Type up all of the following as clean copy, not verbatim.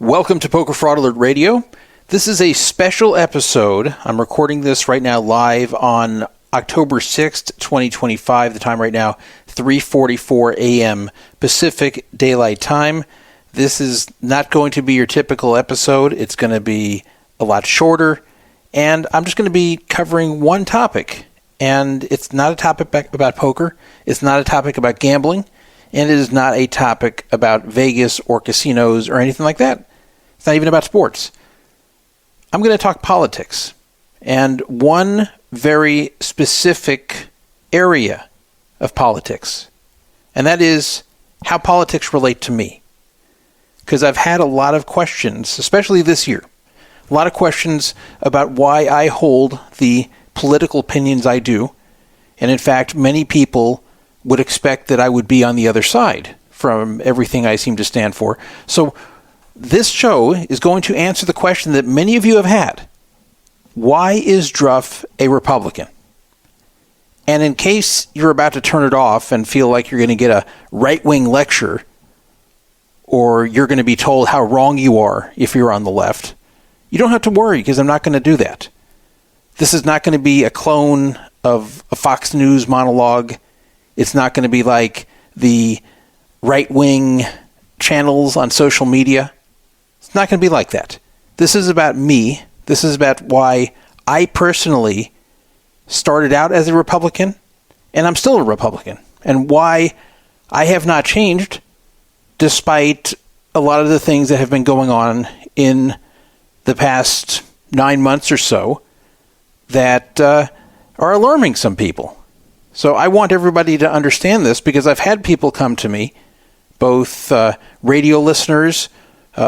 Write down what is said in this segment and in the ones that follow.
Welcome to Poker Fraud Alert Radio. This is a special episode. I'm recording this right now live on October 6th, 2025. The time right now, 3:44 a.m. Pacific Daylight Time. This is not going to be your typical episode. It's going to be a lot shorter, and I'm just going to be covering one topic. And it's not a topic about poker. It's not a topic about gambling. And it is not a topic about Vegas or casinos or anything like that. It's not even about sports. I'm going to talk politics. And one very specific area of politics. And that is how politics relate to me. Because I've had a lot of questions, especially this year. A lot of questions about why I hold the political opinions I do. And in fact, many people would expect that I would be on the other side from everything I seem to stand for. So this show is going to answer the question that many of you have had. Why is Druff a Republican? And in case you're about to turn it off and feel like you're going to get a right-wing lecture, or you're going to be told how wrong you are if you're on the left, you don't have to worry, because I'm not going to do that. This is not going to be a clone of a Fox News monologue. It's not going to be like the right-wing channels on social media. It's not going to be like that. This is about me. This is about why I personally started out as a Republican, and I'm still a Republican, and why I have not changed despite a lot of the things that have been going on in the past 9 months or so that are alarming some people. So I want everybody to understand this, because I've had people come to me, both radio listeners,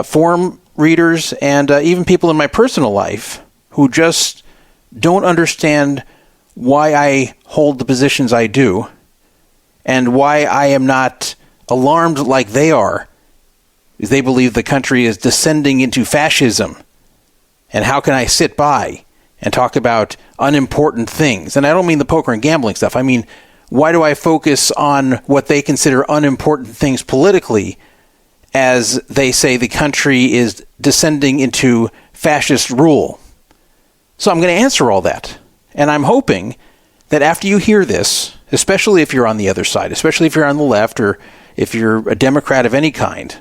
forum readers, and even people in my personal life who just don't understand why I hold the positions I do and why I am not alarmed like they are, because they believe the country is descending into fascism. And how can I sit by and talk about unimportant things? And I don't mean the poker and gambling stuff. I mean, why do I focus on what they consider unimportant things politically, as they say the country is descending into fascist rule? So I'm going to answer all that. And I'm hoping that after you hear this, especially if you're on the other side, especially if you're on the left, or if you're a Democrat of any kind,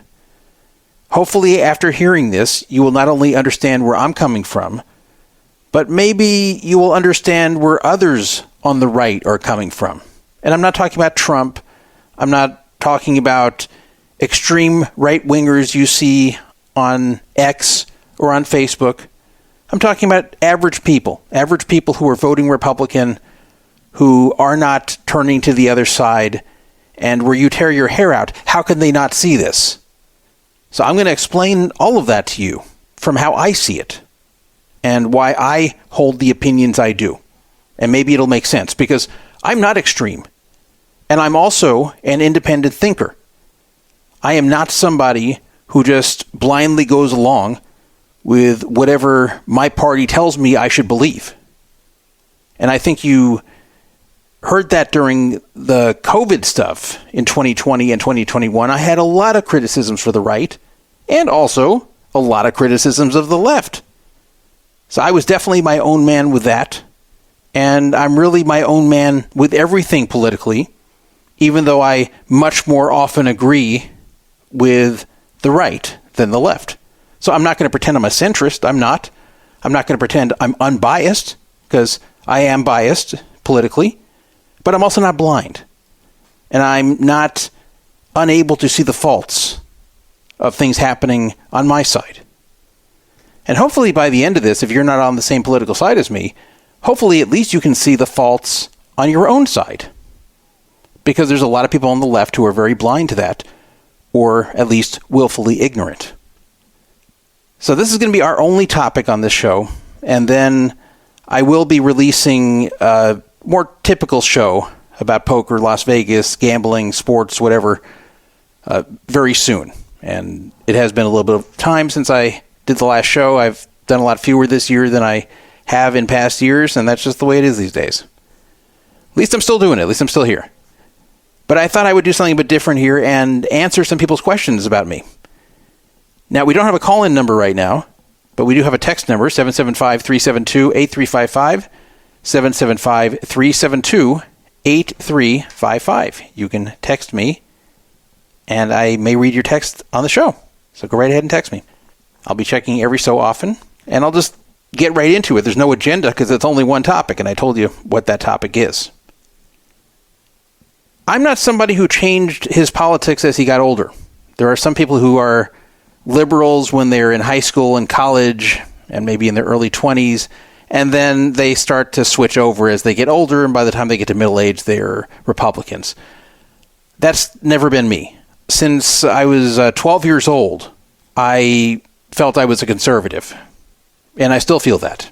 hopefully after hearing this, you will not only understand where I'm coming from, but maybe you will understand where others on the right are coming from. And I'm not talking about Trump. I'm not talking about extreme right-wingers you see on X or on Facebook. I'm talking about average people who are voting Republican, who are not turning to the other side, and where you tear your hair out. How can they not see this? So I'm going to explain all of that to you from how I see it and why I hold the opinions I do. And maybe it'll make sense, because I'm not extreme. And I'm also an independent thinker. I am not somebody who just blindly goes along with whatever my party tells me I should believe. And I think you heard that during the COVID stuff in 2020 and 2021. I had a lot of criticisms for the right, and also a lot of criticisms of the left. So I was definitely my own man with that. And I'm really my own man with everything politically, even though I much more often agree with the right than the left. So I'm not going to pretend I'm a centrist. I'm not. I'm not going to pretend I'm unbiased, because I am biased politically. But I'm also not blind. And I'm not unable to see the faults of things happening on my side. And hopefully by the end of this, if you're not on the same political side as me, hopefully at least you can see the faults on your own side. Because there's a lot of people on the left who are very blind to that, or at least willfully ignorant. So this is going to be our only topic on this show. And then I will be releasing a more typical show about poker, Las Vegas, gambling, sports, whatever, very soon. And it has been a little bit of time since I did the last show. I've done a lot fewer this year than I have in past years, and that's just the way it is these days. At least I'm still doing it. At least I'm still here. But I thought I would do something a bit different here and answer some people's questions about me. Now, we don't have a call-in number right now, but we do have a text number, 775-372-8355, 775-372-8355. You can text me, and I may read your text on the show. So go right ahead and text me. I'll be checking every so often, and I'll just get right into it. There's no agenda because it's only one topic, and I told you what that topic is. I'm not somebody who changed his politics as he got older. There are some people who are liberals when they're in high school and college and maybe in their early 20s, and then they start to switch over as they get older, and by the time they get to middle age, they're Republicans. That's never been me. Since I was 12 years old, I felt I was a conservative, and I still feel that.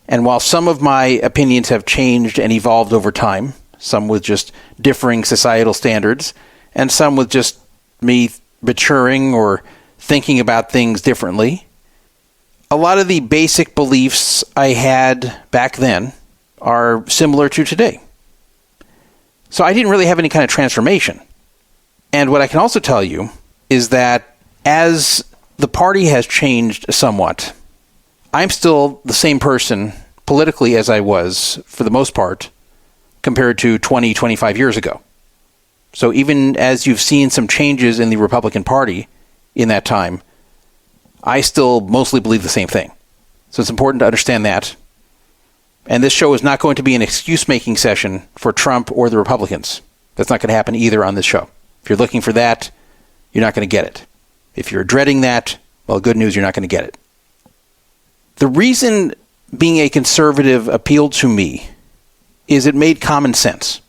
And while some of my opinions have changed and evolved over time, some with just differing societal standards, and some with just me maturing or thinking about things differently, a lot of the basic beliefs I had back then are similar to today. So I didn't really have any kind of transformation. And what I can also tell you is that as the party has changed somewhat, I'm still the same person politically as I was, for the most part, compared to 20, 25 years ago. So even as you've seen some changes in the Republican Party in that time, I still mostly believe the same thing. So it's important to understand that. And this show is not going to be an excuse-making session for Trump or the Republicans. That's not going to happen either on this show. If you're looking for that, you're not going to get it. If you're dreading that, well, good news, you're not going to get it. The reason being a conservative appealed to me is it made common sense.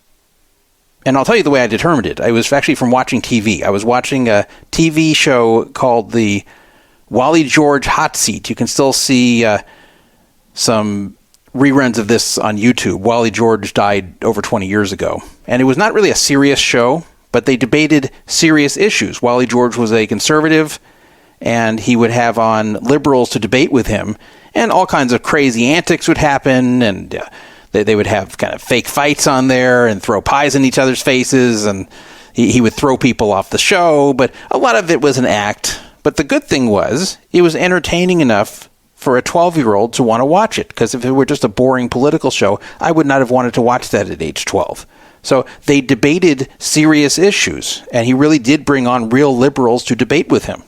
And I'll tell you the way I determined it. I was actually from watching TV. I was watching a TV show called the Wally George Hot Seat. You can still see some reruns of this on YouTube. Wally George died over 20 years ago. And it was not really a serious show, but they debated serious issues. Wally George was a conservative, and he would have on liberals to debate with him, and all kinds of crazy antics would happen, and they would have kind of fake fights on there and throw pies in each other's faces, and he would throw people off the show, but a lot of it was an act. But the good thing was, it was entertaining enough for a 12-year-old to want to watch it, because if it were just a boring political show, I would not have wanted to watch that at age 12. So they debated serious issues, and he really did bring on real liberals to debate with him.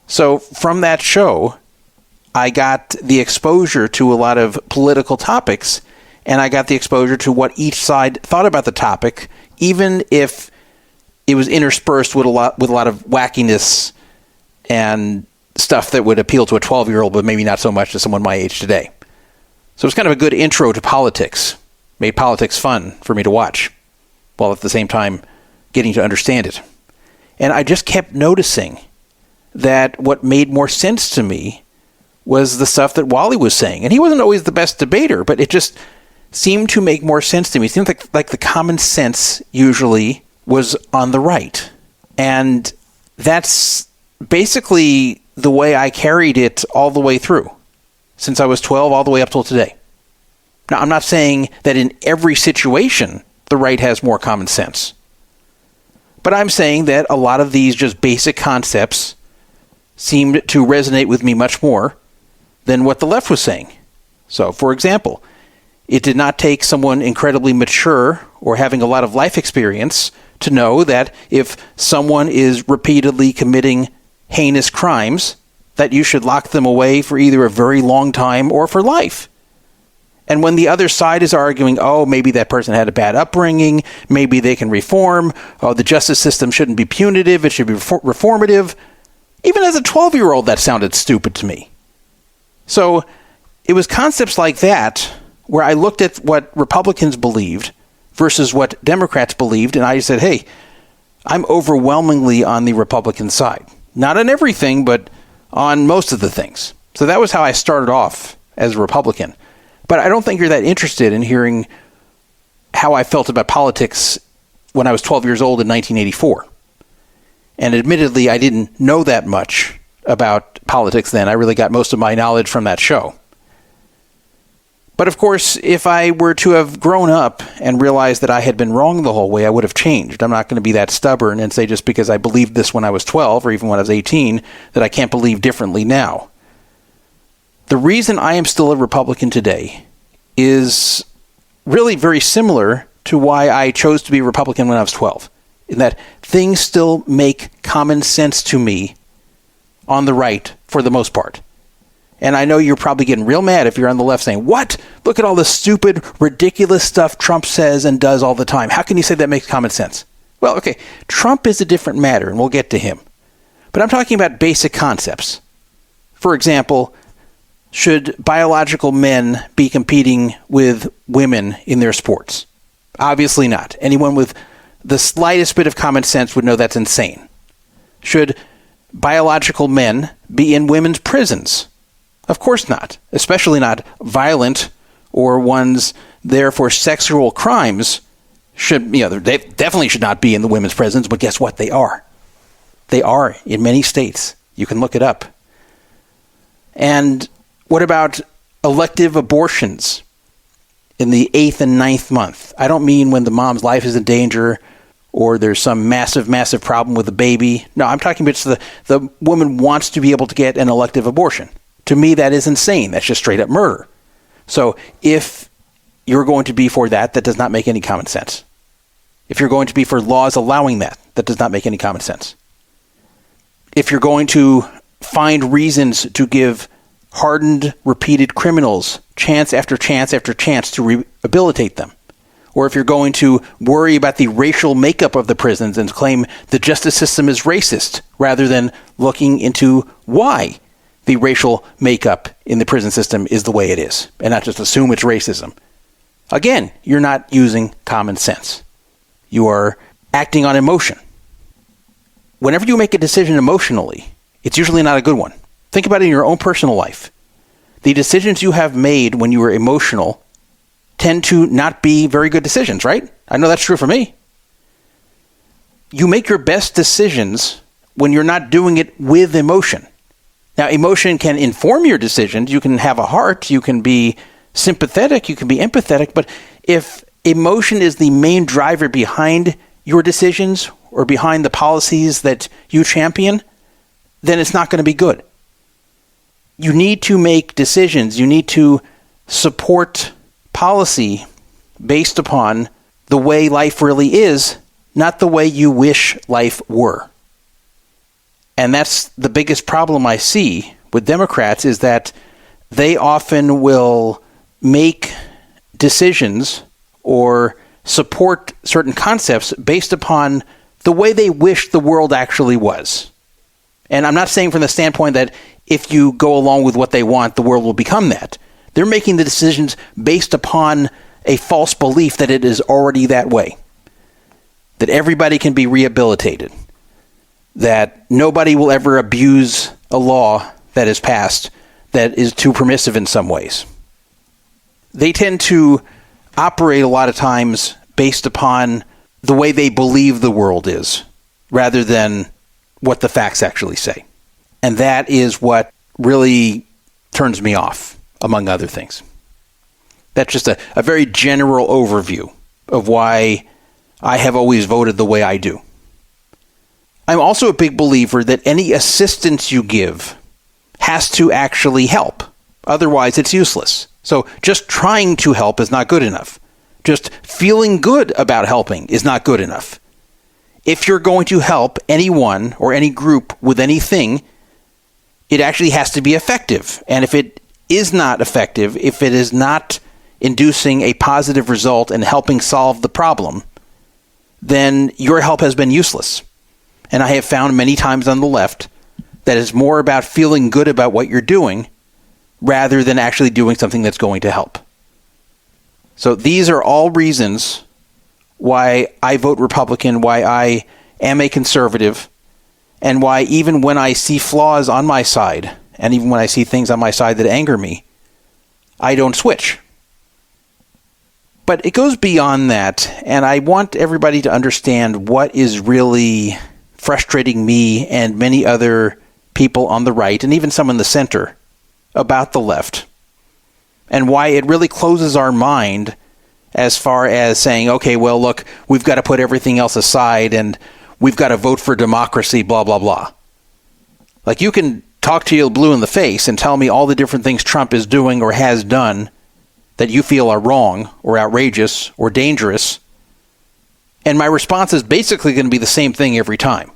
So from that show, I got the exposure to a lot of political topics, and I got the exposure to what each side thought about the topic, even if it was interspersed with a lot of wackiness and stuff that would appeal to a 12-year-old, but maybe not so much to someone my age today. So it's kind of a good intro to politics. Made politics fun for me to watch, while at the same time getting to understand it. And I just kept noticing that what made more sense to me was the stuff that Wally was saying. And he wasn't always the best debater, but it just seemed to make more sense to me. It seemed like the common sense usually was on the right. And that's basically the way I carried it all the way through, since I was 12 all the way up till today. Now, I'm not saying that in every situation the right has more common sense. But I'm saying that a lot of these just basic concepts seemed to resonate with me much more than what the left was saying. So, for example, it did not take someone incredibly mature or having a lot of life experience to know that if someone is repeatedly committing heinous crimes, that you should lock them away for either a very long time or for life. And when the other side is arguing, oh, maybe that person had a bad upbringing, maybe they can reform, oh, the justice system shouldn't be punitive, it should be reformative, even as a 12-year-old, that sounded stupid to me. So it was concepts like that where I looked at what Republicans believed versus what Democrats believed, and I said, hey, I'm overwhelmingly on the Republican side. Not on everything, but on most of the things. So that was how I started off as a Republican. But I don't think you're that interested in hearing how I felt about politics when I was 12 years old in 1984. And admittedly, I didn't know that much about politics then. I really got most of my knowledge from that show. But of course, if I were to have grown up and realized that I had been wrong the whole way, I would have changed. I'm not going to be that stubborn and say just because I believed this when I was 12 or even when I was 18 that I can't believe differently now. The reason I am still a Republican today is really very similar to why I chose to be a Republican when I was 12, in that things still make common sense to me on the right for the most part. And I know you're probably getting real mad if you're on the left saying, what? Look at all the stupid, ridiculous stuff Trump says and does all the time. How can you say that makes common sense? Well, okay, Trump is a different matter, and we'll get to him. But I'm talking about basic concepts. For example, should biological men be competing with women in their sports? Obviously not. Anyone with the slightest bit of common sense would know that's insane. Should biological men be in women's prisons? Of course not, especially not violent or ones there for sexual crimes. They definitely should not be in the women's prisons, but guess what? They are. They are in many states. You can look it up. And what about elective abortions in the 8th and 9th month? I don't mean when the mom's life is in danger or there's some massive, massive problem with the baby. No, I'm talking about the woman wants to be able to get an elective abortion. To me, that is insane. That's just straight up murder. So if you're going to be for that, that does not make any common sense. If you're going to be for laws allowing that, that does not make any common sense. If you're going to find reasons to give hardened, repeated criminals chance after chance after chance to rehabilitate them, or if you're going to worry about the racial makeup of the prisons and claim the justice system is racist, rather than looking into why the racial makeup in the prison system is the way it is, and not just assume it's racism. Again, you're not using common sense. You are acting on emotion. Whenever you make a decision emotionally, it's usually not a good one. Think about it in your own personal life. The decisions you have made when you were emotional tend to not be very good decisions, right? I know that's true for me. You make your best decisions when you're not doing it with emotion. Now, emotion can inform your decisions. You can have a heart. You can be sympathetic. You can be empathetic. But if emotion is the main driver behind your decisions or behind the policies that you champion, then it's not going to be good. You need to make decisions. You need to support policy based upon the way life really is, not the way you wish life were. And that's the biggest problem I see with Democrats, is that they often will make decisions or support certain concepts based upon the way they wish the world actually was. And I'm not saying from the standpoint that if you go along with what they want, the world will become that. They're making the decisions based upon a false belief that it is already that way, that everybody can be rehabilitated, that nobody will ever abuse a law that is passed that is too permissive in some ways. They tend to operate a lot of times based upon the way they believe the world is, rather than what the facts actually say. And that is what really turns me off, among other things. That's just a very general overview of why I have always voted the way I do. I'm also a big believer that any assistance you give has to actually help. Otherwise, it's useless. So just trying to help is not good enough. Just feeling good about helping is not good enough. If you're going to help anyone or any group with anything, it actually has to be effective. And if it is not effective, if it is not inducing a positive result and helping solve the problem, then your help has been useless. And I have found many times on the left that it's more about feeling good about what you're doing rather than actually doing something that's going to help. So these are all reasons why I vote Republican, why I am a conservative, and why even when I see flaws on my side, and even when I see things on my side that anger me, I don't switch. But it goes beyond that, and I want everybody to understand what is really frustrating me and many other people on the right, and even some in the center, about the left. and why it really closes our mind as far as saying, okay, well, look, we've got to put everything else aside and we've got to vote for democracy, blah, blah, blah. Like, you can talk to you blue in the face and tell me all the different things Trump is doing or has done that you feel are wrong or outrageous or dangerous, and my response is basically going to be the same thing every time.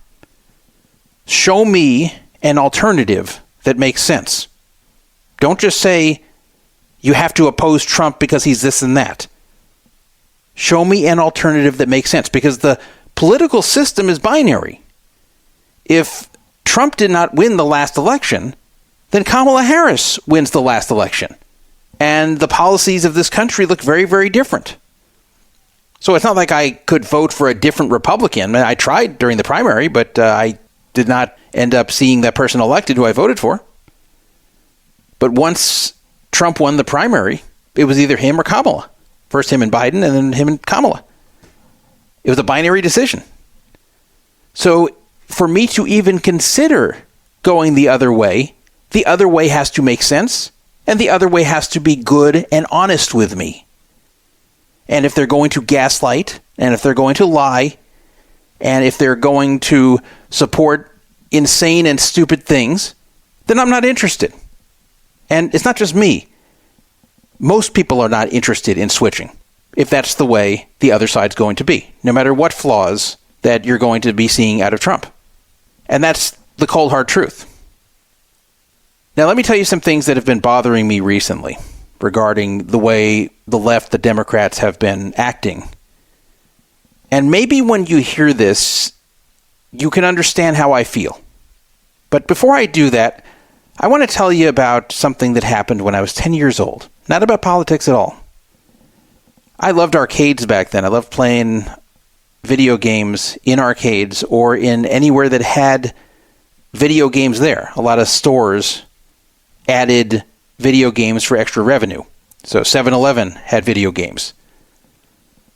Show me an alternative that makes sense. Don't just say you have to oppose Trump because he's this and that. Show me an alternative that makes sense, because the political system is binary. If Trump did not win the last election, then Kamala Harris wins the last election. And the policies of this country look very, very different. So it's not like I could vote for a different Republican. I tried during the primary, but I did not end up seeing that person elected who I voted for. But once Trump won the primary, it was either him or Kamala. First him and Biden, and then him and Kamala. It was a binary decision. So for me to even consider going the other way has to make sense, and the other way has to be good and honest with me. And if they're going to gaslight, and if they're going to lie, and if they're going to support insane and stupid things, then I'm not interested. And it's not just me. Most people are not interested in switching if that's the way the other side's going to be, no matter what flaws that you're going to be seeing out of Trump. And that's the cold hard truth. Now, let me tell you some things that have been bothering me recently regarding the way the left, the Democrats, have been acting. And maybe when you hear this, you can understand how I feel. But before I do that, I want to tell you about something that happened when I was 10 years old. Not about politics at all. I loved arcades back then. I loved playing video games in arcades or in anywhere that had video games there. A lot of stores added video games for extra revenue. So 7-Eleven had video games.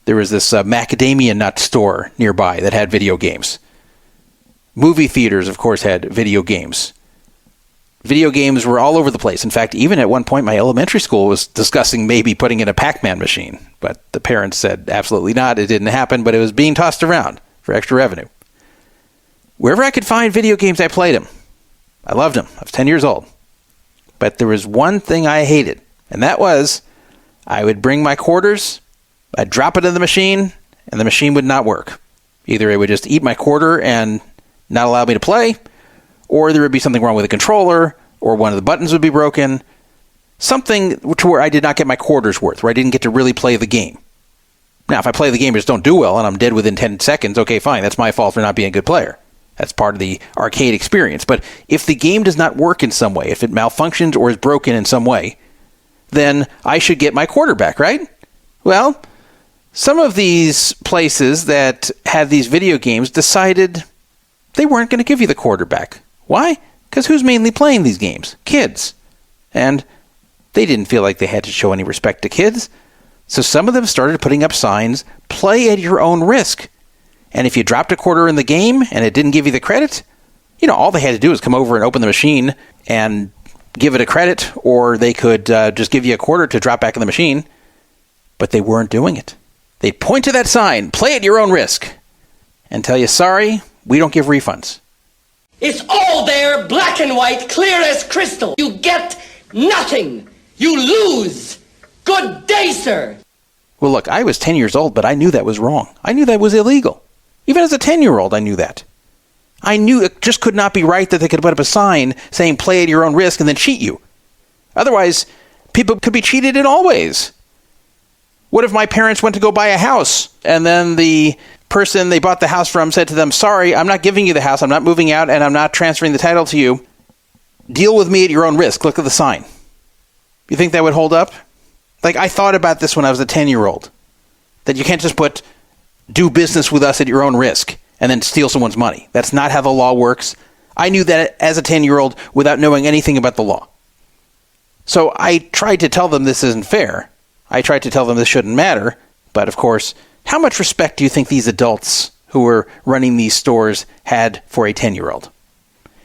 There was this macadamia nut store nearby that had video games. Movie theaters, of course, had video games. Video games were all over the place. In fact, even at one point, my elementary school was discussing maybe putting in a Pac-Man machine. But the parents said absolutely not. It didn't happen, but it was being tossed around for extra revenue. Wherever I could find video games, I played them. I loved them. I was 10 years old. But there was one thing I hated, and that was I would bring my quarters, I'd drop it in the machine, and the machine would not work. Either it would just eat my quarter and not allow me to play, or there would be something wrong with the controller, or one of the buttons would be broken. Something to where I did not get my quarter's worth, where I didn't get to really play the game. Now, if I play the game and just don't do well and I'm dead within 10 seconds, okay, fine. That's my fault for not being a good player. That's part of the arcade experience. But if the game does not work in some way, if it malfunctions or is broken in some way, then I should get my quarter back, right? Well, some of these places that had these video games decided they weren't going to give you the quarter back. Why? Because who's mainly playing these games? Kids. And they didn't feel like they had to show any respect to kids. So some of them started putting up signs, play at your own risk. And if you dropped a quarter in the game and it didn't give you the credit, all they had to do was come over and open the machine and give it a credit, or they could just give you a quarter to drop back in the machine. But they weren't doing it. They'd point to that sign, play at your own risk, and tell you, sorry, we don't give refunds. It's all there, black and white, clear as crystal. You get nothing. You lose. Good day, sir. Well, look, I was 10 years old, but I knew that was wrong. I knew that was illegal. Even as a 10-year-old, I knew that. I knew it just could not be right that they could put up a sign saying play at your own risk and then cheat you. Otherwise, people could be cheated in all ways. What if my parents went to go buy a house and then the person they bought the house from said to them, sorry, I'm not giving you the house, I'm not moving out, and I'm not transferring the title to you. Deal with me at your own risk. Look at the sign. You think that would hold up? Like, I thought about this when I was a 10-year-old. That you can't just put, do business with us at your own risk, and then steal someone's money. That's not how the law works. I knew that as a 10-year-old without knowing anything about the law. So I tried to tell them this isn't fair. I tried to tell them this shouldn't matter. But, of course, how much respect do you think these adults who were running these stores had for a 10-year-old?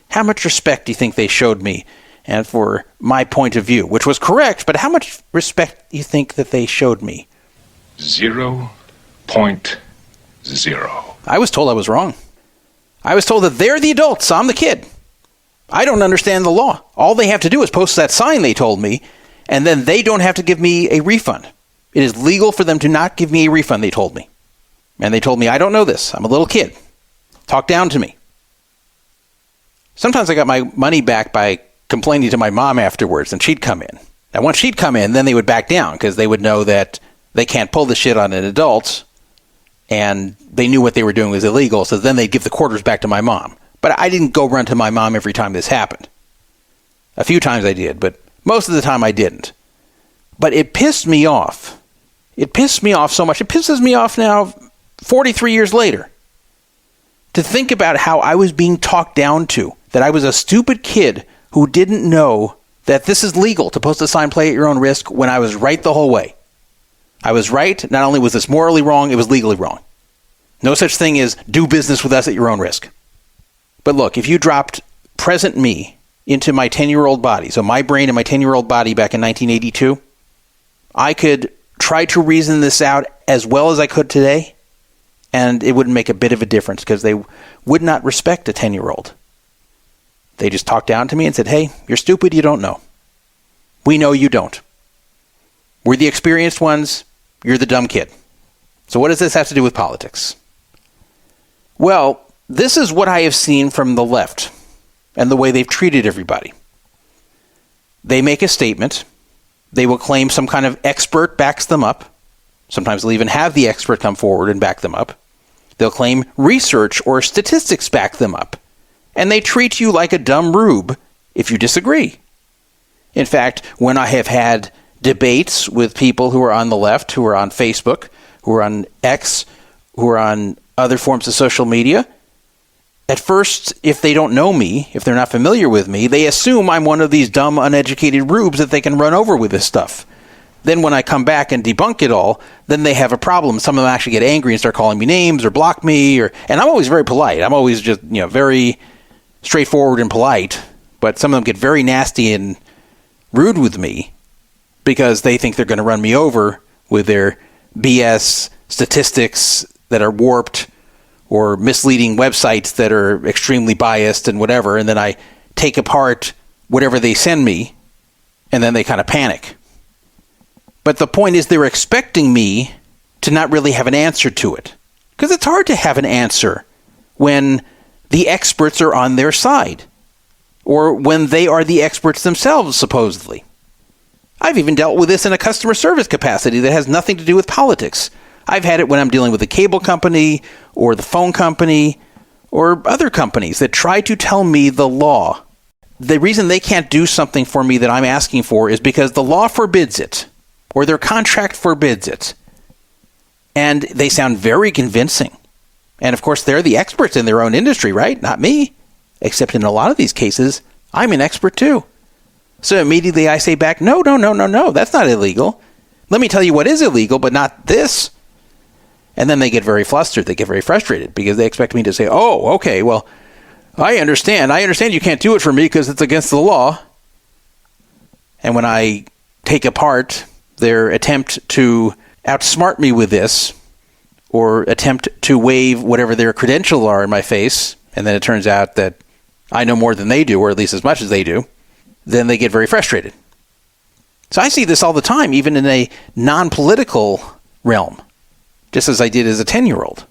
How much respect do you think they showed me and for my point of view, which was correct, but how much respect do you think that they showed me? 0.0. I was told I was wrong. I was told that they're the adults, I'm the kid. I don't understand the law. All they have to do is post that sign, they told me, and then they don't have to give me a refund. It is legal for them to not give me a refund, they told me. And they told me, I don't know this. I'm a little kid. Talk down to me. Sometimes I got my money back by complaining to my mom afterwards, and she'd come in. And once she'd come in, then they would back down because they would know that they can't pull the shit on an adult, and they knew what they were doing was illegal, so then they'd give the quarters back to my mom. But I didn't go run to my mom every time this happened. A few times I did, but most of the time I didn't. But it pissed me off. It pissed me off so much. It pisses me off now 43 years later to think about how I was being talked down to, that I was a stupid kid who didn't know that this is legal to post a sign, play at your own risk, when I was right the whole way. I was right. Not only was this morally wrong, it was legally wrong. No such thing as do business with us at your own risk. But look, if you dropped present me into my 10-year-old body, so my brain and my 10-year-old body back in 1982, I could try to reason this out as well as I could today, and it wouldn't make a bit of a difference because they would not respect a 10-year-old. They just talked down to me and said, hey, you're stupid, you don't know. We know you don't. We're the experienced ones, you're the dumb kid. So what does this have to do with politics? Well, this is what I have seen from the left and the way they've treated everybody. They make a statement. They will claim some kind of expert backs them up. Sometimes they'll even have the expert come forward and back them up. They'll claim research or statistics back them up. And they treat you like a dumb rube if you disagree. In fact, when I have had debates with people who are on the left, who are on Facebook, who are on X, who are on other forms of social media, at first, if they don't know me, if they're not familiar with me, they assume I'm one of these dumb, uneducated rubes that they can run over with this stuff. Then when I come back and debunk it all, then they have a problem. Some of them actually get angry and start calling me names or block me. And I'm always very polite. I'm always just, very straightforward and polite. But some of them get very nasty and rude with me because they think they're going to run me over with their BS statistics that are warped or misleading websites that are extremely biased and whatever. And then I take apart whatever they send me, and then they kind of panic. But the point is they're expecting me to not really have an answer to it. Because it's hard to have an answer when the experts are on their side. Or when they are the experts themselves, supposedly. I've even dealt with this in a customer service capacity that has nothing to do with politics. I've had it when I'm dealing with the cable company or the phone company or other companies that try to tell me the law. The reason they can't do something for me that I'm asking for is because the law forbids it or their contract forbids it. And they sound very convincing. And of course, they're the experts in their own industry, right? Not me. Except in a lot of these cases, I'm an expert too. So immediately I say back, no, that's not illegal. Let me tell you what is illegal, but not this. And then they get very flustered. They get very frustrated because they expect me to say, oh, okay, well, I understand. I understand you can't do it for me because it's against the law. And when I take apart their attempt to outsmart me with this or attempt to wave whatever their credentials are in my face, and then it turns out that I know more than they do, or at least as much as they do, then they get very frustrated. So I see this all the time, even in a non-political realm, just as I did as a 10-year-old.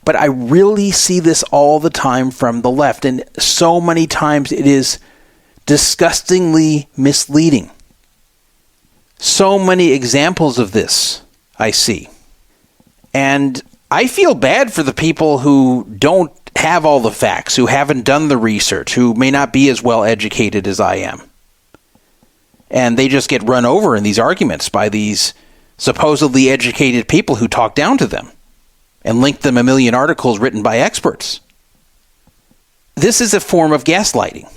But I really see this all the time from the left, and so many times it is disgustingly misleading. So many examples of this I see. And I feel bad for the people who don't have all the facts, who haven't done the research, who may not be as well educated as I am. And they just get run over in these arguments by these supposedly educated people who talk down to them and link them a million articles written by experts. This is a form of gaslighting.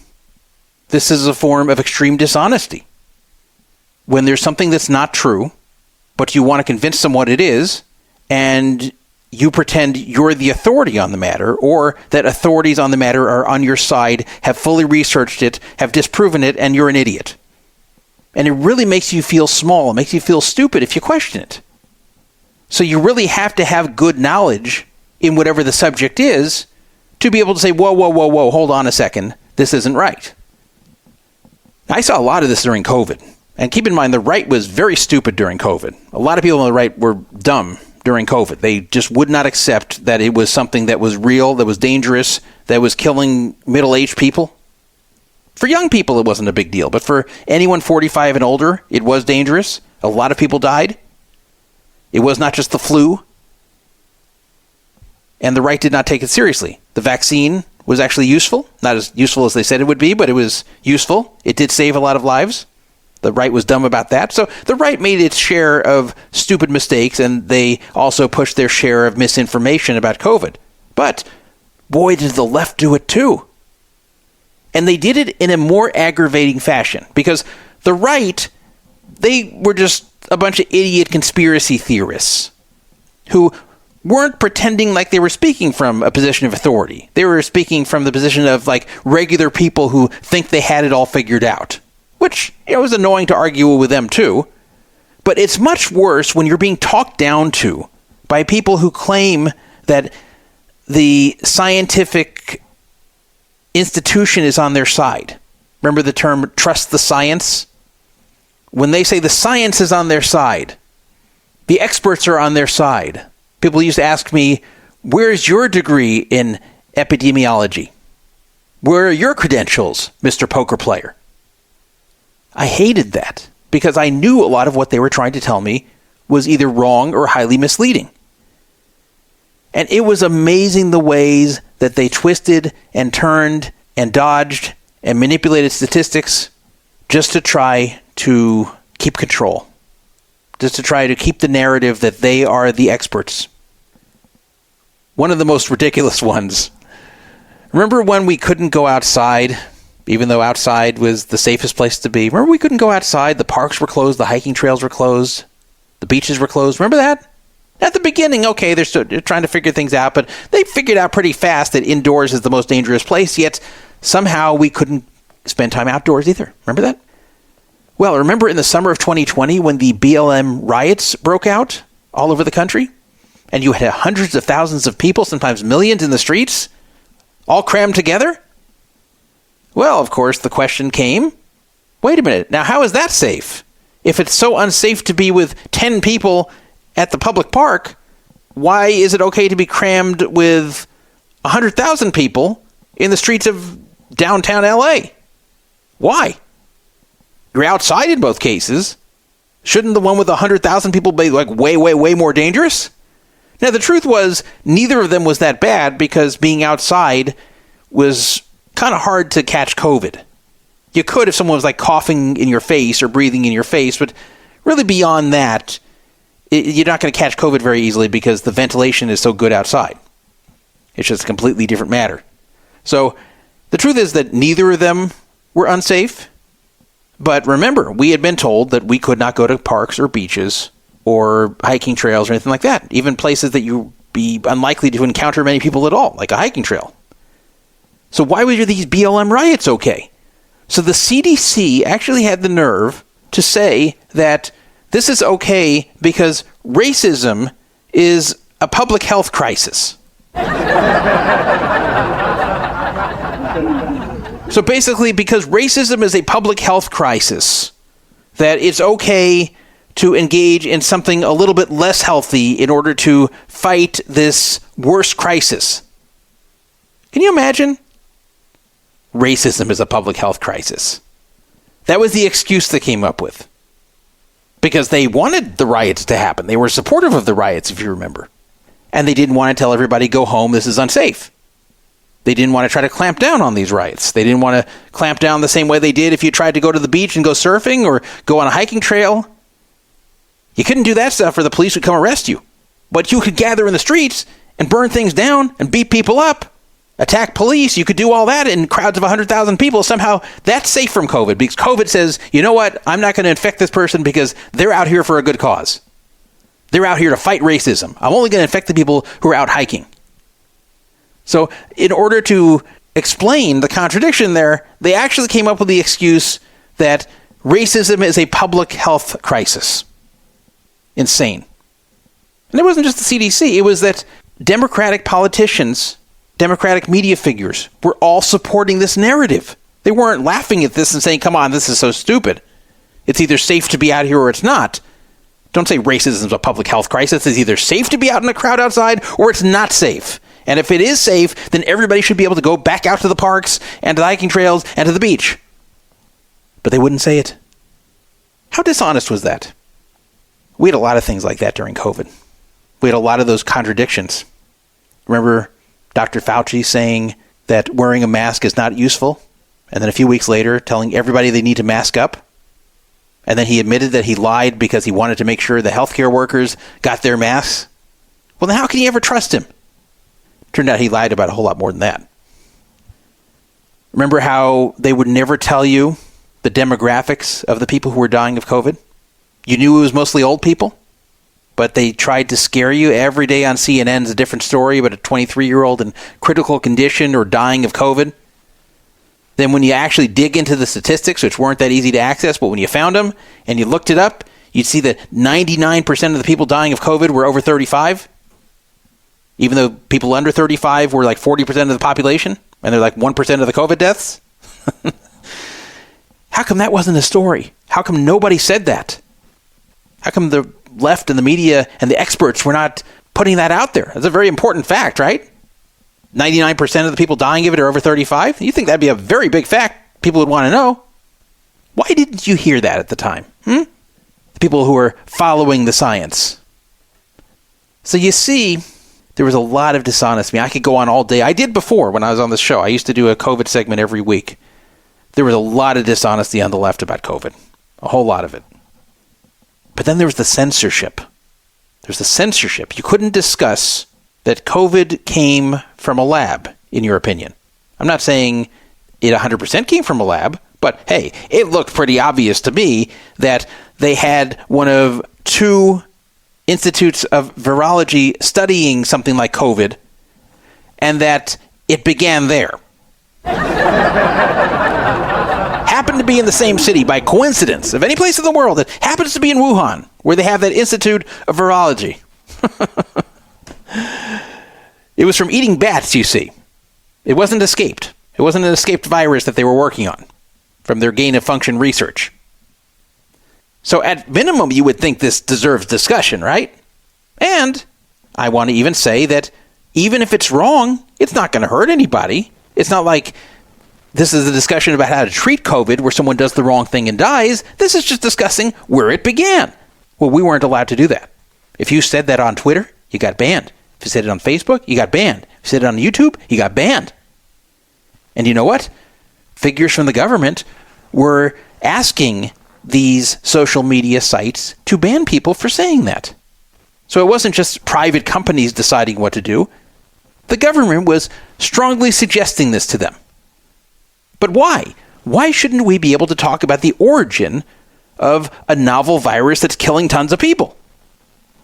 This is a form of extreme dishonesty. When there's something that's not true, but you want to convince someone it is, and you pretend you're the authority on the matter, or that authorities on the matter are on your side, have fully researched it, have disproven it, and you're an idiot. And it really makes you feel small. It makes you feel stupid if you question it. So you really have to have good knowledge in whatever the subject is to be able to say, whoa, hold on a second. This isn't right. I saw a lot of this during COVID. And keep in mind, the right was very stupid during COVID. A lot of people on the right were dumb during COVID. They just would not accept that it was something that was real, that was dangerous, that was killing middle-aged people. For young people, it wasn't a big deal. But for anyone 45 and older, it was dangerous. A lot of people died. It was not just the flu. And the right did not take it seriously. The vaccine was actually useful. Not as useful as they said it would be, but it was useful. It did save a lot of lives. The right was dumb about that. So the right made its share of stupid mistakes, and they also pushed their share of misinformation about COVID. But, boy, did the left do it too. And they did it in a more aggravating fashion, because the right, they were just a bunch of idiot conspiracy theorists who weren't pretending like they were speaking from a position of authority. They were speaking from the position of like regular people who think they had it all figured out, which was annoying to argue with them too. But it's much worse when you're being talked down to by people who claim that the scientific institution is on their side. Remember the term trust the science? When they say the science is on their side, the experts are on their side. People used to ask me, where's your degree in epidemiology? Where are your credentials, Mr. Poker Player? I hated that because I knew a lot of what they were trying to tell me was either wrong or highly misleading. And it was amazing the ways that they twisted and turned and dodged and manipulated statistics just to try to keep control, just to try to keep the narrative that they are the experts. One of the most ridiculous ones. Remember when we couldn't go outside, even though outside was the safest place to be? Remember we couldn't go outside? The parks were closed, the hiking trails were closed, the beaches were closed. Remember that? At the beginning, okay, they're trying to figure things out, but they figured out pretty fast that indoors is the most dangerous place, yet somehow we couldn't spend time outdoors either. Remember that? Well, remember in the summer of 2020 when the BLM riots broke out all over the country? And you had hundreds of thousands of people, sometimes millions in the streets, all crammed together? Well, of course, the question came, wait a minute, now how is that safe? If it's so unsafe to be with 10 people at the public park, why is it okay to be crammed with 100,000 people in the streets of downtown LA? Why? You're outside in both cases. Shouldn't the one with 100,000 people be like way more dangerous? Now, the truth was, neither of them was that bad because being outside was kind of hard to catch COVID. You could if someone was like coughing in your face or breathing in your face, but really beyond that, you're not going to catch COVID very easily because the ventilation is so good outside. It's just a completely different matter. So the truth is that neither of them were unsafe. But remember, we had been told that we could not go to parks or beaches or hiking trails or anything like that. Even places that you'd be unlikely to encounter many people at all, like a hiking trail. So why were these BLM riots okay? So the CDC actually had the nerve to say that this is okay because racism is a public health crisis. So basically, because racism is a public health crisis, that it's okay to engage in something a little bit less healthy in order to fight this worse crisis. Can you imagine? Racism is a public health crisis. That was the excuse they came up with. Because they wanted the riots to happen. They were supportive of the riots, if you remember. And they didn't want to tell everybody, go home, this is unsafe. They didn't want to try to clamp down on these riots. They didn't want to clamp down the same way they did if you tried to go to the beach and go surfing or go on a hiking trail. You couldn't do that stuff or the police would come arrest you. But you could gather in the streets and burn things down and beat people up, attack police. You could do all that in crowds of 100,000 people. Somehow that's safe from COVID because COVID says, you know what, I'm not going to infect this person because they're out here for a good cause. They're out here to fight racism. I'm only going to infect the people who are out hiking. So in order to explain the contradiction there, they actually came up with the excuse that racism is a public health crisis. Insane. And it wasn't just the CDC. It was that Democratic politicians, Democratic media figures were all supporting this narrative. They weren't laughing at this and saying, come on, this is so stupid. It's either safe to be out here or it's not. Don't say racism is a public health crisis. It's either safe to be out in a crowd outside or it's not safe. And if it is safe, then everybody should be able to go back out to the parks and to the hiking trails and to the beach. But they wouldn't say it. How dishonest was that? We had a lot of things like that during COVID. We had a lot of those contradictions. Remember Dr. Fauci saying that wearing a mask is not useful? And then a few weeks later telling everybody they need to mask up? And then he admitted that he lied because he wanted to make sure the healthcare workers got their masks? Well, then how can you ever trust him? Turned out he lied about a whole lot more than that. Remember how they would never tell you the demographics of the people who were dying of COVID? You knew it was mostly old people, but they tried to scare you. Every day on CNN is a different story about a 23-year-old in critical condition or dying of COVID. Then when you actually dig into the statistics, which weren't that easy to access, but when you found them and you looked it up, you'd see that 99% of the people dying of COVID were over 35. Even though people under 35 were like 40% of the population, and they're like 1% of the COVID deaths? How come that wasn't a story? How come nobody said that? How come the left and the media and the experts were not putting that out there? That's a very important fact, right? 99% of the people dying of it are over 35? You think that'd be a very big fact people would want to know. Why didn't you hear that at the time? The people who are following the science. So you see, there was a lot of dishonesty. I could go on all day. I did before when I was on this show. I used to do a COVID segment every week. There was a lot of dishonesty on the left about COVID. A whole lot of it. But then there was the censorship. There's the censorship. You couldn't discuss that COVID came from a lab, in your opinion. I'm not saying it 100% came from a lab, but hey, it looked pretty obvious to me that they had one of two institutes of virology studying something like COVID, and that it began there. Happened to be in the same city by coincidence of any place in the world. It happens to be in Wuhan, where they have that Institute of Virology. It was from eating bats, you see. It wasn't escaped. It wasn't an escaped virus that they were working on from their gain-of-function research. So at minimum, you would think this deserves discussion, right? And I want to even say that even if it's wrong, it's not going to hurt anybody. It's not like this is a discussion about how to treat COVID where someone does the wrong thing and dies. This is just discussing where it began. Well, we weren't allowed to do that. If you said that on Twitter, you got banned. If you said it on Facebook, you got banned. If you said it on YouTube, you got banned. And you know what? Figures from the government were asking these social media sites to ban people for saying that. So it wasn't just private companies deciding what to do. The government was strongly suggesting this to them. But why? Why shouldn't we be able to talk about the origin of a novel virus that's killing tons of people?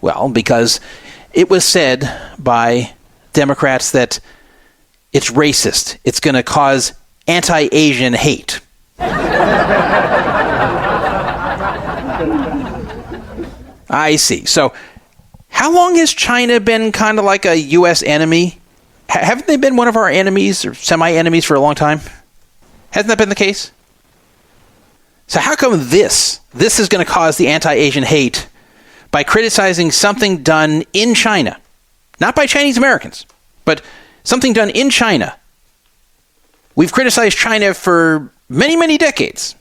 Well, because it was said by Democrats that it's racist. It's going to cause anti-Asian hate. I see. So how long has China been kind of like a U.S. enemy? Haven't they been one of our enemies or semi-enemies for a long time? Hasn't that been the case? So how come this is going to cause the anti-Asian hate by criticizing something done in China? Not by Chinese Americans, but something done in China. We've criticized China for many, many decades,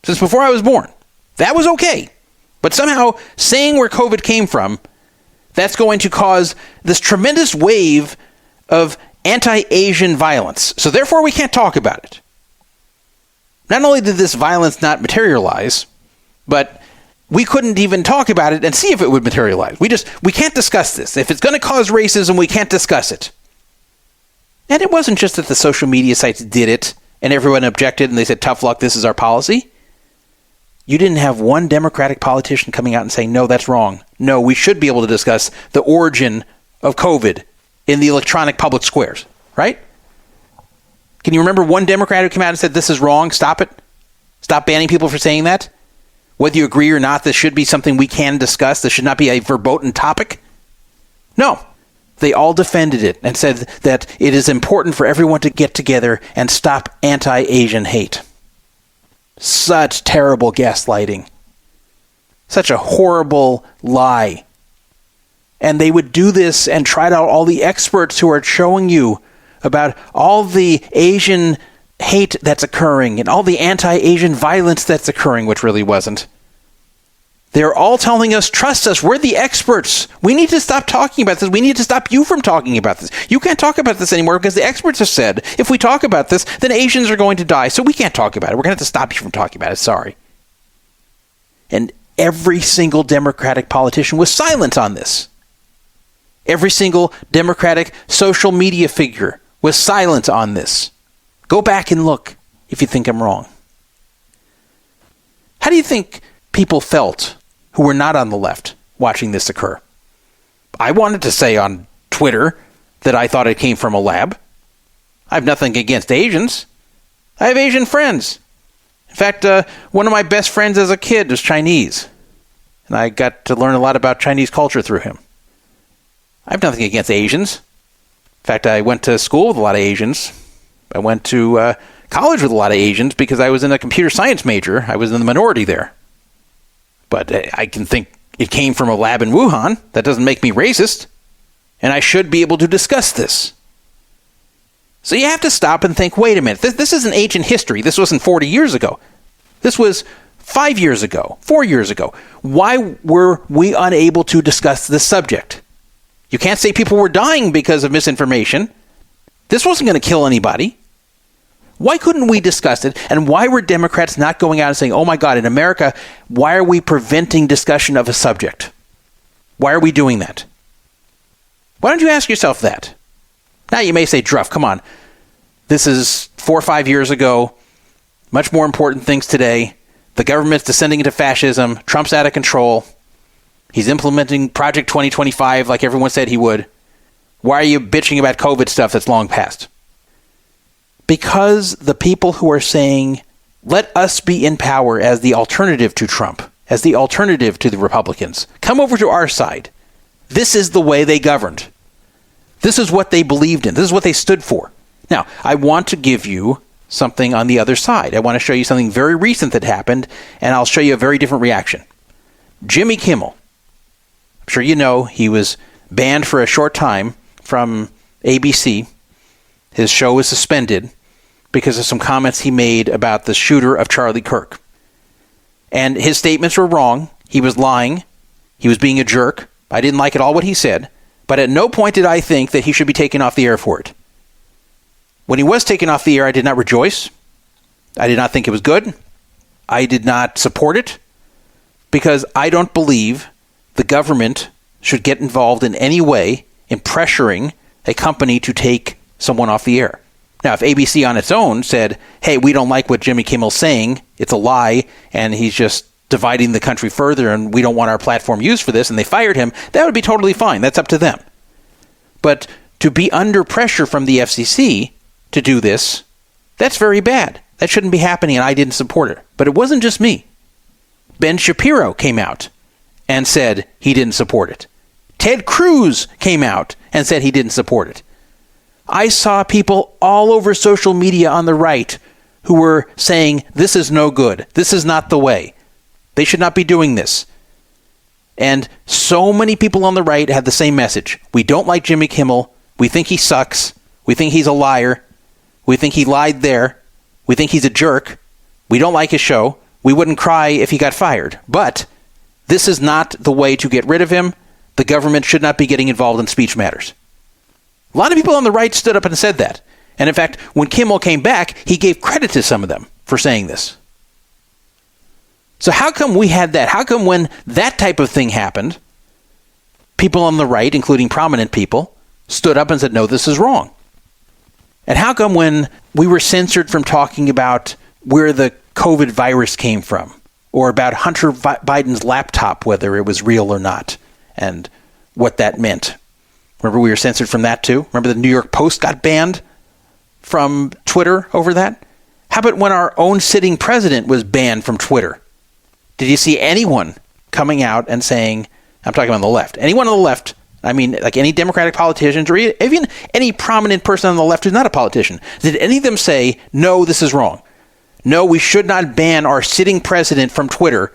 since before I was born. That was okay. But somehow saying where COVID came from, that's going to cause this tremendous wave of anti-Asian violence. So therefore we can't talk about it. Not only did this violence not materialize, but we couldn't even talk about it and see if it would materialize. We can't discuss this. If it's going to cause racism, we can't discuss it. And it wasn't just that the social media sites did it and everyone objected and they said, tough luck, this is our policy. You didn't have one Democratic politician coming out and saying, no, that's wrong. No, we should be able to discuss the origin of COVID in the electronic public squares, right? Can you remember one Democrat who came out and said, this is wrong, stop it? Stop banning people for saying that? Whether you agree or not, this should be something we can discuss. This should not be a verboten topic. No. They all defended it and said that it is important for everyone to get together and stop anti-Asian hate. Such terrible gaslighting. Such a horrible lie. And they would do this and trot out all the experts who are showing you about all the Asian hate that's occurring and all the anti-Asian violence that's occurring, which really wasn't. They're all telling us, trust us, we're the experts. We need to stop talking about this. We need to stop you from talking about this. You can't talk about this anymore because the experts have said, if we talk about this, then Asians are going to die, so we can't talk about it. We're going to have to stop you from talking about it. Sorry. And every single Democratic politician was silent on this. Every single Democratic social media figure was silent on this. Go back and look if you think I'm wrong. How do you think people felt who were not on the left watching this occur? I wanted to say on Twitter that I thought it came from a lab. I have nothing against Asians. I have Asian friends. In fact, one of my best friends as a kid was Chinese. And I got to learn a lot about Chinese culture through him. I have nothing against Asians. In fact, I went to school with a lot of Asians. I went to college with a lot of Asians because I was in a computer science major. I was in the minority there. But I can think it came from a lab in Wuhan. That doesn't make me racist. And I should be able to discuss this. So you have to stop and think, wait a minute, this isn't ancient history. This wasn't 40 years ago. This was 5 years ago, 4 years ago. Why were we unable to discuss this subject? You can't say people were dying because of misinformation. This wasn't going to kill anybody. Why couldn't we discuss it? And why were Democrats not going out and saying, oh my God, in America, why are we preventing discussion of a subject? Why are we doing that? Why don't you ask yourself that? Now you may say, Druff, come on. This is 4 or 5 years ago. Much more important things today. The government's descending into fascism. Trump's out of control. He's implementing Project 2025 like everyone said he would. Why are you bitching about COVID stuff that's long past? Because the people who are saying, let us be in power as the alternative to Trump, as the alternative to the Republicans, come over to our side. This is the way they governed. This is what they believed in. This is what they stood for. Now, I want to give you something on the other side. I want to show you something very recent that happened, and I'll show you a very different reaction. Jimmy Kimmel. I'm sure you know he was banned for a short time from ABC. His show was suspended because of some comments he made about the shooter of Charlie Kirk. And his statements were wrong. He was lying. He was being a jerk. I didn't like at all what he said. But at no point did I think that he should be taken off the air for it. When he was taken off the air, I did not rejoice. I did not think it was good. I did not support it because I don't believe the government should get involved in any way in pressuring a company to take someone off the air. Now, if ABC on its own said, hey, we don't like what Jimmy Kimmel's saying, it's a lie, and he's just dividing the country further, and we don't want our platform used for this, and they fired him, that would be totally fine. That's up to them. But to be under pressure from the FCC to do this, that's very bad. That shouldn't be happening, and I didn't support it. But it wasn't just me. Ben Shapiro came out and said he didn't support it. Ted Cruz came out and said he didn't support it. I saw people all over social media on the right who were saying, this is no good. This is not the way. They should not be doing this. And so many people on the right had the same message. We don't like Jimmy Kimmel. We think he sucks. We think he's a liar. We think he lied there. We think he's a jerk. We don't like his show. We wouldn't cry if he got fired. But this is not the way to get rid of him. The government should not be getting involved in speech matters. A lot of people on the right stood up and said that. And in fact, when Kimmel came back, he gave credit to some of them for saying this. So how come we had that? How come when that type of thing happened, people on the right, including prominent people, stood up and said, no, this is wrong? And how come when we were censored from talking about where the COVID virus came from, or about Hunter Biden's laptop, whether it was real or not, and what that meant. Remember, we were censored from that too? Remember the New York Post got banned from Twitter over that? How about when our own sitting president was banned from Twitter? Did you see anyone coming out and saying, I'm talking on the left, anyone on the left, I mean, like any Democratic politicians or even any prominent person on the left who's not a politician, did any of them say, no, this is wrong? No, we should not ban our sitting president from Twitter,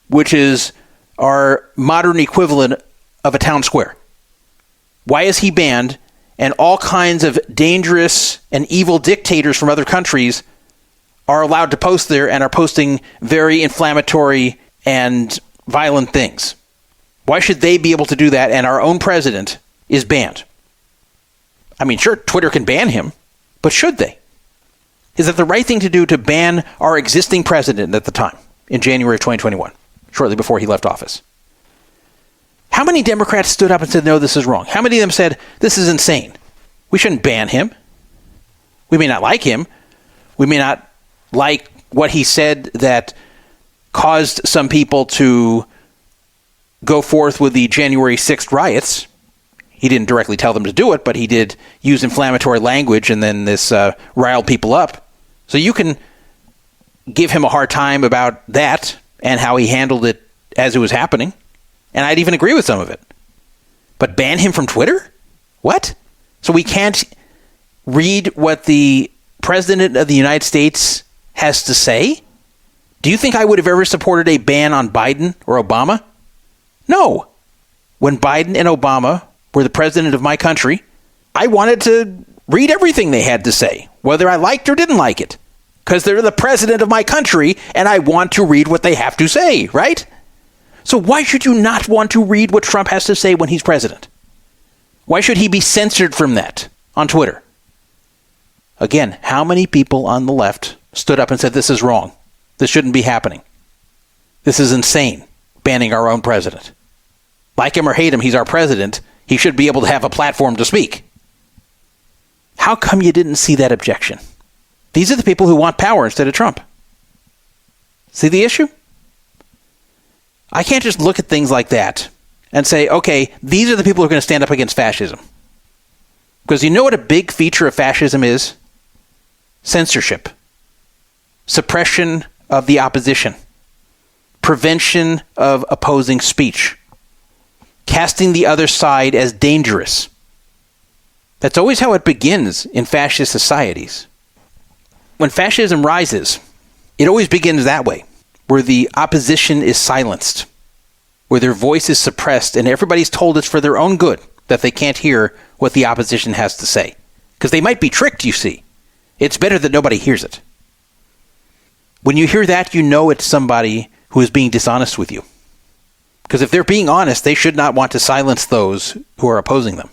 which is our modern equivalent of a town square. Why is he banned? And all kinds of dangerous and evil dictators from other countries are allowed to post there and are posting very inflammatory and violent things. Why should they be able to do that and our own president is banned? I mean, sure, Twitter can ban him, but should they? Is that the right thing to do to ban our existing president at the time in January of 2021, shortly before he left office? How many Democrats stood up and said, no, this is wrong? How many of them said, this is insane? We shouldn't ban him. We may not like him. We may not like what he said that caused some people to go forth with the January 6th riots. He didn't directly tell them to do it, but he did use inflammatory language, and then this riled people up. So you can give him a hard time about that and how he handled it as it was happening. And I'd even agree with some of it. But ban him from Twitter? What? So we can't read what the President of the United States has to say? Do you think I would have ever supported a ban on Biden or Obama? No. When Biden and Obama were the president of my country, I wanted to read everything they had to say, whether I liked or didn't like it, because they're the president of my country and I want to read what they have to say, right? So why should you not want to read what Trump has to say when he's president? Why should he be censored from that on Twitter? Again, how many people on the left stood up and said, this is wrong? This shouldn't be happening. This is insane, banning our own president. Like him or hate him, he's our president. He should be able to have a platform to speak. How come you didn't see that objection? These are the people who want power instead of Trump. See the issue? I can't just look at things like that and say, okay, these are the people who are going to stand up against fascism. Because you know what a big feature of fascism is? Censorship. Suppression of the opposition. Prevention of opposing speech. Casting the other side as dangerous. That's always how it begins in fascist societies. When fascism rises, it always begins that way, where the opposition is silenced, where their voice is suppressed, and everybody's told it's for their own good that they can't hear what the opposition has to say. Because they might be tricked, you see. It's better that nobody hears it. When you hear that, you know it's somebody who is being dishonest with you. Because if they're being honest, they should not want to silence those who are opposing them.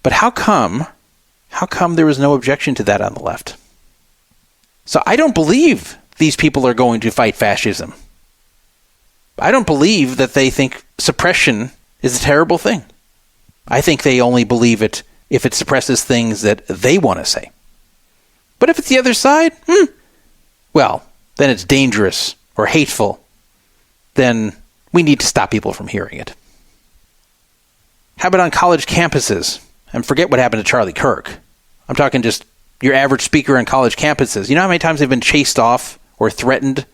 But how come there was no objection to that on the left? So I don't believe these people are going to fight fascism. I don't believe that they think suppression is a terrible thing. I think they only believe it if it suppresses things that they want to say. But if it's the other side, well, then it's dangerous or hateful. Then we need to stop people from hearing it. How about on college campuses? And forget what happened to Charlie Kirk. I'm talking just your average speaker on college campuses. You know how many times they've been chased off or threatened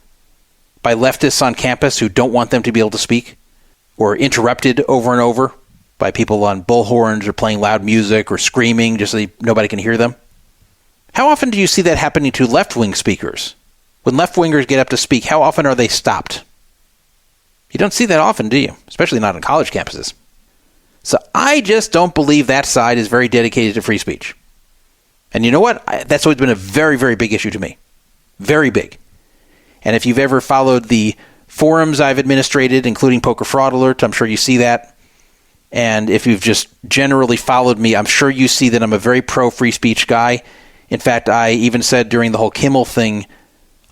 by leftists on campus who don't want them to be able to speak? Or interrupted over and over by people on bullhorns or playing loud music or screaming just so nobody can hear them? How often do you see that happening to left-wing speakers? When left-wingers get up to speak, how often are they stopped? You don't see that often, do you? Especially not on college campuses. So I just don't believe that side is very dedicated to free speech. And you know what? That's always been a very, very big issue to me. Very big. And if you've ever followed the forums I've administrated, including Poker Fraud Alert, I'm sure you see that. And if you've just generally followed me, I'm sure you see that I'm a very pro-free speech guy. In fact, I even said during the whole Kimmel thing,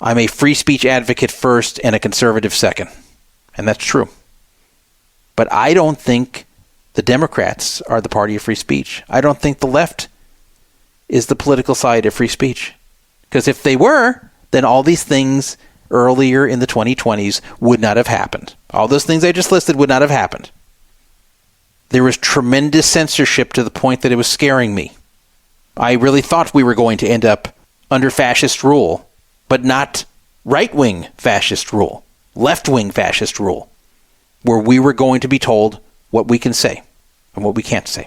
I'm a free speech advocate first and a conservative second. And that's true. But I don't think the Democrats are the party of free speech. I don't think the left is the political side of free speech. Because if they were, then all these things earlier in the 2020s would not have happened. All those things I just listed would not have happened. There was tremendous censorship to the point that it was scaring me. I really thought we were going to end up under fascist rule, but not right-wing fascist rule, left-wing fascist rule, where we were going to be told what we can say and what we can't say.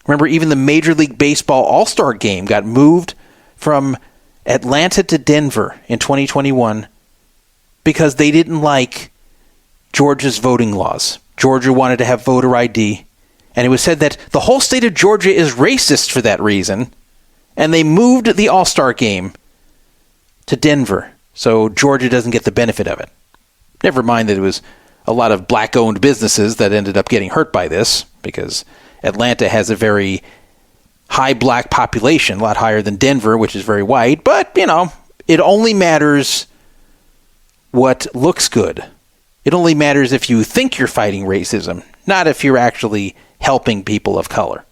Remember, even the Major League Baseball All-Star Game got moved from Atlanta to Denver in 2021 because they didn't like Georgia's voting laws. Georgia wanted to have voter ID, and it was said that the whole state of Georgia is racist for that reason, and they moved the All-Star Game to Denver, so Georgia doesn't get the benefit of it. Never mind that it was a lot of black-owned businesses that ended up getting hurt by this, because Atlanta has a very high black population, a lot higher than Denver, which is very white, but, it only matters what looks good. It only matters if you think you're fighting racism, not if you're actually helping people of color.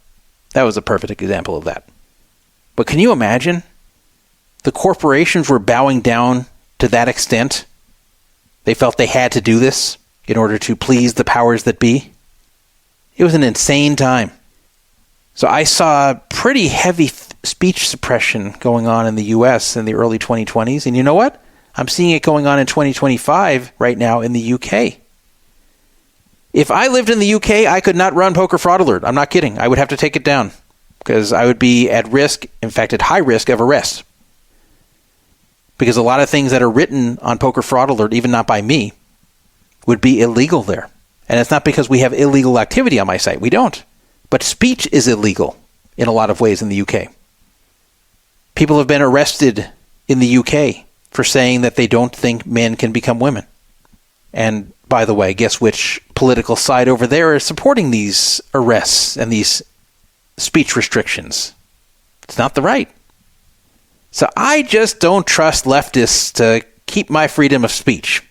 That was a perfect example of that. But can you imagine? The corporations were bowing down to that extent. They felt they had to do this in order to please the powers that be. It was an insane time. So I saw pretty heavy speech suppression going on in the U.S. in the early 2020s. And you know what? I'm seeing it going on in 2025 right now in the UK. If I lived in the UK, I could not run Poker Fraud Alert. I'm not kidding. I would have to take it down because I would be at risk, in fact, at high risk of arrest. Because a lot of things that are written on Poker Fraud Alert, even not by me, would be illegal there. And it's not because we have illegal activity on my site. We don't. But speech is illegal in a lot of ways in the UK. People have been arrested in the UK for saying that they don't think men can become women. And by the way, guess which political side over there is supporting these arrests and these speech restrictions? It's not the right. So I just don't trust leftists to keep my freedom of speech.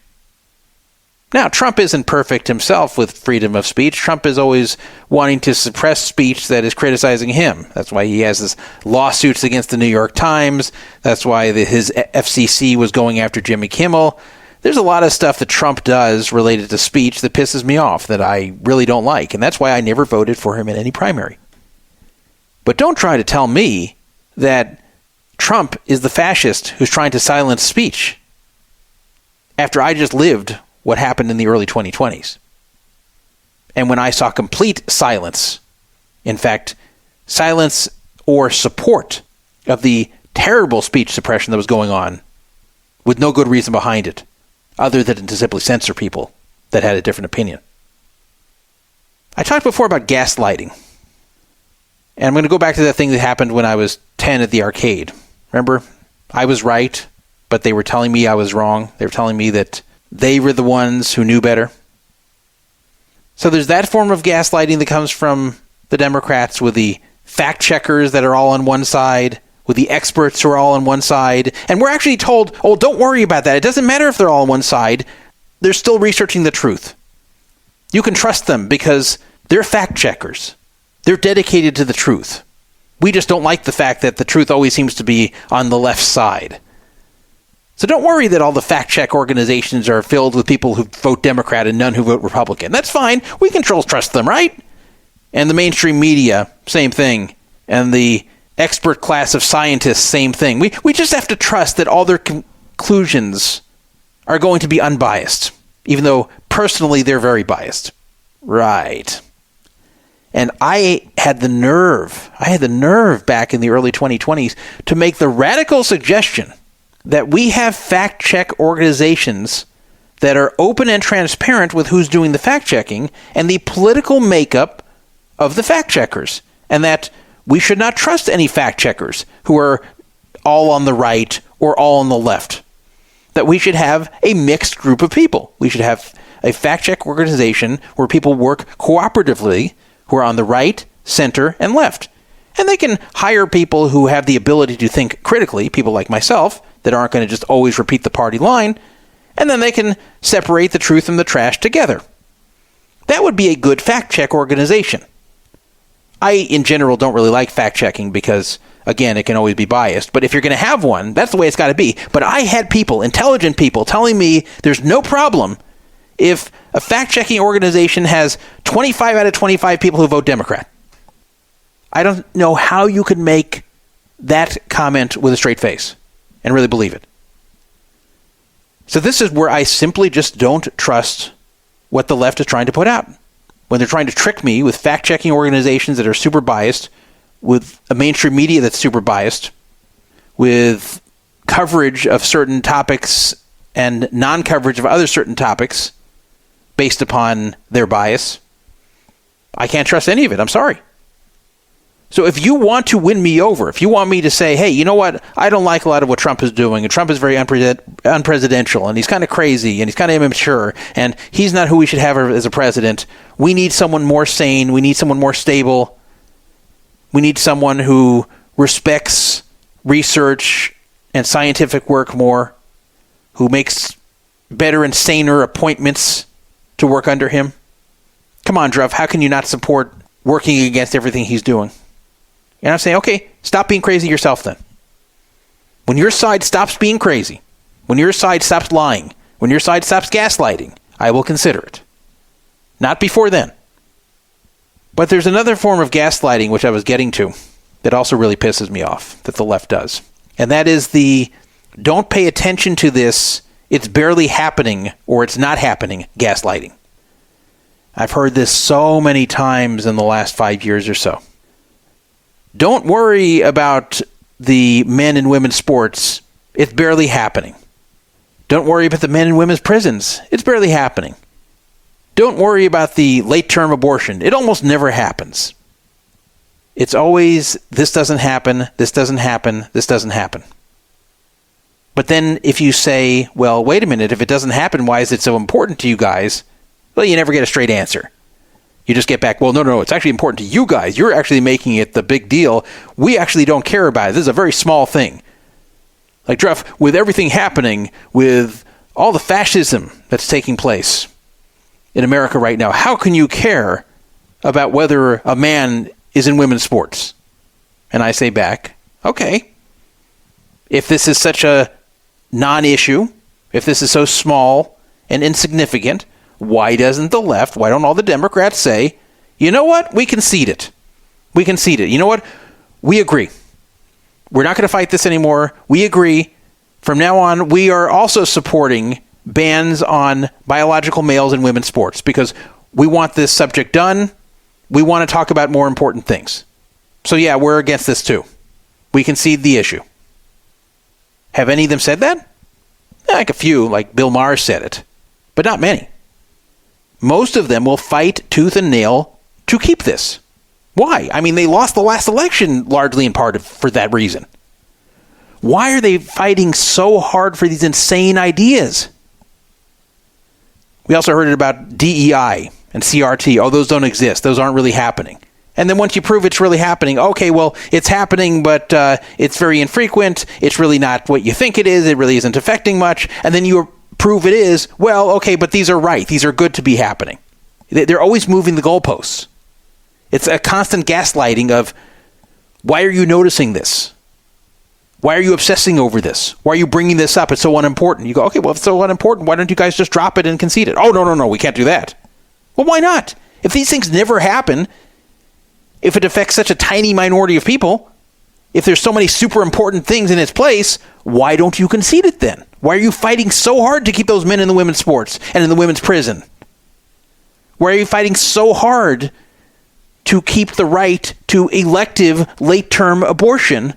Now, Trump isn't perfect himself with freedom of speech. Trump is always wanting to suppress speech that is criticizing him. That's why he has this lawsuits against the New York Times. That's why his FCC was going after Jimmy Kimmel. There's a lot of stuff that Trump does related to speech that pisses me off, that I really don't like. And that's why I never voted for him in any primary. But don't try to tell me that Trump is the fascist who's trying to silence speech after I just lived what happened in the early 2020s. And when I saw complete silence, in fact, silence or support of the terrible speech suppression that was going on with no good reason behind it, other than to simply censor people that had a different opinion. I talked before about gaslighting. And I'm going to go back to that thing that happened when I was 10 at the arcade. Remember? I was right, but they were telling me I was wrong. They were telling me that they were the ones who knew better. So there's that form of gaslighting that comes from the Democrats with the fact checkers that are all on one side, with the experts who are all on one side. And we're actually told, oh, don't worry about that. It doesn't matter if they're all on one side. They're still researching the truth. You can trust them because they're fact checkers. They're dedicated to the truth. We just don't like the fact that the truth always seems to be on the left side. So don't worry that all the fact-check organizations are filled with people who vote Democrat and none who vote Republican. That's fine. We can trust them, right? And the mainstream media, same thing. And the expert class of scientists, same thing. We just have to trust that all their conclusions are going to be unbiased, even though personally they're very biased. Right. And I had the nerve back in the early 2020s to make the radical suggestion that we have fact-check organizations that are open and transparent with who's doing the fact-checking and the political makeup of the fact-checkers, and that we should not trust any fact-checkers who are all on the right or all on the left. That we should have a mixed group of people. We should have a fact-check organization where people work cooperatively who are on the right, center, and left. And they can hire people who have the ability to think critically, people like myself, that aren't going to just always repeat the party line, and then they can separate the truth from the trash together. That would be a good fact-check organization. I, in general, don't really like fact-checking because again, it can always be biased. But if you're going to have one, that's the way it's got to be. But I had people, intelligent people, telling me there's no problem if a fact-checking organization has 25 out of 25 people who vote Democrat. I don't know how you could make that comment with a straight face and really believe it. So this is where I simply just don't trust what the left is trying to put out. When they're trying to trick me with fact-checking organizations that are super biased, with a mainstream media that's super biased, with coverage of certain topics and non-coverage of other certain topics based upon their bias, I can't trust any of it. I'm sorry. So if you want to win me over, if you want me to say, hey, you know what, I don't like a lot of what Trump is doing, and Trump is very unpresidential, and he's kind of crazy, and he's kind of immature, and he's not who we should have as a president. We need someone more sane. We need someone more stable. We need someone who respects research and scientific work more, who makes better and saner appointments to work under him. Come on, Druff, how can you not support working against everything he's doing? And I'm saying, okay, stop being crazy yourself then. When your side stops being crazy, when your side stops lying, when your side stops gaslighting, I will consider it. Not before then. But there's another form of gaslighting, which I was getting to, that also really pisses me off, that the left does. And that is the don't pay attention to this, it's barely happening, or it's not happening, gaslighting. I've heard this so many times in the last 5 years or so. Don't worry about the men and women's sports. It's barely happening. Don't worry about the men and women's prisons. It's barely happening. Don't worry about the late-term abortion. It almost never happens. It's always, this doesn't happen, this doesn't happen, this doesn't happen. But then if you say, well, wait a minute, if it doesn't happen, why is it so important to you guys? Well, you never get a straight answer. You just get back, well, no, it's actually important to you guys. You're actually making it the big deal. We actually don't care about it. This is a very small thing. Like, Druff, with everything happening, with all the fascism that's taking place in America right now, how can you care about whether a man is in women's sports? And I say back, okay, if this is such a non-issue, if this is so small and insignificant, why doesn't the left, why don't all the Democrats say, you know what, we concede it. We concede it. You know what, we agree. We're not going to fight this anymore. We agree. From now on, we are also supporting bans on biological males in women's sports because we want this subject done. We want to talk about more important things. So yeah, we're against this too. We concede the issue. Have any of them said that? Like a few, like Bill Maher said it, but not many. Most of them will fight tooth and nail to keep this. Why? I mean, they lost the last election largely in part for that reason. Why are they fighting so hard for these insane ideas? We also heard it about DEI and CRT. Oh, those don't exist. Those aren't really happening. And then once you prove it's really happening, okay, well, it's happening, but it's very infrequent. It's really not what you think it is. It really isn't affecting much. And then you prove it is, well, okay, but these are right. These are good to be happening. They're always moving the goalposts. It's a constant gaslighting of, why are you noticing this? Why are you obsessing over this? Why are you bringing this up? It's so unimportant. You go, okay, well, if it's so unimportant, why don't you guys just drop it and concede it? Oh, no, we can't do that. Well, why not? If these things never happen, if it affects such a tiny minority of people, if there's so many super important things in its place, why don't you concede it then? Why are you fighting so hard to keep those men in the women's sports and in the women's prison? Why are you fighting so hard to keep the right to elective late-term abortion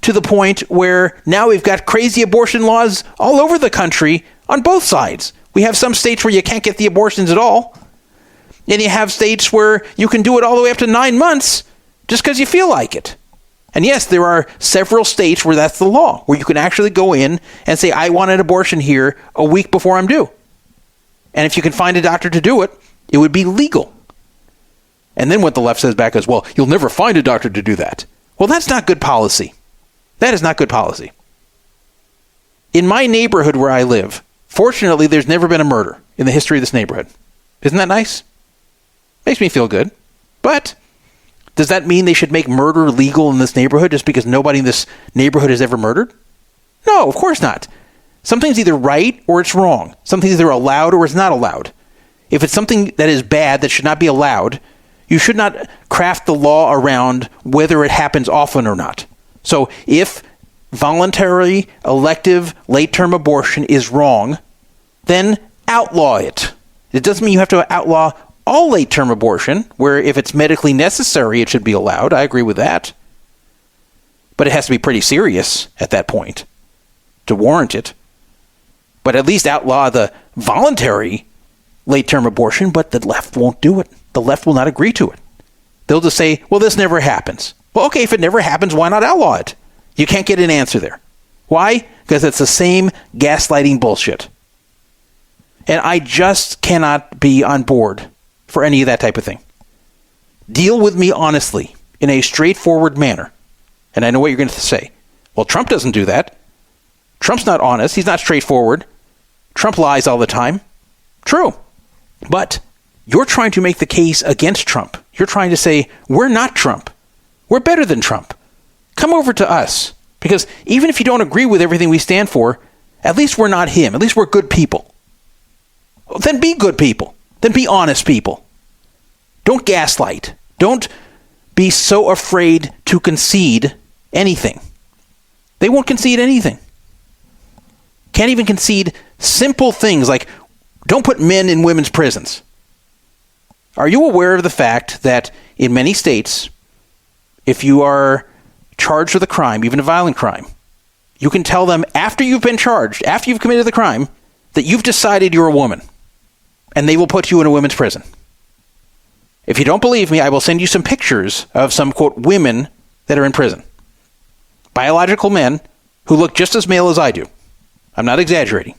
to the point where now we've got crazy abortion laws all over the country on both sides? We have some states where you can't get the abortions at all. And you have states where you can do it all the way up to 9 months just because you feel like it. And yes, there are several states where that's the law, where you can actually go in and say, I want an abortion here a week before I'm due. And if you can find a doctor to do it, it would be legal. And then what the left says back is, well, you'll never find a doctor to do that. Well, that's not good policy. That is not good policy. In my neighborhood where I live, fortunately, there's never been a murder in the history of this neighborhood. Isn't that nice? Makes me feel good. But Does that mean they should make murder legal in this neighborhood just because nobody in this neighborhood has ever murdered? No, of course not. Something's either right or it's wrong. Something's either allowed or it's not allowed. If it's something that is bad that should not be allowed, you should not craft the law around whether it happens often or not. So if voluntary, elective, late-term abortion is wrong, then outlaw it. It doesn't mean you have to outlaw all late-term abortion, where if it's medically necessary, it should be allowed. I agree with that. But it has to be pretty serious at that point to warrant it. But at least outlaw the voluntary late-term abortion, but the left won't do it. The left will not agree to it. They'll just say, well, this never happens. Well, okay, if it never happens, why not outlaw it? You can't get an answer there. Why? Because it's the same gaslighting bullshit. And I just cannot be on board for any of that type of thing. Deal with me honestly, in a straightforward manner. And I know what you're going to say. Well, Trump doesn't do that. Trump's not honest. He's not straightforward. Trump lies all the time. True. But you're trying to make the case against Trump. You're trying to say, we're not Trump. We're better than Trump. Come over to us. Because even if you don't agree with everything we stand for, at least we're not him. At least we're good people. Then be good people. Then be honest people. Don't gaslight. Don't be so afraid to concede anything. They won't concede anything. Can't even concede simple things like don't put men in women's prisons. Are you aware of the fact that in many states, if you are charged with a crime, even a violent crime, you can tell them after you've been charged, after you've committed the crime, that you've decided you're a woman, and they will put you in a women's prison. If you don't believe me, I will send you some pictures of some, quote, women that are in prison. Biological men who look just as male as I do. I'm not exaggerating.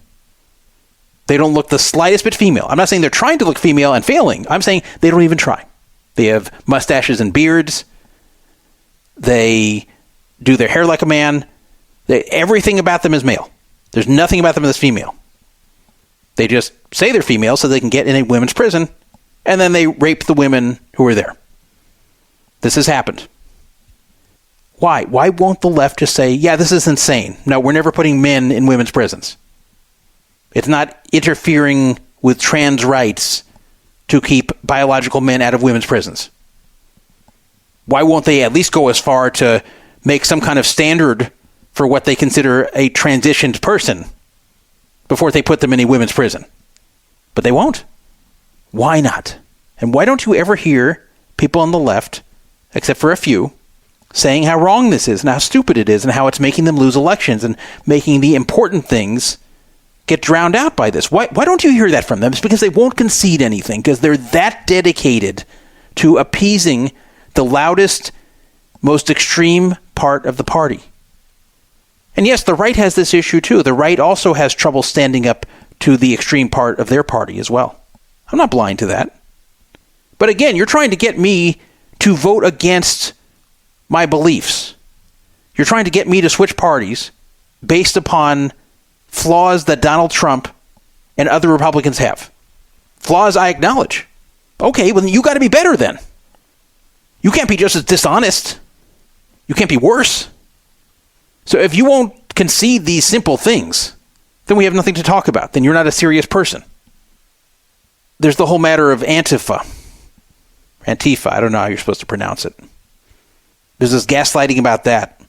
They don't look the slightest bit female. I'm not saying they're trying to look female and failing. I'm saying they don't even try. They have mustaches and beards. They do their hair like a man. Everything about them is male. There's nothing about them that's female. They just say they're female so they can get in a women's prison, and then they rape the women who are there. This has happened. Why? Why won't the left just say, yeah, this is insane. No, we're never putting men in women's prisons. It's not interfering with trans rights to keep biological men out of women's prisons. Why won't they at least go as far to make some kind of standard for what they consider a transitioned person before they put them in a women's prison? But they won't. Why not? And why don't you ever hear people on the left, except for a few, saying how wrong this is and how stupid it is and how it's making them lose elections and making the important things get drowned out by this? Why don't you hear that from them? It's because they won't concede anything, because they're that dedicated to appeasing the loudest, most extreme part of the party. And yes, the right has this issue too. The right also has trouble standing up to the extreme part of their party as well. I'm not blind to that. But again, you're trying to get me to vote against my beliefs. You're trying to get me to switch parties based upon flaws that Donald Trump and other Republicans have. Flaws I acknowledge. Okay, well, you got to be better then. You can't be just as dishonest. You can't be worse. So if you won't concede these simple things, then we have nothing to talk about. Then you're not a serious person. There's the whole matter of Antifa. Antifa, I don't know how you're supposed to pronounce it. There's this gaslighting about that.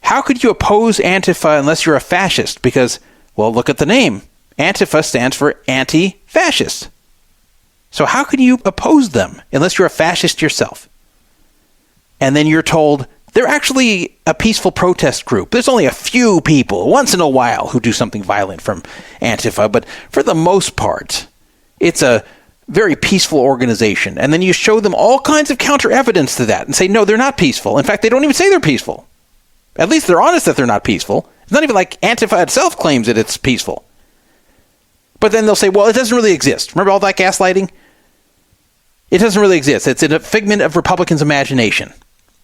How could you oppose Antifa unless you're a fascist? Because, well, look at the name. Antifa stands for anti-fascist. So how can you oppose them unless you're a fascist yourself? And then you're told they're actually a peaceful protest group. There's only a few people, once in a while, who do something violent from Antifa. But for the most part, it's a very peaceful organization. And then you show them all kinds of counter evidence to that and say, no, they're not peaceful. In fact, they don't even say they're peaceful. At least they're honest that they're not peaceful. It's not even like Antifa itself claims that it's peaceful. But then they'll say, well, it doesn't really exist. Remember all that gaslighting? It doesn't really exist. It's a figment of Republicans' imagination.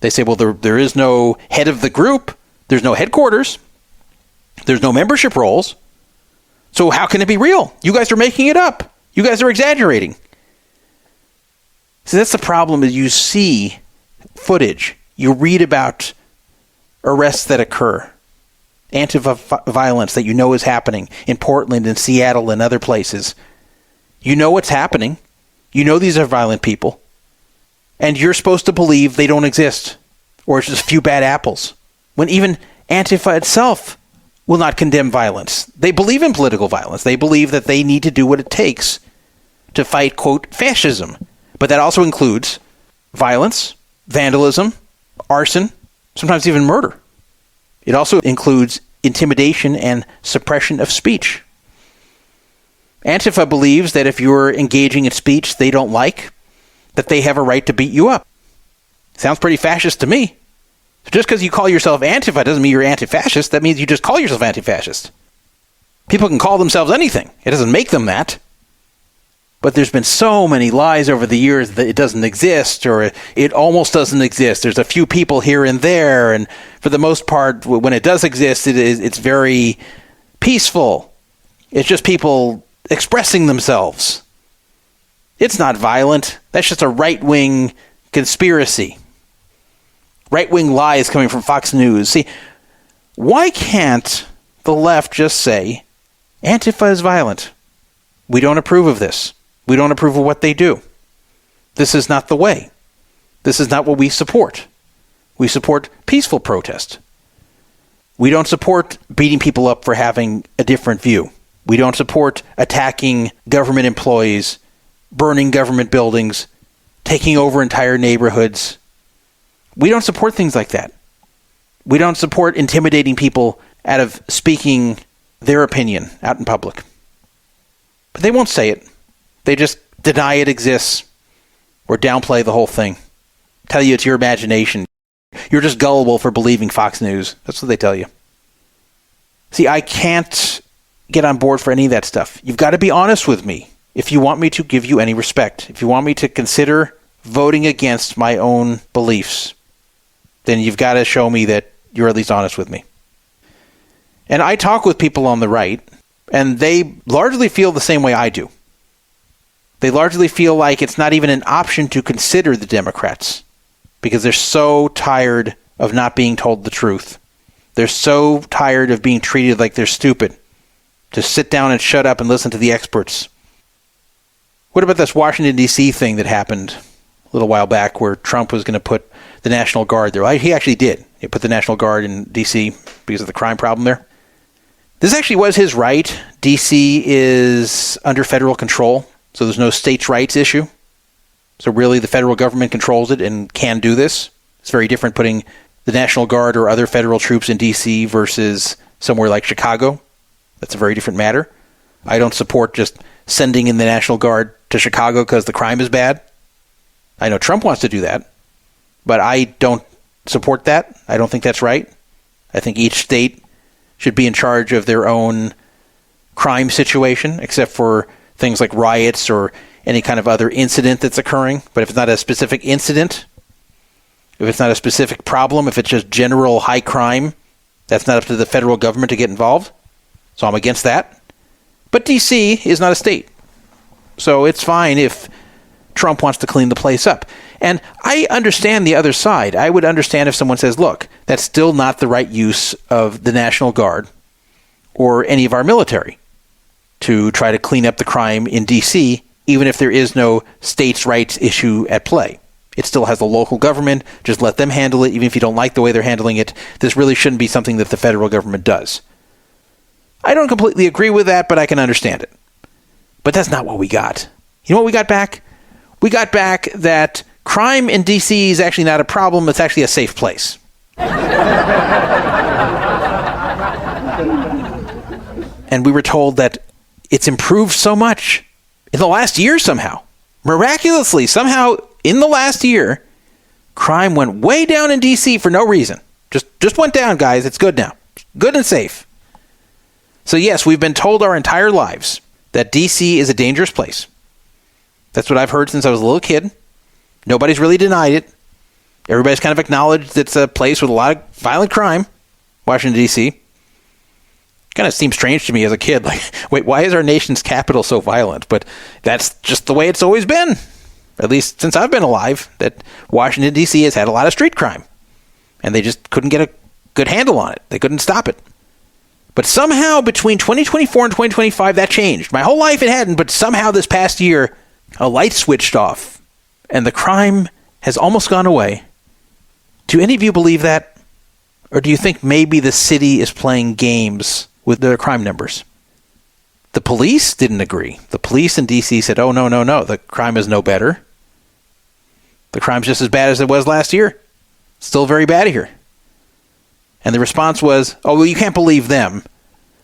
They say, well, there is no head of the group. There's no headquarters. There's no membership rolls. So how can it be real? You guys are making it up. You guys are exaggerating. So that's the problem, is you see footage. You read about arrests that occur. Antifa violence that you know is happening in Portland and Seattle and other places. You know what's happening. You know these are violent people. And you're supposed to believe they don't exist. Or it's just a few bad apples. When even Antifa itself will not condemn violence. They believe in political violence. They believe that they need to do what it takes to fight, quote, fascism. But that also includes violence, vandalism, arson, sometimes even murder. It also includes intimidation and suppression of speech. Antifa believes that if you're engaging in speech they don't like, that they have a right to beat you up. Sounds pretty fascist to me. So just because you call yourself Antifa doesn't mean you're anti-fascist. That means you just call yourself anti-fascist. People can call themselves anything. It doesn't make them that. But there's been so many lies over the years that it doesn't exist, or it almost doesn't exist. There's a few people here and there, and for the most part, when it does exist, it's very peaceful. It's just people expressing themselves. It's not violent. That's just a right-wing conspiracy. Right-wing lies coming from Fox News. See, why can't the left just say, Antifa is violent? We don't approve of this. We don't approve of what they do. This is not the way. This is not what we support. We support peaceful protest. We don't support beating people up for having a different view. We don't support attacking government employees, burning government buildings, taking over entire neighborhoods. We don't support things like that. We don't support intimidating people out of speaking their opinion out in public. But they won't say it. They just deny it exists or downplay the whole thing. Tell you it's your imagination. You're just gullible for believing Fox News. That's what they tell you. See, I can't get on board for any of that stuff. You've got to be honest with me if you want me to give you any respect. If you want me to consider voting against my own beliefs, then you've got to show me that you're at least honest with me. And I talk with people on the right, and they largely feel the same way I do. They largely feel like it's not even an option to consider the Democrats because they're so tired of not being told the truth. They're so tired of being treated like they're stupid. Just sit down and shut up and listen to the experts. What about this Washington, D.C. thing that happened a little while back where Trump was going to put the National Guard there? He actually did. He put the National Guard in D.C. because of the crime problem there. This actually was his right. D.C. is under federal control. So there's no states' rights issue. So really the federal government controls it and can do this. It's very different putting the National Guard or other federal troops in D.C. versus somewhere like Chicago. That's a very different matter. I don't support just sending in the National Guard to Chicago because the crime is bad. I know Trump wants to do that, but I don't support that. I don't think that's right. I think each state should be in charge of their own crime situation, except for things like riots or any kind of other incident that's occurring. But if it's not a specific incident, if it's not a specific problem, if it's just general high crime, that's not up to the federal government to get involved. So I'm against that. But D.C. is not a state. So it's fine if Trump wants to clean the place up. And I understand the other side. I would understand if someone says, look, that's still not the right use of the National Guard or any of our military to try to clean up the crime in D.C., even if there is no states' rights issue at play. It still has the local government. Just let them handle it, even if you don't like the way they're handling it. This really shouldn't be something that the federal government does. I don't completely agree with that, but I can understand it. But that's not what we got. You know what we got back? We got back that crime in D.C. is actually not a problem. It's actually a safe place. And we were told that it's improved so much in the last year somehow. Miraculously, somehow in the last year, crime went way down in D.C. for no reason. Just went down, guys. It's good now. Good and safe. So yes, we've been told our entire lives that D.C. is a dangerous place. That's what I've heard since I was a little kid. Nobody's really denied it. Everybody's kind of acknowledged it's a place with a lot of violent crime, Washington, D.C. Kind of seems strange to me as a kid. Like, wait, why is our nation's capital so violent? But that's just the way it's always been. at least since I've been alive, that Washington, D.C. has had a lot of street crime. And they just couldn't get a good handle on it. They couldn't stop it. But somehow between 2024 and 2025, that changed. My whole life it hadn't, but somehow this past year, a light switched off. And the crime has almost gone away. Do any of you believe that? Or do you think maybe the city is playing games with their crime numbers? The police didn't agree. The police in D.C. said, oh, no. The crime is no better. The crime's just as bad as it was last year. Still very bad here. And the response was, oh, well, you can't believe them.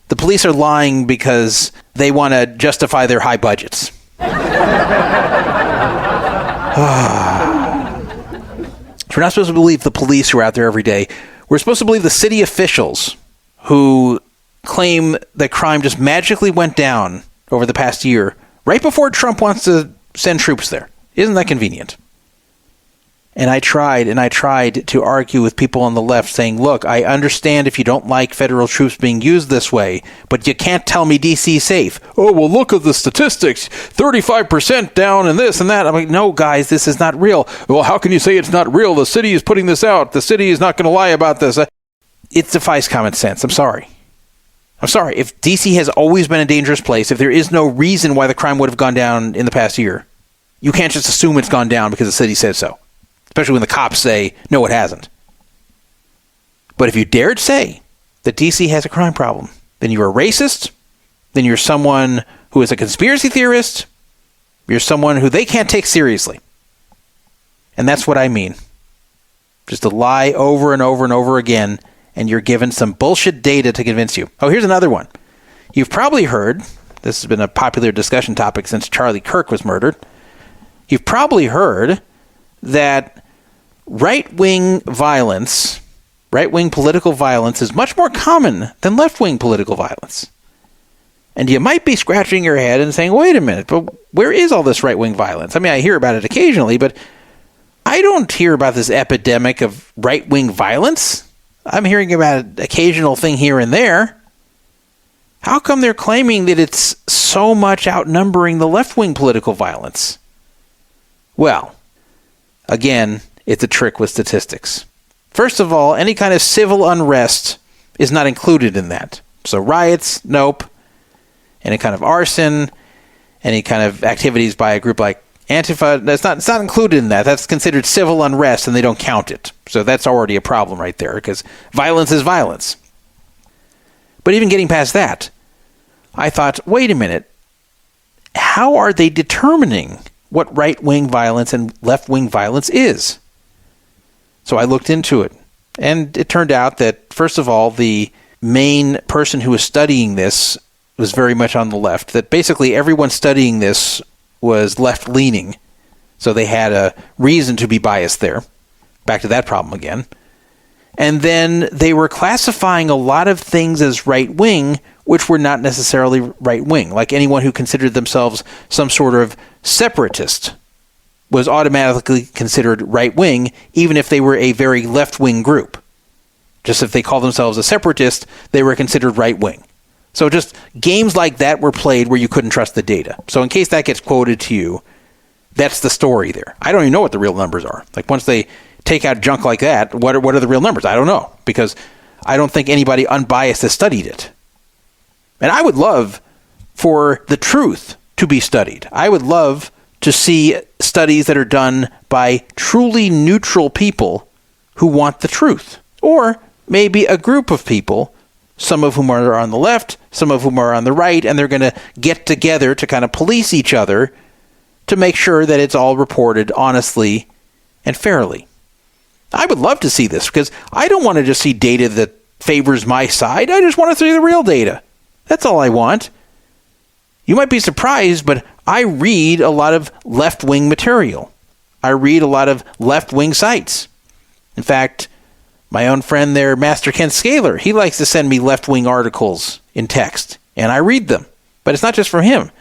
The police are lying because they want to justify their high budgets. So we're not supposed to believe the police who are out there every day. We're supposed to believe the city officials who claim that crime just magically went down over the past year, right before Trump wants to send troops there. Isn't that convenient? And I tried to argue with people on the left saying, look, I understand if you don't like federal troops being used this way, but you can't tell me D.C. safe. Oh, well, look at the statistics, 35% down and this and that. I'm like, no, guys, this is not real. Well, how can you say it's not real? The city is putting this out. The city is not going to lie about this. It defies common sense. I'm sorry. If D.C. has always been a dangerous place, if there is no reason why the crime would have gone down in the past year, you can't just assume it's gone down because the city said so. Especially when the cops say, no, it hasn't. But if you dared say that D.C. has a crime problem, then you're a racist, then you're someone who is a conspiracy theorist, you're someone who they can't take seriously. And that's what I mean. Just to lie over and over and over again, and you're given some bullshit data to convince you. Oh, here's another one. You've probably heard, this has been a popular discussion topic since Charlie Kirk was murdered, you've probably heard that right-wing violence, right-wing political violence is much more common than left-wing political violence. And you might be scratching your head and saying, wait a minute, but where is all this right-wing violence? I mean, I hear about it occasionally, but I don't hear about this epidemic of right-wing violence. I'm hearing about an occasional thing here and there. How come they're claiming that it's so much outnumbering the left-wing political violence? Well, again, it's a trick with statistics. First of all, any kind of civil unrest is not included in that. So riots, nope. Any kind of arson, any kind of activities by a group like Antifa, it's not included in that. That's considered civil unrest and they don't count it. So that's already a problem right there because violence is violence. But even getting past that, I thought, wait a minute. How are they determining what right-wing violence and left-wing violence is? So I looked into it, and it turned out that, first of all, the main person who was studying this was very much on the left, that basically everyone studying this was left-leaning, so they had a reason to be biased there. Back to that problem again. And then they were classifying a lot of things as right-wing, which were not necessarily right-wing, like anyone who considered themselves some sort of separatist was automatically considered right-wing, even if they were a very left-wing group. Just if they called themselves a separatist, they were considered right-wing. So just games like that were played where you couldn't trust the data. So in case that gets quoted to you, that's the story there. I don't even know what the real numbers are. Like once they take out junk like that, what are the real numbers? I don't know, because I don't think anybody unbiased has studied it. And I would love for the truth to be studied. I would love to see studies that are done by truly neutral people who want the truth. Or maybe a group of people, some of whom are on the left, some of whom are on the right, and they're going to get together to kind of police each other to make sure that it's all reported honestly and fairly. I would love to see this because I don't want to just see data that favors my side. I just want to see the real data. That's all I want. You might be surprised, but I read a lot of left-wing material. I read a lot of left-wing sites. In fact, my own friend there, Master Ken Scaler, he likes to send me left-wing articles in text, and I read them. But it's not just from him.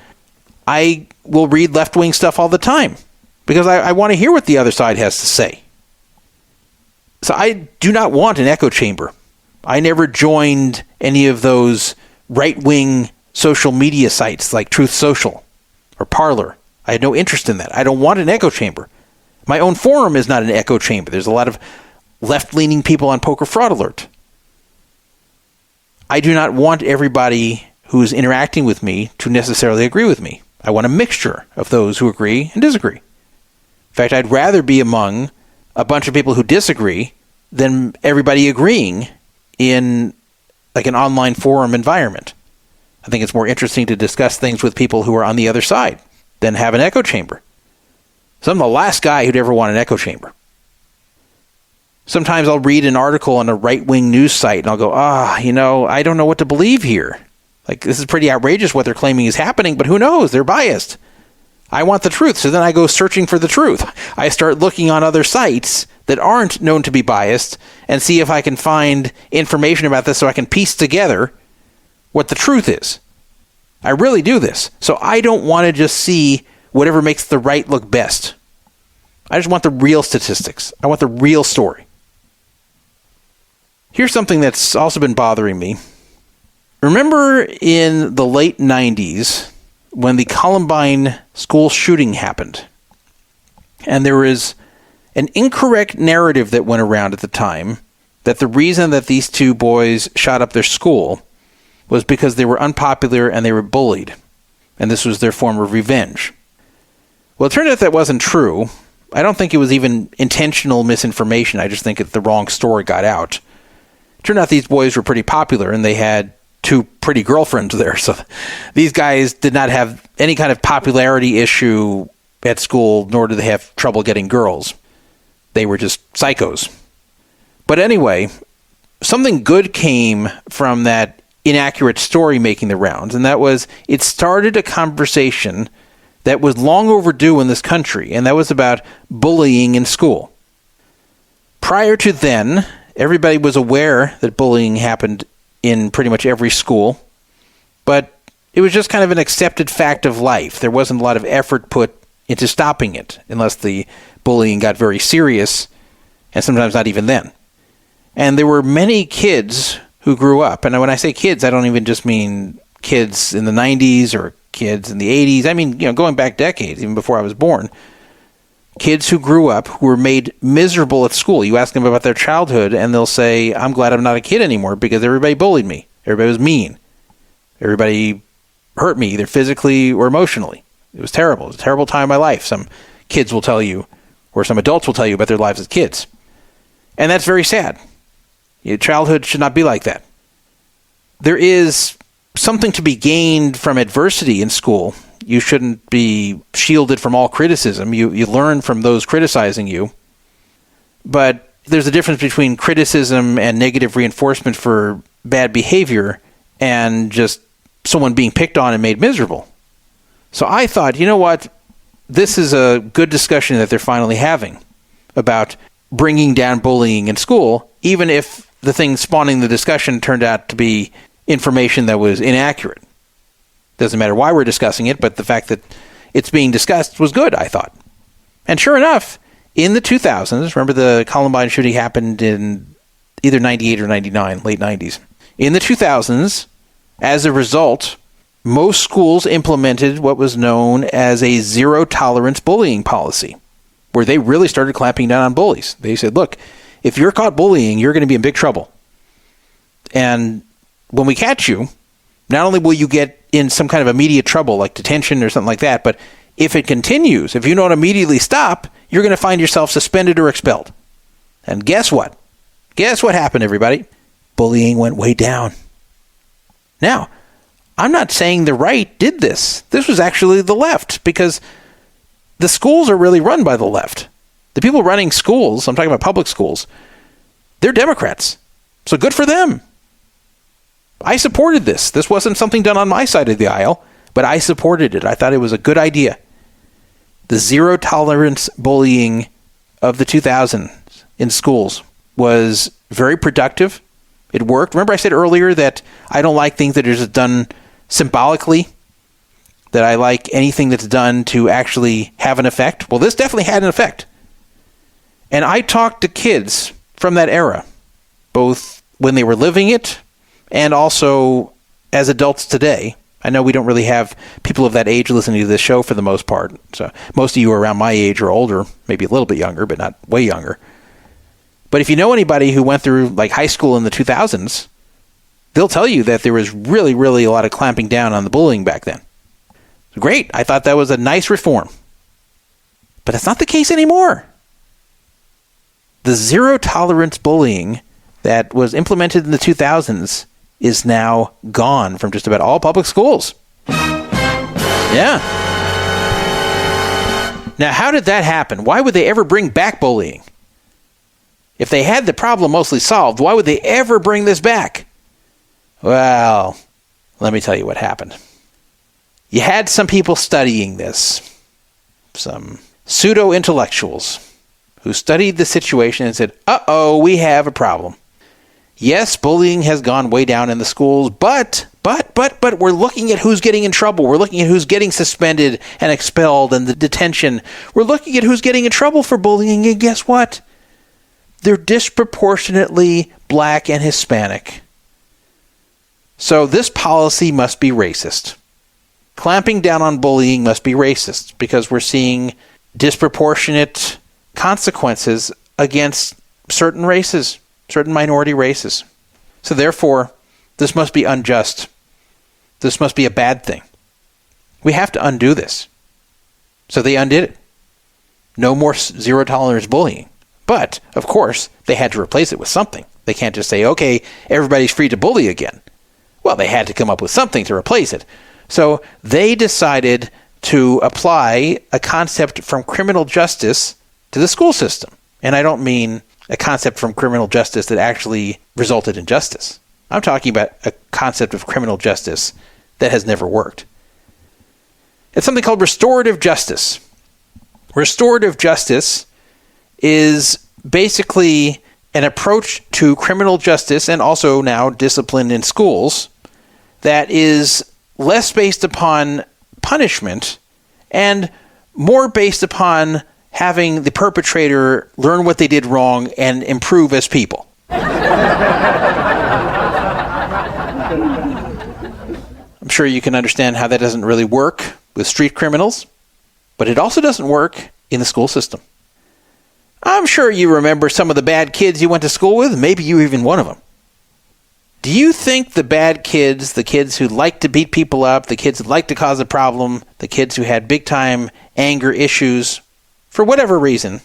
I will read left-wing stuff all the time because I want to hear what the other side has to say. So I do not want an echo chamber. I never joined any of those right-wing social media sites like Truth Social or Parler I had no interest in that. I don't want an echo chamber. My own forum is not an echo chamber. There's a lot of left-leaning people on Poker Fraud Alert. I do not want everybody who's interacting with me to necessarily agree with me. I want a mixture of those who agree and disagree. In fact, I'd rather be among a bunch of people who disagree than everybody agreeing in like an online forum environment. I think it's more interesting to discuss things with people who are on the other side than have an echo chamber. So I'm the last guy who'd ever want an echo chamber. Sometimes I'll read an article on a right-wing news site and I'll go, I don't know what to believe here. Like, this is pretty outrageous what they're claiming is happening, but who knows? They're biased. I want the truth. So then I go searching for the truth. I start looking on other sites that aren't known to be biased and see if I can find information about this so I can piece together what the truth is. I really do this. So I don't want to just see whatever makes the right look best. I just want the real statistics. I want the real story. Here's something that's also been bothering me. Remember in the late 90s when the Columbine school shooting happened? And there was an incorrect narrative that went around at the time that the reason that these two boys shot up their school was because they were unpopular and they were bullied. And this was their form of revenge. Well, it turned out that wasn't true. I don't think it was even intentional misinformation. I just think the wrong story got out. It turned out these boys were pretty popular and they had two pretty girlfriends there. So these guys did not have any kind of popularity issue at school, nor did they have trouble getting girls. They were just psychos. But anyway, something good came from that inaccurate story making the rounds, and that was it started a conversation that was long overdue in this country, and that was about bullying in school. Prior to then, everybody was aware that bullying happened in pretty much every school, but it was just kind of an accepted fact of life. There wasn't a lot of effort put into stopping it, unless the bullying got very serious, and sometimes not even then. And there were many kids who grew up, and when I say kids, I don't even just mean kids in the 90s or kids in the 80s. I mean, going back decades, even before I was born. Kids who grew up who were made miserable at school. You ask them about their childhood, and they'll say, I'm glad I'm not a kid anymore because everybody bullied me. Everybody was mean. Everybody hurt me, either physically or emotionally. It was terrible. It was a terrible time in my life. Some kids will tell you, or some adults will tell you about their lives as kids. And that's very sad. Your childhood should not be like that. There is something to be gained from adversity in school. You shouldn't be shielded from all criticism. You learn from those criticizing you. But there's a difference between criticism and negative reinforcement for bad behavior and just someone being picked on and made miserable. So I thought, you know what? This is a good discussion that they're finally having about bringing down bullying in school, even if the thing spawning the discussion turned out to be information that was inaccurate. Doesn't matter why we're discussing it, but the fact that it's being discussed was good, I thought. And sure enough, in the 2000s, remember the Columbine shooting happened in either 98 or 99, late 90s. In the 2000s, as a result, most schools implemented what was known as a zero-tolerance bullying policy, where they really started clamping down on bullies. They said, look, if you're caught bullying, you're going to be in big trouble. And when we catch you, not only will you get in some kind of immediate trouble, like detention or something like that, but if it continues, if you don't immediately stop, you're going to find yourself suspended or expelled. And guess what? Guess what happened, everybody? Bullying went way down. Now, I'm not saying the right did this. This was actually the left, because the schools are really run by the left. The people running schools, I'm talking about public schools, they're Democrats. So good for them. I supported this. This wasn't something done on my side of the aisle, but I supported it. I thought it was a good idea. The zero tolerance bullying of the 2000s in schools was very productive. It worked. Remember I said earlier that I don't like things that are just done symbolically, that I like anything that's done to actually have an effect? Well, this definitely had an effect. And I talked to kids from that era, both when they were living it and also as adults today, I know we don't really have people of that age listening to this show for the most part. So most of you are around my age or older, maybe a little bit younger, but not way younger. But if you know anybody who went through like high school in the 2000s, they'll tell you that there was really, really a lot of clamping down on the bullying back then. Great. I thought that was a nice reform. But that's not the case anymore. The zero-tolerance bullying that was implemented in the 2000s is now gone from just about all public schools. Yeah. Now, how did that happen? Why would they ever bring back bullying? If they had the problem mostly solved, why would they ever bring this back? Well, let me tell you what happened. You had some people studying this, some pseudo-intellectuals who studied the situation and said, uh-oh, we have a problem. Yes, bullying has gone way down in the schools, but we're looking at who's getting in trouble. We're looking at who's getting suspended and expelled and the detention. We're looking at who's getting in trouble for bullying, and guess what? They're disproportionately black and Hispanic. So this policy must be racist. Clamping down on bullying must be racist because we're seeing disproportionate consequences against certain races, certain minority races. So therefore, this must be unjust. This must be a bad thing. We have to undo this. So they undid it. No more zero-tolerance bullying. But, of course, they had to replace it with something. They can't just say, okay, everybody's free to bully again. Well, they had to come up with something to replace it. So they decided to apply a concept from criminal justice to the school system. And I don't mean a concept from criminal justice that actually resulted in justice. I'm talking about a concept of criminal justice that has never worked. It's something called restorative justice. Restorative justice is basically an approach to criminal justice and also now discipline in schools that is less based upon punishment and more based upon having the perpetrator learn what they did wrong and improve as people. I'm sure you can understand how that doesn't really work with street criminals, but it also doesn't work in the school system. I'm sure you remember some of the bad kids you went to school with. Maybe you were even one of them. Do you think the bad kids, the kids who like to beat people up, the kids who like to cause a problem, the kids who had big-time anger issues, for whatever reason,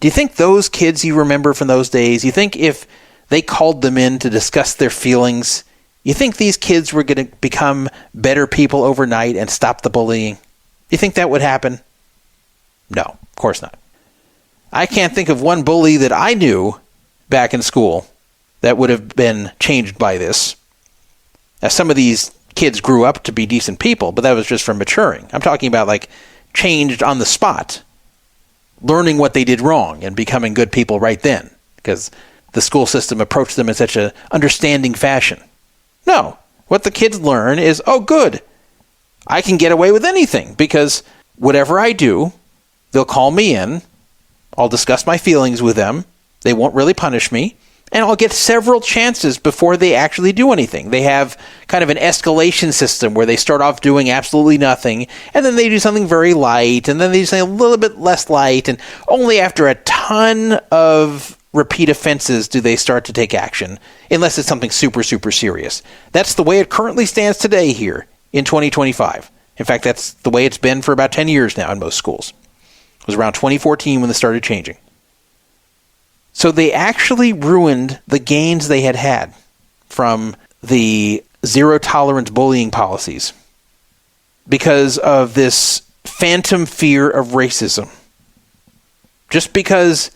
do you think those kids you remember from those days, you think if they called them in to discuss their feelings, you think these kids were going to become better people overnight and stop the bullying? You think that would happen? No, of course not. I can't think of one bully that I knew back in school that would have been changed by this. Now, some of these kids grew up to be decent people, but that was just from maturing. I'm talking about like changed on the spot, learning what they did wrong and becoming good people right then, because the school system approached them in such an understanding fashion. No, what the kids learn is, oh, good, I can get away with anything because whatever I do, they'll call me in, I'll discuss my feelings with them, they won't really punish me, and I'll get several chances before they actually do anything. They have kind of an escalation system where they start off doing absolutely nothing, and then they do something very light, and then they do something a little bit less light, and only after a ton of repeat offenses do they start to take action, unless it's something super, super serious. That's the way it currently stands today here in 2025. In fact, that's the way it's been for about 10 years now in most schools. It was around 2014 when they started changing. So they actually ruined the gains they had had from the zero-tolerance bullying policies because of this phantom fear of racism. Just because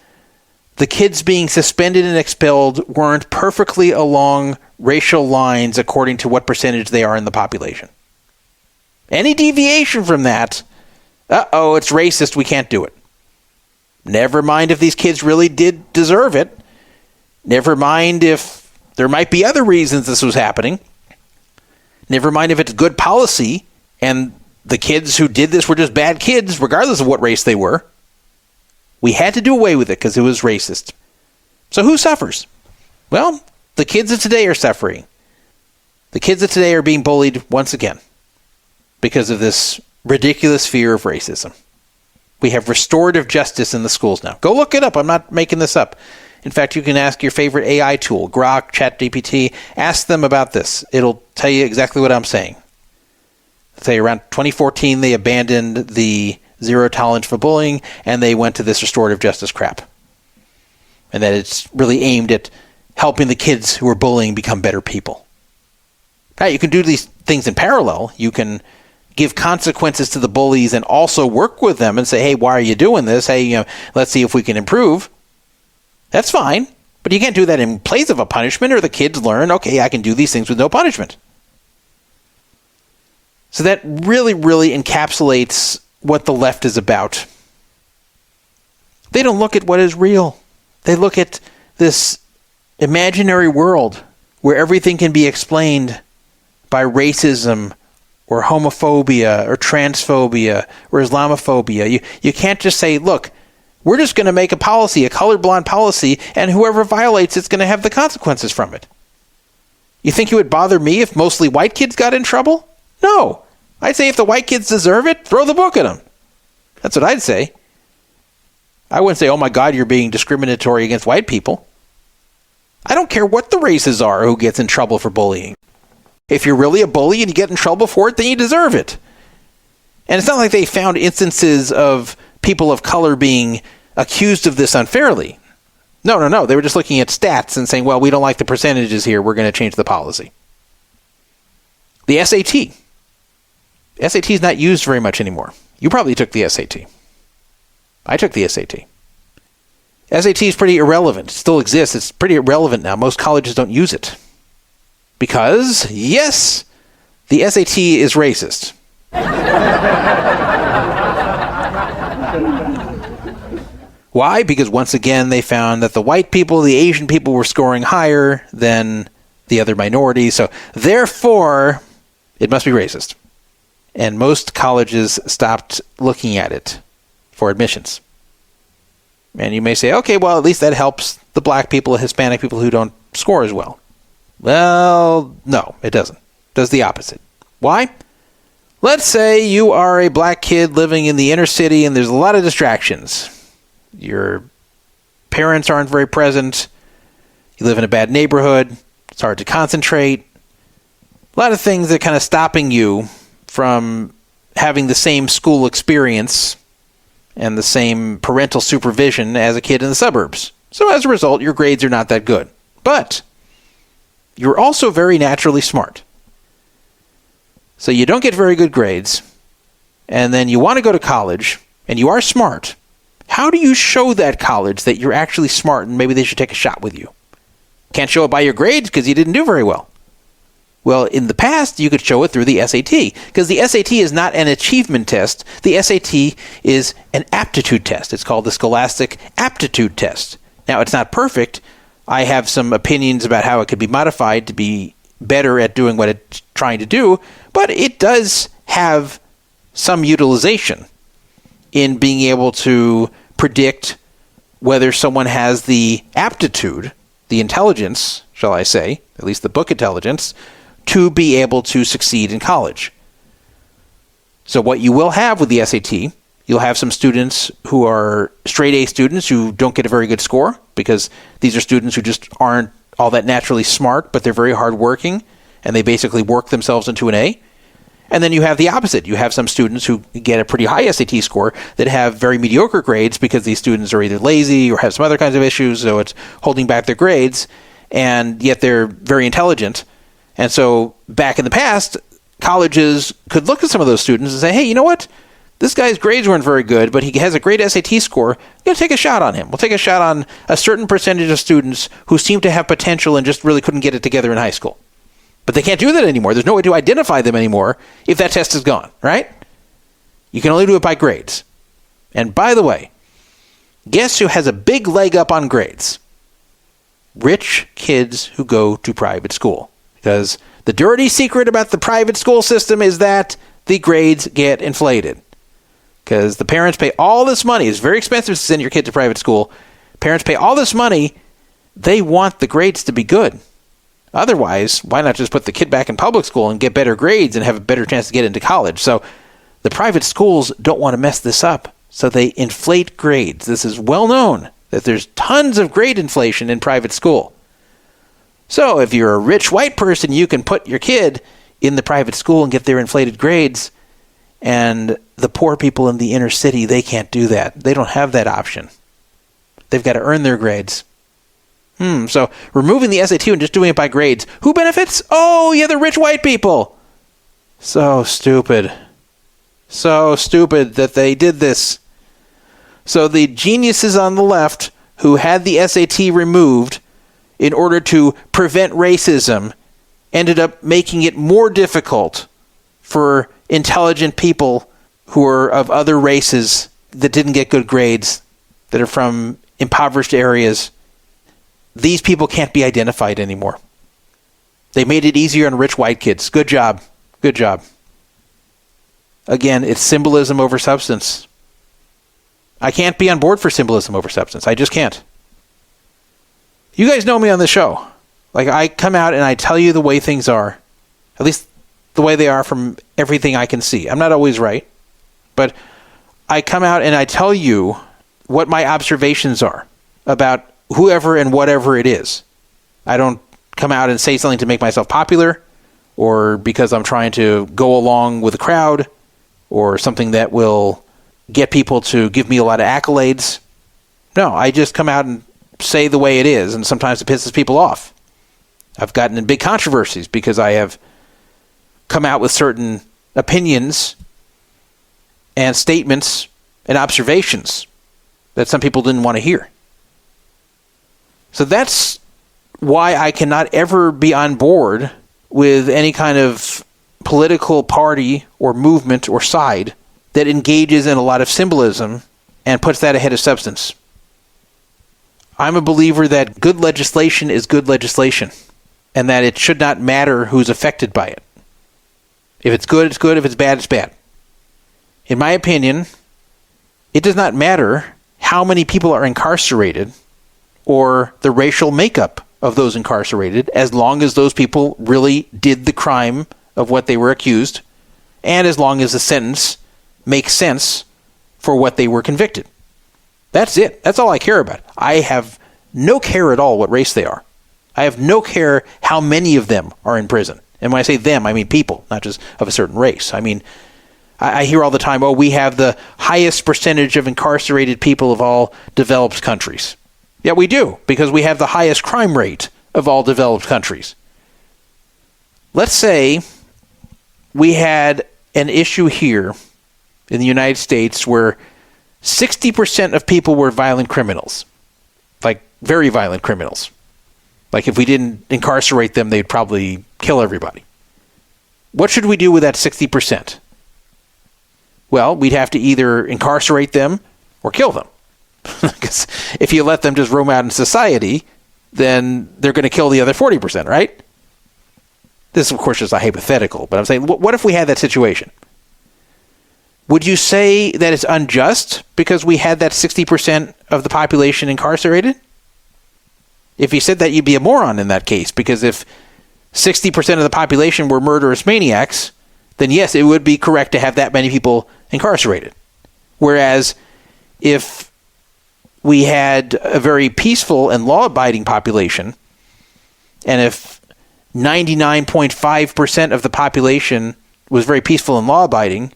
the kids being suspended and expelled weren't perfectly along racial lines according to what percentage they are in the population. Any deviation from that, uh-oh, it's racist, we can't do it. Never mind if these kids really did deserve it. Never mind if there might be other reasons this was happening. Never mind if it's good policy and the kids who did this were just bad kids, regardless of what race they were. We had to do away with it because it was racist. So who suffers? Well, the kids of today are suffering. The kids of today are being bullied once again because of this ridiculous fear of racism. We have restorative justice in the schools now. Go look it up. I'm not making this up. In fact, you can ask your favorite AI tool, Grok, ChatGPT. Ask them about this. It'll tell you exactly what I'm saying. Say around 2014, they abandoned the zero tolerance for bullying, and they went to this restorative justice crap. And that it's really aimed at helping the kids who are bullying become better people. Now, you can do these things in parallel. You can give consequences to the bullies and also work with them and say, hey, why are you doing this? Hey, let's see if we can improve. That's fine. But you can't do that in place of a punishment, or the kids learn, okay, I can do these things with no punishment. So that really, really encapsulates what the left is about. They don't look at what is real. They look at this imaginary world where everything can be explained by racism or homophobia or transphobia or Islamophobia. You can't just say, look, we're just going to make a policy, a colorblind policy, and whoever violates it's going to have the consequences from it. You think it would bother me if mostly white kids got in trouble? No. I'd say if the white kids deserve it, throw the book at them. That's what I'd say. I wouldn't say, oh my God, you're being discriminatory against white people. I don't care what the races are who gets in trouble for bullying. If you're really a bully and you get in trouble for it, then you deserve it. And it's not like they found instances of people of color being accused of this unfairly. No. They were just looking at stats and saying, well, we don't like the percentages here. We're going to change the policy. The SAT. SAT is not used very much anymore. You probably took the SAT. I took the SAT. SAT is pretty irrelevant. It still exists. It's pretty irrelevant now. Most colleges don't use it. Because, yes, the SAT is racist. Why? Because once again, they found that the white people, the Asian people were scoring higher than the other minorities. So, therefore, it must be racist. And most colleges stopped looking at it for admissions. And you may say, okay, well, at least that helps the black people, Hispanic people who don't score as well. Well, no, it doesn't. It does the opposite. Why? Let's say you are a black kid living in the inner city and there's a lot of distractions. Your parents aren't very present. You live in a bad neighborhood. It's hard to concentrate. A lot of things that are kind of stopping you from having the same school experience and the same parental supervision as a kid in the suburbs. So as a result, your grades are not that good. But you're also very naturally smart. So you don't get very good grades, and then you want to go to college, and you are smart. How do you show that college that you're actually smart and maybe they should take a shot with you? Can't show it by your grades because you didn't do very well. Well, in the past, you could show it through the SAT, because the SAT is not an achievement test. The SAT is an aptitude test. It's called the Scholastic Aptitude Test. Now, it's not perfect. I have some opinions about how it could be modified to be better at doing what it's trying to do, but it does have some utilization in being able to predict whether someone has the aptitude, the intelligence, shall I say, at least the book intelligence, to be able to succeed in college. So what you will have with the SAT, you'll have some students who are straight A students who don't get a very good score, because these are students who just aren't all that naturally smart, but they're very hardworking, and they basically work themselves into an A. And then you have the opposite. You have some students who get a pretty high SAT score that have very mediocre grades because these students are either lazy or have some other kinds of issues, so it's holding back their grades, and yet they're very intelligent. And so back in the past, colleges could look at some of those students and say, hey, you know what? This guy's grades weren't very good, but he has a great SAT score. We're going to take a shot on him. We'll take a shot on a certain percentage of students who seem to have potential and just really couldn't get it together in high school. But they can't do that anymore. There's no way to identify them anymore if that test is gone, right? You can only do it by grades. And by the way, guess who has a big leg up on grades? Rich kids who go to private school. Because the dirty secret about the private school system is that the grades get inflated. Because the parents pay all this money. It's very expensive to send your kid to private school. Parents pay all this money. They want the grades to be good. Otherwise, why not just put the kid back in public school and get better grades and have a better chance to get into college? So the private schools don't want to mess this up, so they inflate grades. This is well known that there's tons of grade inflation in private school. So if you're a rich white person, you can put your kid in the private school and get their inflated grades. And the poor people in the inner city, they can't do that. They don't have that option. They've got to earn their grades. So removing the SAT and just doing it by grades. Who benefits? Oh, yeah, the rich white people. So stupid. So stupid that they did this. So the geniuses on the left who had the SAT removed in order to prevent racism ended up making it more difficult for intelligent people who are of other races that didn't get good grades, that are from impoverished areas. These people can't be identified anymore. They made it easier on rich white kids. Good job. Good job. Again, it's symbolism over substance. I can't be on board for symbolism over substance. I just can't. You guys know me on the show. Like, I come out and I tell you the way things are, at least the way they are from everything I can see. I'm not always right, but I come out and I tell you what my observations are about whoever and whatever it is. I don't come out and say something to make myself popular or because I'm trying to go along with the crowd or something that will get people to give me a lot of accolades. No, I just come out and say the way it is, and sometimes it pisses people off. I've gotten in big controversies because I have come out with certain opinions and statements and observations that some people didn't want to hear. So that's why I cannot ever be on board with any kind of political party or movement or side that engages in a lot of symbolism and puts that ahead of substance. I'm a believer that good legislation is good legislation and that it should not matter who's affected by it. If it's good, it's good. If it's bad, it's bad. In my opinion, it does not matter how many people are incarcerated or the racial makeup of those incarcerated, as long as those people really did the crime of what they were accused, and as long as the sentence makes sense for what they were convicted. That's it. That's all I care about. I have no care at all what race they are. I have no care how many of them are in prison. And when I say them, I mean people, not just of a certain race. I mean, I hear all the time, oh, we have the highest percentage of incarcerated people of all developed countries. Yeah, we do, because we have the highest crime rate of all developed countries. Let's say we had an issue here in the United States where 60% of people were violent criminals, like very violent criminals. Like if we didn't incarcerate them, they'd probably kill everybody. What should we do with that 60%? Well, we'd have to either incarcerate them or kill them. Because if you let them just roam out in society, then they're going to kill the other 40%, right? This is, of course, just a hypothetical, but I'm saying, what if we had that situation? Would you say that it's unjust because we had that 60% of the population incarcerated? If you said that, you'd be a moron in that case, because if 60% of the population were murderous maniacs, then yes, it would be correct to have that many people incarcerated. Whereas if we had a very peaceful and law-abiding population, and if 99.5% of the population was very peaceful and law-abiding,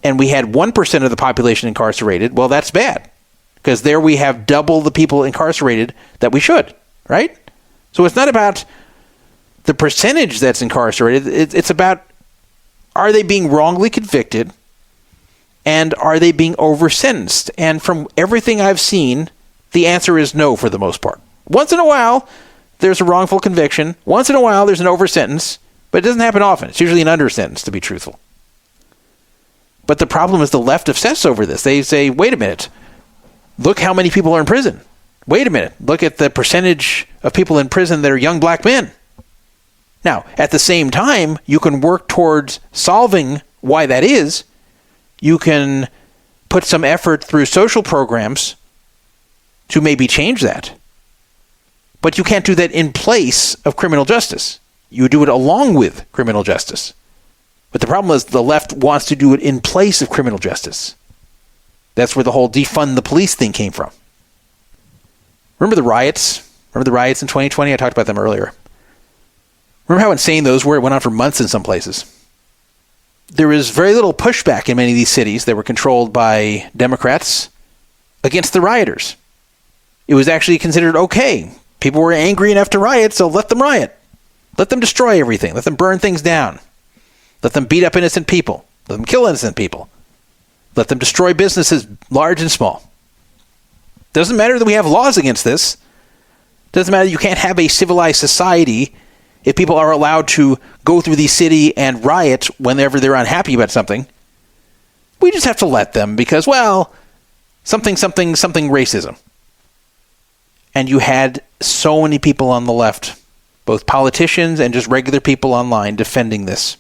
and we had 1% of the population incarcerated, well, that's bad. Because there we have double the people incarcerated that we should, right? So it's not about the percentage that's incarcerated. It's about, are they being wrongly convicted, and are they being over-sentenced? And from everything I've seen, the answer is no for the most part. Once in a while, there's a wrongful conviction. Once in a while, there's an over-sentence. But it doesn't happen often. It's usually an under-sentence, to be truthful. But the problem is the left obsess over this. They say, wait a minute. Look how many people are in prison. Wait a minute. Look at the percentage of people in prison that are young black men. Now, at the same time, you can work towards solving why that is. You can put some effort through social programs to maybe change that. But you can't do that in place of criminal justice. You do it along with criminal justice. But the problem is the left wants to do it in place of criminal justice. That's where the whole defund the police thing came from. Remember the riots? Remember the riots in 2020? I talked about them earlier. Remember how insane those were? It went on for months in some places. There was very little pushback in many of these cities that were controlled by Democrats against the rioters. It was actually considered okay. People were angry enough to riot, so let them riot. Let them destroy everything. Let them burn things down. Let them beat up innocent people. Let them kill innocent people. Let them destroy businesses, large and small. Doesn't matter that we have laws against this. Doesn't matter that you can't have a civilized society if people are allowed to go through the city and riot whenever they're unhappy about something. We just have to let them because, well, something racism. And you had so many people on the left, both politicians and just regular people online, defending this.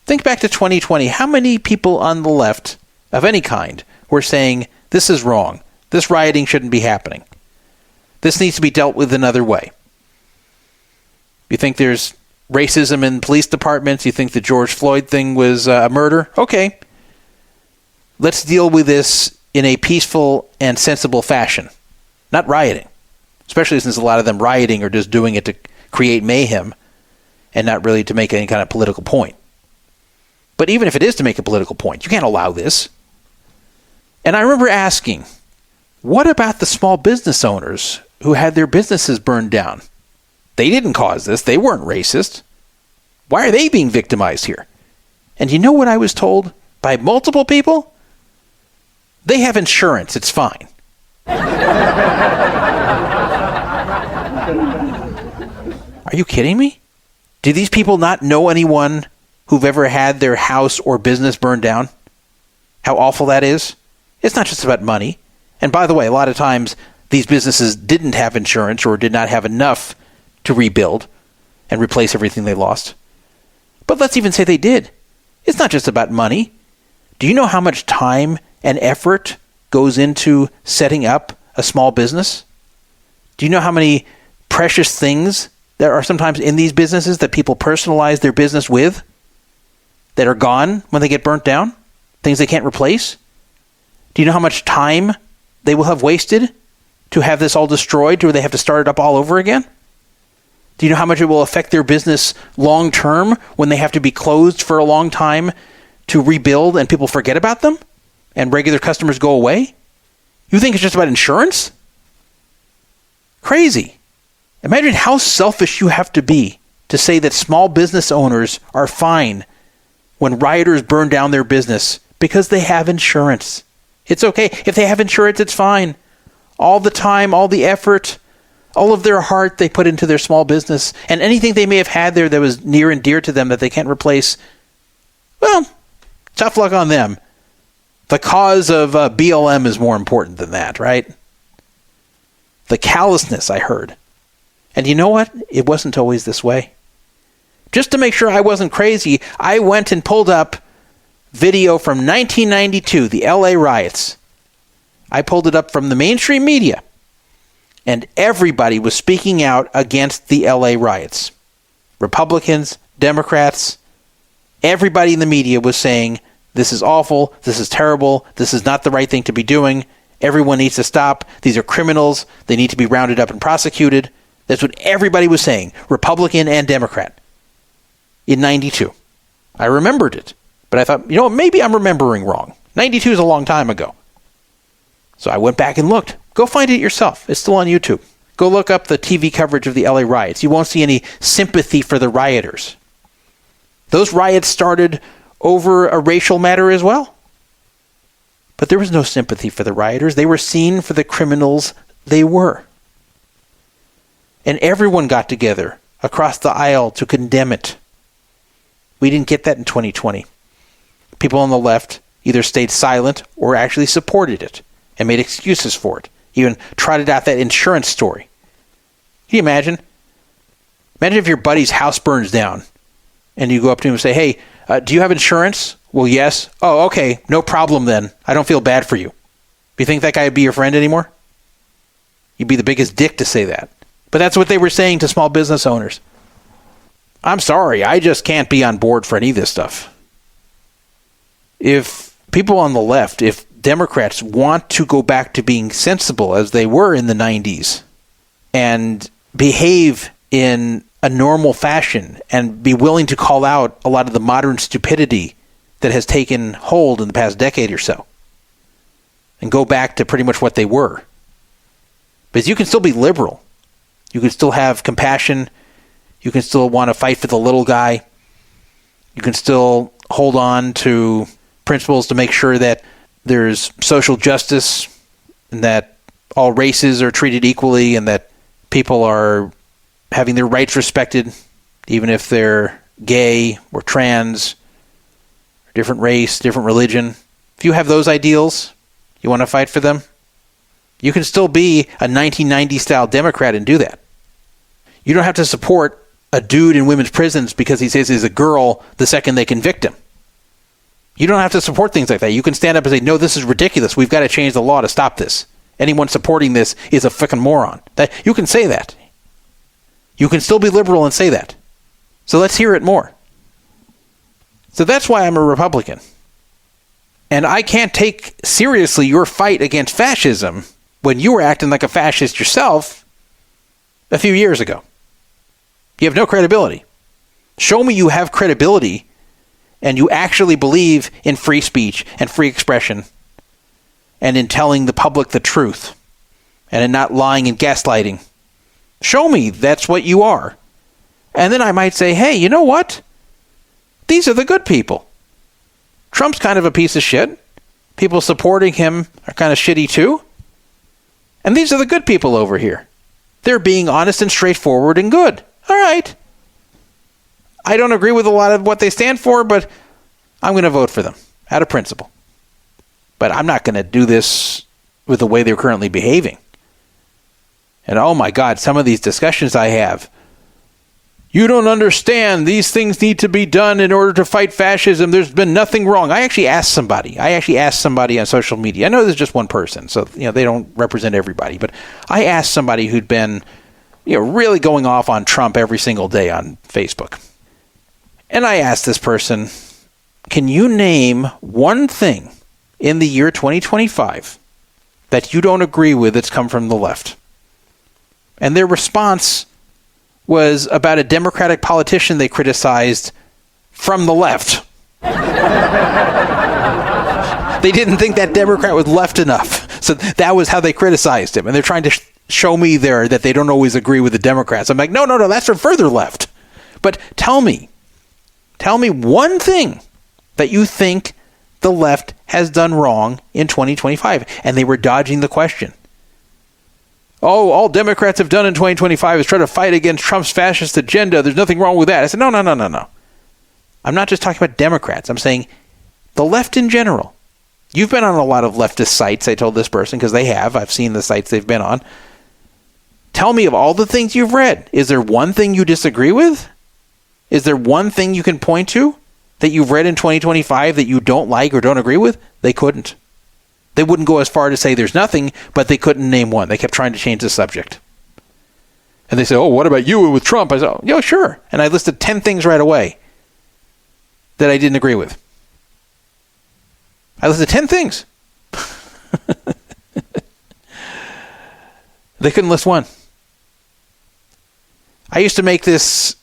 Think back to 2020. How many people on the left of any kind were saying, this is wrong. This rioting shouldn't be happening. This needs to be dealt with another way. You think there's racism in police departments? You think the George Floyd thing was a murder? Okay. Let's deal with this in a peaceful and sensible fashion. Not rioting. Especially since a lot of them rioting are just doing it to create mayhem and not really to make any kind of political point. But even if it is to make a political point, you can't allow this. And I remember asking, what about the small business owners who had their businesses burned down? They didn't cause this. They weren't racist. Why are they being victimized here? And you know what I was told by multiple people? They have insurance. It's fine. Are you kidding me? Do these people not know anyone who've ever had their house or business burned down? How awful that is? It's not just about money. And by the way, a lot of times these businesses didn't have insurance or did not have enough to rebuild and replace everything they lost. But let's even say they did. It's not just about money. Do you know how much time and effort goes into setting up a small business? Do you know how many precious things there are sometimes in these businesses that people personalize their business with that are gone when they get burnt down? Things they can't replace? Do you know how much time they will have wasted to have this all destroyed, or they have to start it up all over again? Do you know how much it will affect their business long term when they have to be closed for a long time to rebuild and people forget about them and regular customers go away? You think it's just about insurance? Crazy. Imagine how selfish you have to be to say that small business owners are fine when rioters burn down their business because they have insurance. It's okay. If they have insurance, it's fine. All the time, all the effort, all of their heart they put into their small business, and anything they may have had there that was near and dear to them that they can't replace, well, tough luck on them. The cause of BLM is more important than that, right? The callousness, I heard. And you know what? It wasn't always this way. Just to make sure I wasn't crazy, I went and pulled up video from 1992, the LA riots. I pulled it up from the mainstream media. And everybody was speaking out against the LA riots. Republicans, Democrats, everybody in the media was saying, this is awful, this is terrible, this is not the right thing to be doing, everyone needs to stop, these are criminals, they need to be rounded up and prosecuted. That's what everybody was saying, Republican and Democrat, in 92. I remembered it, but I thought, maybe I'm remembering wrong. 92 is a long time ago. So I went back and looked. Go find it yourself. It's still on YouTube. Go look up the TV coverage of the LA riots. You won't see any sympathy for the rioters. Those riots started over a racial matter as well. But there was no sympathy for the rioters. They were seen for the criminals they were. And everyone got together across the aisle to condemn it. We didn't get that in 2020. People on the left either stayed silent or actually supported it and made excuses for it. Even trotted out that insurance story. Can you imagine? Imagine if your buddy's house burns down and you go up to him and say, hey, do you have insurance? Well, yes. Oh, okay. No problem then. I don't feel bad for you. Do you think that guy would be your friend anymore? You'd be the biggest dick to say that. But that's what they were saying to small business owners. I'm sorry, I just can't be on board for any of this stuff. If people on the left, if Democrats want to go back to being sensible as they were in the 90s and behave in a normal fashion and be willing to call out a lot of the modern stupidity that has taken hold in the past decade or so and go back to pretty much what they were. Because you can still be liberal. You can still have compassion. You can still want to fight for the little guy. You can still hold on to principles to make sure that there's social justice and that all races are treated equally and that people are having their rights respected, even if they're gay or trans, or different race, different religion. If you have those ideals, you want to fight for them, you can still be a 1990s-style Democrat and do that. You don't have to support a dude in women's prisons because he says he's a girl the second they convict him. You don't have to support things like that. You can stand up and say, no, this is ridiculous. We've got to change the law to stop this. Anyone supporting this is a frickin' moron. You can say that. You can still be liberal and say that. So let's hear it more. So that's why I'm a Republican. And I can't take seriously your fight against fascism when you were acting like a fascist yourself a few years ago. You have no credibility. Show me you have credibility and you actually believe in free speech and free expression and in telling the public the truth and in not lying and gaslighting. Show me that's what you are. And then I might say, hey, you know what? These are the good people. Trump's kind of a piece of shit. People supporting him are kind of shitty too. And these are the good people over here. They're being honest and straightforward and good. All right. I don't agree with a lot of what they stand for, but I'm going to vote for them out of principle. But I'm not going to do this with the way they're currently behaving. And oh my God, some of these discussions I have. You don't understand. These things need to be done in order to fight fascism. There's been nothing wrong. I actually asked somebody on social media. I know there's just one person, so they don't represent everybody. But I asked somebody who'd been really going off on Trump every single day on Facebook. And I asked this person, can you name one thing in the year 2025 that you don't agree with that's come from the left? And their response was about a Democratic politician they criticized from the left. They didn't think that Democrat was left enough. So that was how they criticized him. And they're trying to show me there that they don't always agree with the Democrats. I'm like, no, that's from further left. But tell me one thing that you think the left has done wrong in 2025. And they were dodging the question. Oh, all Democrats have done in 2025 is try to fight against Trump's fascist agenda. There's nothing wrong with that. I said, no. I'm not just talking about Democrats. I'm saying the left in general. You've been on a lot of leftist sites, I told this person, because they have. I've seen the sites they've been on. Tell me of all the things you've read. Is there one thing you disagree with? Is there one thing you can point to that you've read in 2025 that you don't like or don't agree with? They couldn't. They wouldn't go as far to say there's nothing, but they couldn't name one. They kept trying to change the subject. And they said, oh, what about you with Trump? I said, oh, yeah, sure. And I listed 10 things right away that I didn't agree with. I listed 10 things. They couldn't list one. I used to make this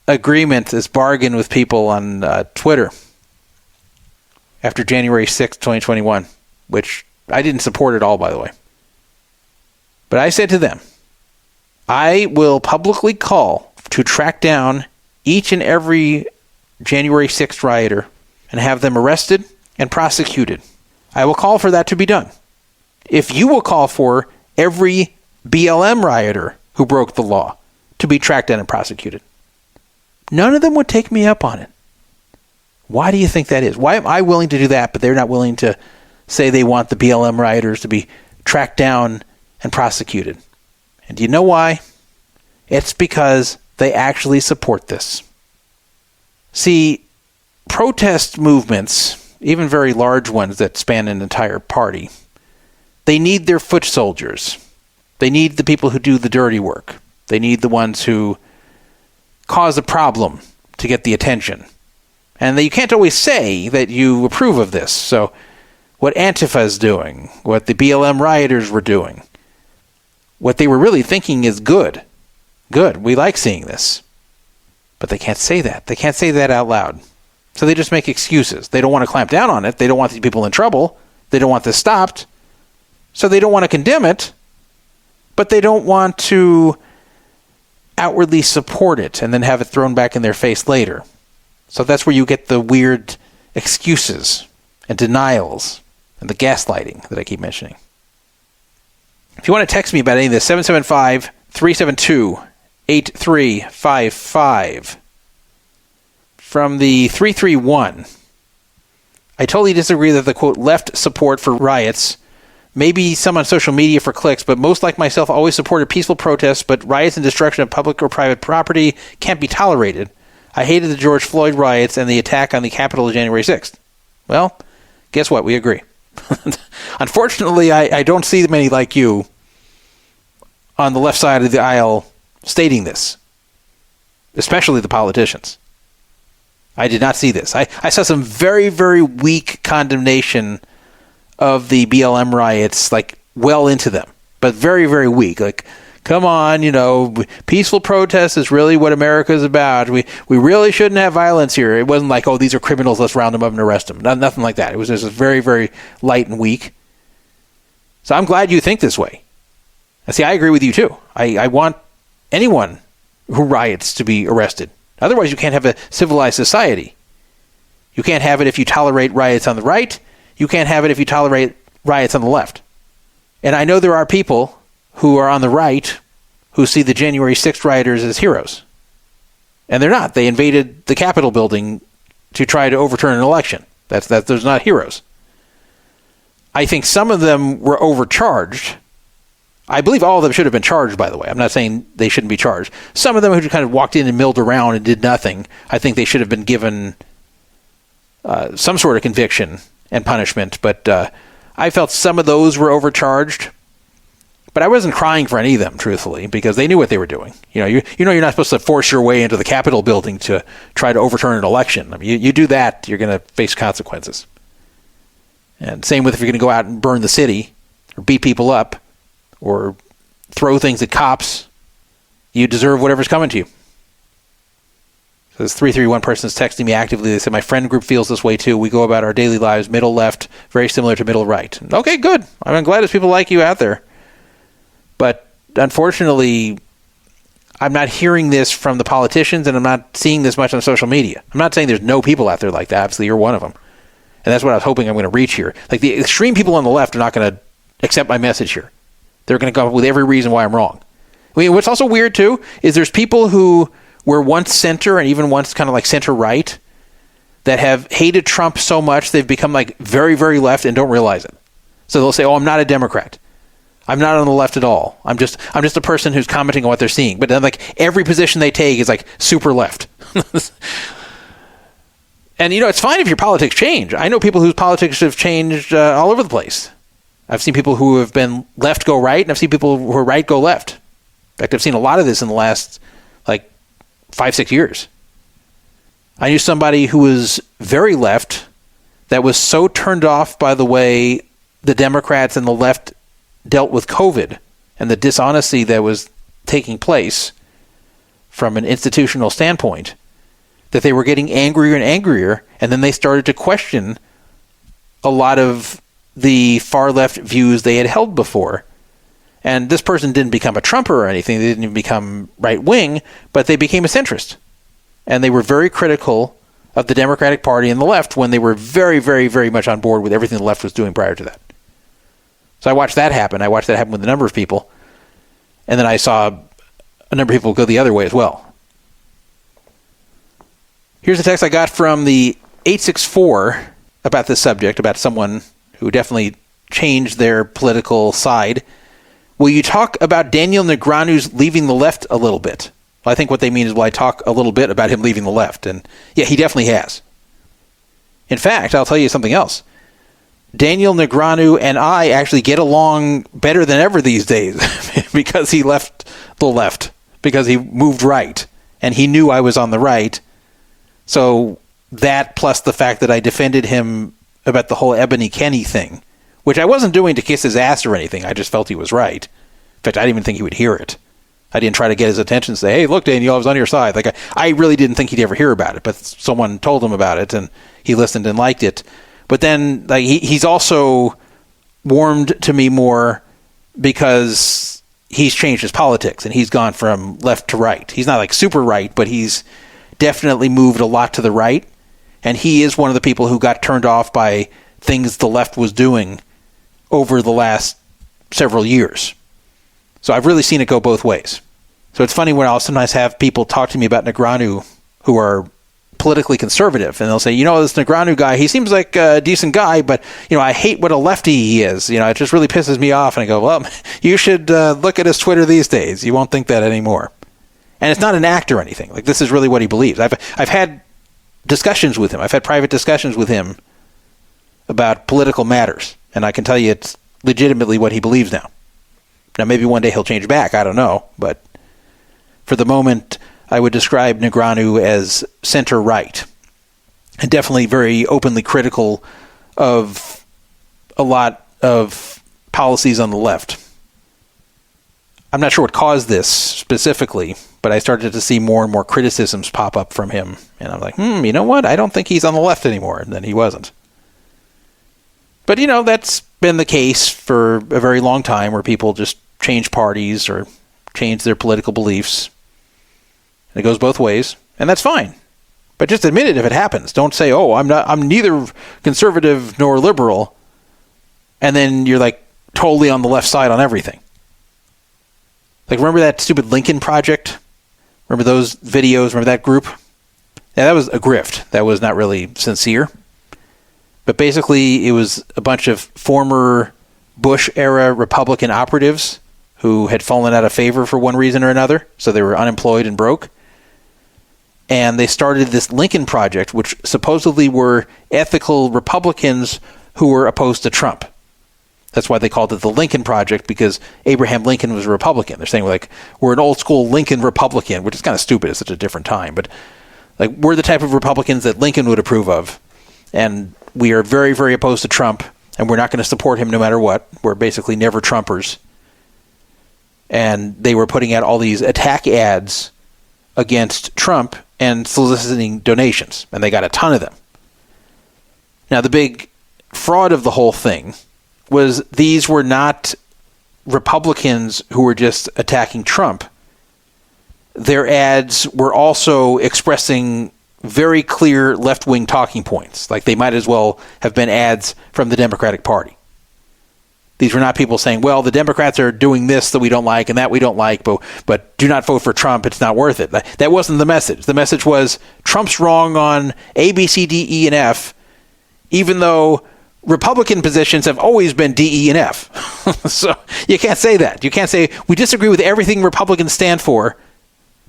agreement, this bargain with people on Twitter after January 6th, 2021, which I didn't support at all, by the way. But I said to them, I will publicly call to track down each and every January 6th rioter and have them arrested and prosecuted. I will call for that to be done. If you will call for every BLM rioter who broke the law to be tracked down and prosecuted, none of them would take me up on it. Why do you think that is? Why am I willing to do that, but they're not willing to say they want the BLM rioters to be tracked down and prosecuted? And do you know why? It's because they actually support this. See, protest movements, even very large ones that span an entire party, they need their foot soldiers. They need the people who do the dirty work. They need the ones who cause a problem to get the attention. And you can't always say that you approve of this. So what Antifa is doing, what the BLM rioters were doing, what they were really thinking is good. Good. We like seeing this. But they can't say that. They can't say that out loud. So they just make excuses. They don't want to clamp down on it. They don't want these people in trouble. They don't want this stopped. So they don't want to condemn it. But they don't want to outwardly support it and then have it thrown back in their face later. So that's where you get the weird excuses and denials and the gaslighting that I keep mentioning. If you want to text me about any of this, 775-372-8355. From the 331, I totally disagree that the, quote, left support for riots, maybe some on social media for clicks, but most like myself always supported peaceful protests, but riots and destruction of public or private property can't be tolerated. I hated the George Floyd riots and the attack on the Capitol of January 6th. Well, guess what? We agree. Unfortunately, I don't see many like you on the left side of the aisle stating this, especially the politicians. I did not see this. I saw some very, very weak condemnation of the BLM riots, like well into them, but very, very weak. Like, come on, peaceful protest is really what America is about. We really shouldn't have violence here. It wasn't like, oh, these are criminals, let's round them up and arrest them. Nothing like that. It was just very, very light and weak. So I'm glad you think this way. And see, I agree with you too. I want anyone who riots to be arrested. Otherwise, you can't have a civilized society. You can't have it if you tolerate riots on the right. You can't have it if you tolerate riots on the left. And I know there are people who are on the right who see the January 6th rioters as heroes. And they're not. They invaded the Capitol building to try to overturn an election. Those not heroes. I think some of them were overcharged. I believe all of them should have been charged, by the way. I'm not saying they shouldn't be charged. Some of them who just kind of walked in and milled around and did nothing, I think they should have been given some sort of conviction and punishment. But I felt some of those were overcharged. But I wasn't crying for any of them, truthfully, because they knew what they were doing. You're not supposed to force your way into the Capitol building to try to overturn an election. I mean, you do that, you're going to face consequences. And same with if you're going to go out and burn the city or beat people up or throw things at cops, you deserve whatever's coming to you. So this 331 person is texting me actively. They said, my friend group feels this way too. We go about our daily lives middle left, very similar to middle right. Okay, good. I'm glad there's people like you out there. But unfortunately, I'm not hearing this from the politicians, and I'm not seeing this much on social media. I'm not saying there's no people out there like that. Obviously, you're one of them. And that's what I was hoping I'm going to reach here. Like, the extreme people on the left are not going to accept my message here. They're going to come up with every reason why I'm wrong. I mean, what's also weird, too, is there's people who were once center and even once kind of like center-right that have hated Trump so much they've become like very, very left and don't realize it. So they'll say, oh, I'm not a Democrat. I'm not on the left at all. I'm just a person who's commenting on what they're seeing. But then, like, every position they take is like super left. And, it's fine if your politics change. I know people whose politics have changed all over the place. I've seen people who have been left go right, and I've seen people who are right go left. In fact, I've seen a lot of this in the last, 5-6 years. I knew somebody who was very left that was so turned off by the way the Democrats and the left dealt with COVID and the dishonesty that was taking place from an institutional standpoint that they were getting angrier and angrier, and then they started to question a lot of the far left views they had held before. And this person didn't become a Trumper or anything. They didn't even become right-wing, but they became a centrist. And they were very critical of the Democratic Party and the left when they were very, very, very much on board with everything the left was doing prior to that. So I watched that happen. I watched that happen with a number of people. And then I saw a number of people go the other way as well. Here's a text I got from the 864 about this subject, about someone who definitely changed their political side. Will you talk about Daniel Negreanu's leaving the left a little bit? Well, I think what they mean is, will I talk a little bit about him leaving the left? And yeah, he definitely has. In fact, I'll tell you something else. Daniel Negreanu and I actually get along better than ever these days because he left the left, because he moved right, and he knew I was on the right. So that, plus the fact that I defended him about the whole Ebony Kenny thing, which I wasn't doing to kiss his ass or anything. I just felt he was right. In fact, I didn't even think he would hear it. I didn't try to get his attention and say, hey, look, Daniel, I was on your side. Like, I really didn't think he'd ever hear about it, but someone told him about it, and he listened and liked it. But then he's also warmed to me more because he's changed his politics, and he's gone from left to right. He's not like super right, but he's definitely moved a lot to the right. And he is one of the people who got turned off by things the left was doing over the last several years. So I've really seen it go both ways. So it's funny when I'll sometimes have people talk to me about Negreanu who are politically conservative, and they'll say, this Negreanu guy, he seems like a decent guy, but, I hate what a lefty he is. It just really pisses me off. And I go, well, you should look at his Twitter these days. You won't think that anymore. And it's not an act or anything. Like, this is really what he believes. I've had discussions with him. I've had private discussions with him about political matters, and I can tell you it's legitimately what he believes now. Now, maybe one day he'll change back. I don't know. But for the moment, I would describe Negreanu as center-right, and definitely very openly critical of a lot of policies on the left. I'm not sure what caused this specifically, but I started to see more and more criticisms pop up from him. And I'm like, you know what? I don't think he's on the left anymore. And then he wasn't. But, that's been the case for a very long time, where people just change parties or change their political beliefs. And it goes both ways, and that's fine. But just admit it if it happens. Don't say, I'm neither conservative nor liberal, and then you're like totally on the left side on everything. Like, remember that stupid Lincoln Project? Remember those videos? Remember that group? Yeah, that was a grift. That was not really sincere. But basically, it was a bunch of former Bush-era Republican operatives who had fallen out of favor for one reason or another, so they were unemployed and broke. And they started this Lincoln Project, which supposedly were ethical Republicans who were opposed to Trump. That's why they called it the Lincoln Project, because Abraham Lincoln was a Republican. They're saying, we're an old-school Lincoln Republican, which is kind of stupid. It's such a different time. But we're the type of Republicans that Lincoln would approve of. And we are very, very opposed to Trump, and we're not going to support him no matter what. We're basically never Trumpers. And they were putting out all these attack ads against Trump and soliciting donations, and they got a ton of them. Now, the big fraud of the whole thing was these were not Republicans who were just attacking Trump. Their ads were also expressing very clear left-wing talking points. Like, they might as well have been ads from the Democratic Party. These were not people saying, well, the Democrats are doing this that we don't like and that we don't like, but do not vote for Trump. It's not worth it. That wasn't the message. The message was Trump's wrong on A, B, C, D, E, and F, even though Republican positions have always been D, E, and F. So you can't say that. You can't say we disagree with everything Republicans stand for,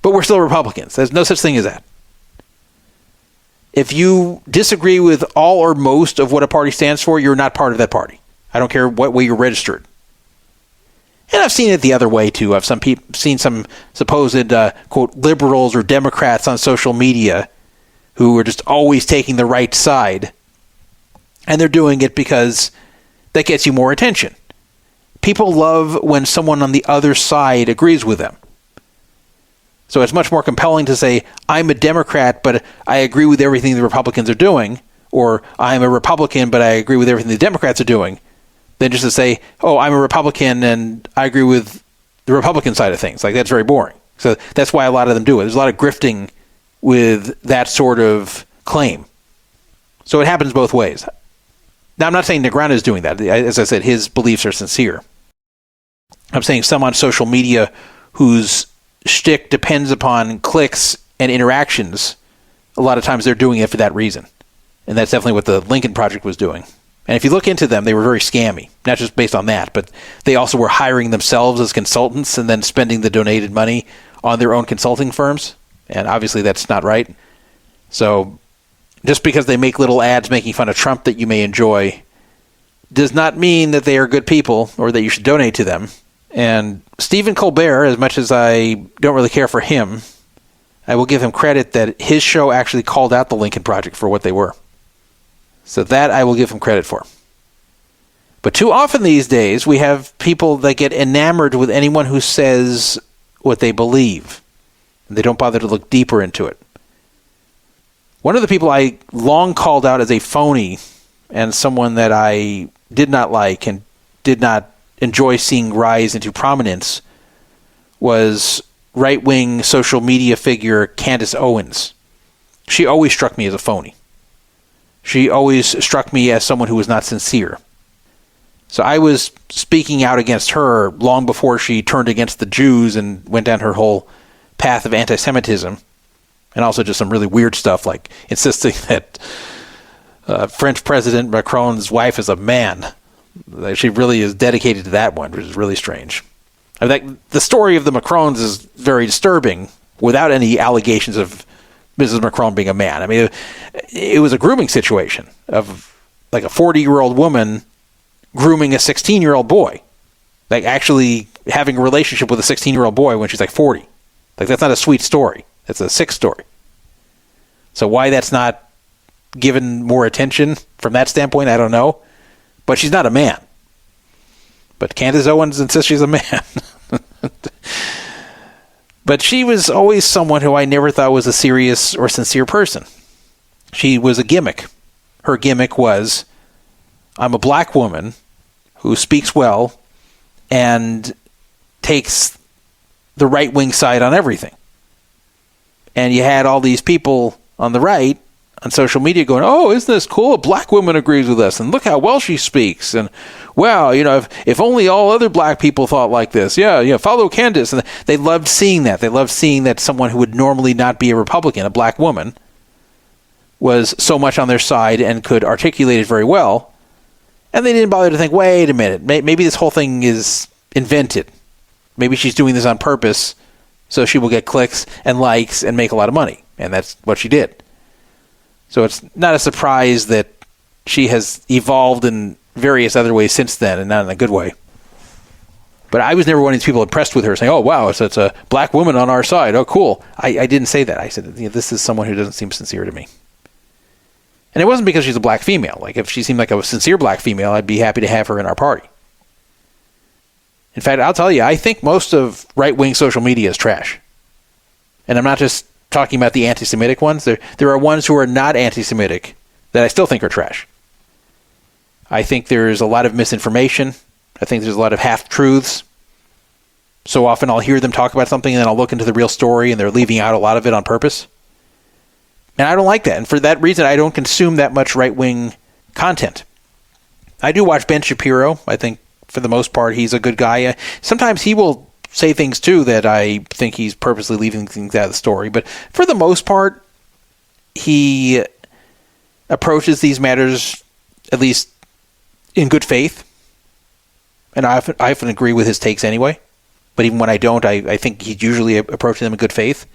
but we're still Republicans. There's no such thing as that. If you disagree with all or most of what a party stands for, you're not part of that party. I don't care what way you're registered. And I've seen it the other way, too. I've seen some supposed, quote, liberals or Democrats on social media who are just always taking the right side. And they're doing it because that gets you more attention. People love when someone on the other side agrees with them. So it's much more compelling to say, I'm a Democrat, but I agree with everything the Republicans are doing, or I'm a Republican, but I agree with everything the Democrats are doing, than just to say, I'm a Republican and I agree with the Republican side of things. Like, that's very boring. So that's why a lot of them do it. There's a lot of grifting with that sort of claim. So it happens both ways. Now, I'm not saying Negreanu is doing that. As I said, his beliefs are sincere. I'm saying some on social media whose shtick depends upon clicks and interactions, a lot of times they're doing it for that reason. And that's definitely what the Lincoln Project was doing. And if you look into them, they were very scammy, not just based on that, but they also were hiring themselves as consultants and then spending the donated money on their own consulting firms. And obviously that's not right. So just because they make little ads making fun of Trump that you may enjoy does not mean that they are good people or that you should donate to them. And Stephen Colbert, as much as I don't really care for him, I will give him credit that his show actually called out the Lincoln Project for what they were. So that I will give him credit for. But too often these days, we have people that get enamored with anyone who says what they believe. And they don't bother to look deeper into it. One of the people I long called out as a phony and someone that I did not like and did not enjoy seeing rise into prominence was right-wing social media figure Candace Owens. She always struck me as a phony. She always struck me as someone who was not sincere. So I was speaking out against her long before she turned against the Jews and went down her whole path of anti-Semitism, and also just some really weird stuff like insisting that French President Macron's wife is a man. She really is dedicated to that one, which is really strange. I mean, the story of the Macrons is very disturbing without any allegations of Mrs. Macron being a man. I mean, it was a grooming situation of like a 40-year-old woman grooming a 16-year-old boy. Like actually having a relationship with a 16-year-old boy when she's like 40. Like that's not a sweet story. That's a sick story. So why that's not given more attention from that standpoint, I don't know. But she's not a man. But Candace Owens insists she's a man. But she was always someone who I never thought was a serious or sincere person. She was a gimmick. Her gimmick was, I'm a black woman who speaks well and takes the right-wing side on everything. And you had all these people on the right on social media going, oh, isn't this cool? A black woman agrees with us, and look how well she speaks. And, wow, you know, if only all other black people thought like this. Yeah, follow Candace. And they loved seeing that. They loved seeing that someone who would normally not be a Republican, a black woman, was so much on their side and could articulate it very well. And they didn't bother to think, wait a minute, maybe this whole thing is invented. Maybe she's doing this on purpose so she will get clicks and likes and make a lot of money. And that's what she did. So it's not a surprise that she has evolved in various other ways since then, and not in a good way. But I was never one of these people impressed with her, saying, oh, wow, so it's a black woman on our side. Oh, cool. I didn't say that. I said, this is someone who doesn't seem sincere to me. And it wasn't because she's a black female. Like, if she seemed like a sincere black female, I'd be happy to have her in our party. In fact, I'll tell you, I think most of right-wing social media is trash. And I'm not just talking about the anti-Semitic ones. There are ones who are not anti-Semitic that I still think are trash. I think there's a lot of misinformation. I think there's a lot of half-truths. So often I'll hear them talk about something and then I'll look into the real story and they're leaving out a lot of it on purpose. And I don't like that. And for that reason, I don't consume that much right-wing content. I do watch Ben Shapiro. I think for the most part, he's a good guy. Sometimes he will say things too that I think he's purposely leaving things out of the story. But for the most part, he approaches these matters at least in good faith. And I often agree with his takes anyway. But even when I don't, I think he's usually approaching them in good faith.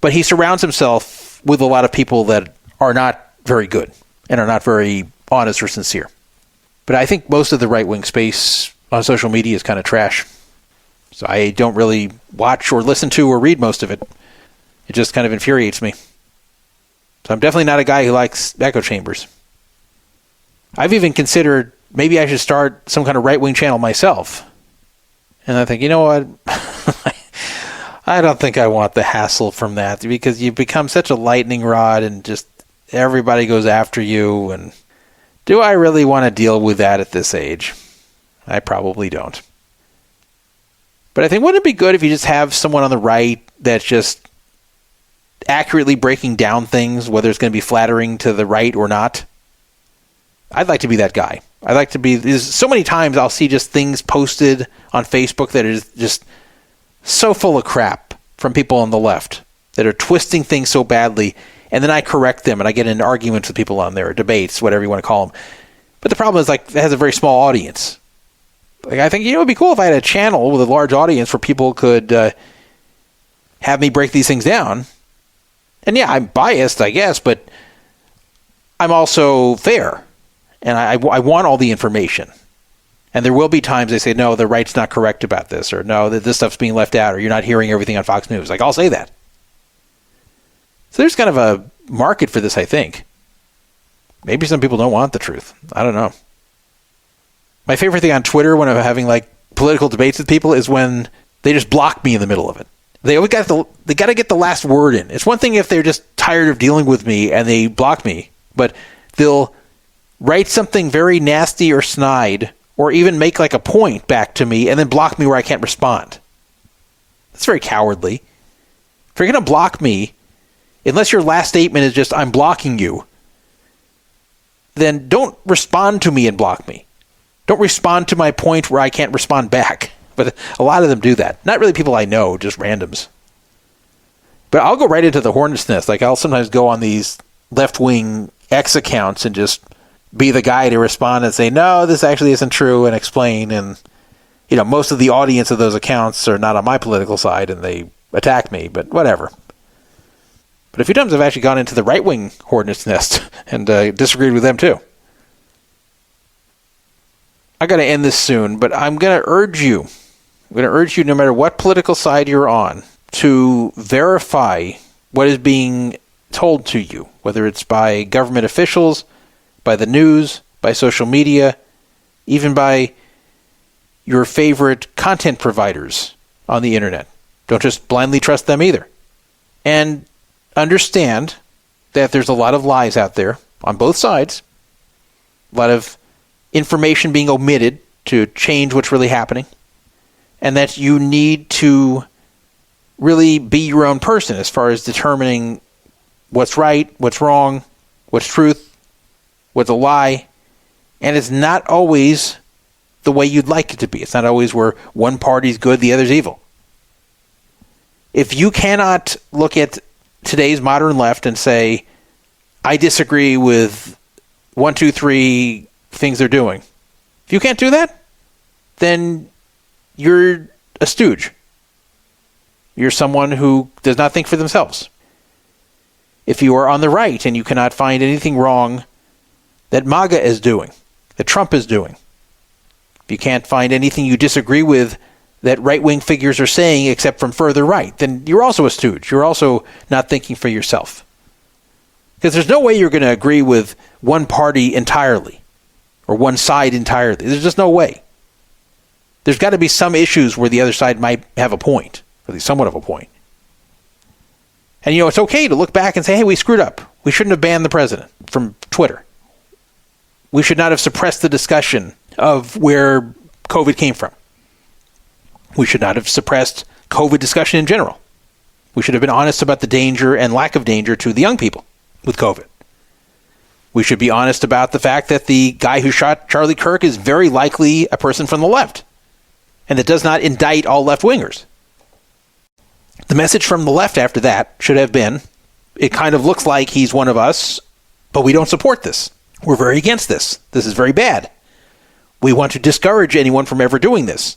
But he surrounds himself with a lot of people that are not very good and are not very honest or sincere. But I think most of the right-wing space on social media is kind of trash. So I don't really watch or listen to or read most of it. It just kind of infuriates me. So I'm definitely not a guy who likes echo chambers. I've even considered maybe I should start some kind of right-wing channel myself. And I think, you know what? I don't think I want the hassle from that, because you become such a lightning rod and just everybody goes after you. And do I really want to deal with that at this age? I probably don't. But I think, wouldn't it be good if you just have someone on the right that's just accurately breaking down things, whether it's going to be flattering to the right or not? I'd like to be that guy. I'd like to be... There's so many times I'll see just things posted on Facebook that are just so full of crap from people on the left that are twisting things so badly, and then I correct them and I get in arguments with people on there, or debates, whatever you want to call them. But the problem is, like, it has a very small audience. Like, I think, it would be cool if I had a channel with a large audience where people could have me break these things down. And yeah, I'm biased, I guess, but I'm also fair. And I want all the information. And there will be times they say, no, the right's not correct about this, or no, that this stuff's being left out, or you're not hearing everything on Fox News. Like, I'll say that. So there's kind of a market for this, I think. Maybe some people don't want the truth. I don't know. My favorite thing on Twitter when I'm having like political debates with people is when they just block me in the middle of it. They always got to get the last word in. It's one thing if they're just tired of dealing with me and they block me, but they'll write something very nasty or snide, or even make like a point back to me and then block me where I can't respond. That's very cowardly. If you're going to block me, unless your last statement is just, I'm blocking you, then don't respond to me and block me. Don't respond to my point where I can't respond back. But a lot of them do that. Not really people I know, just randoms. But I'll go right into the hornet's nest. Like, I'll sometimes go on these left-wing X accounts and just be the guy to respond and say, no, this actually isn't true, and explain. And, you know, most of the audience of those accounts are not on my political side, and they attack me, but whatever. But a few times I've actually gone into the right-wing hornet's nest and disagreed with them, too. I got to end this soon, but I'm going to urge you, no matter what political side you're on, to verify what is being told to you, whether it's by government officials, by the news, by social media, even by your favorite content providers on the internet. Don't just blindly trust them either. And understand that there's a lot of lies out there on both sides, a lot of information being omitted to change what's really happening, and that you need to really be your own person as far as determining what's right, what's wrong, what's truth, what's a lie. And it's not always the way you'd like it to be. It's not always where one party's good, the other's evil. If you cannot look at today's modern left and say, I disagree with 1, 2, 3 things they're doing. If you can't do that, then you're a stooge. You're someone who does not think for themselves. If you are on the right and you cannot find anything wrong that MAGA is doing, that Trump is doing, if you can't find anything you disagree with that right-wing figures are saying except from further right, then you're also a stooge. You're also not thinking for yourself. Because there's no way you're going to agree with one party entirely or one side entirely. There's just no way. There's got to be some issues where the other side might have a point, at least somewhat of a point. And, you know, it's okay to look back and say, hey, we screwed up. We shouldn't have banned the president from Twitter. We should not have suppressed the discussion of where COVID came from. We should not have suppressed COVID discussion in general. We should have been honest about the danger and lack of danger to the young people with COVID. We should be honest about the fact that the guy who shot Charlie Kirk is very likely a person from the left, and that does not indict all left-wingers. The message from the left after that should have been, it kind of looks like he's one of us, but we don't support this. We're very against this. This is very bad. We want to discourage anyone from ever doing this.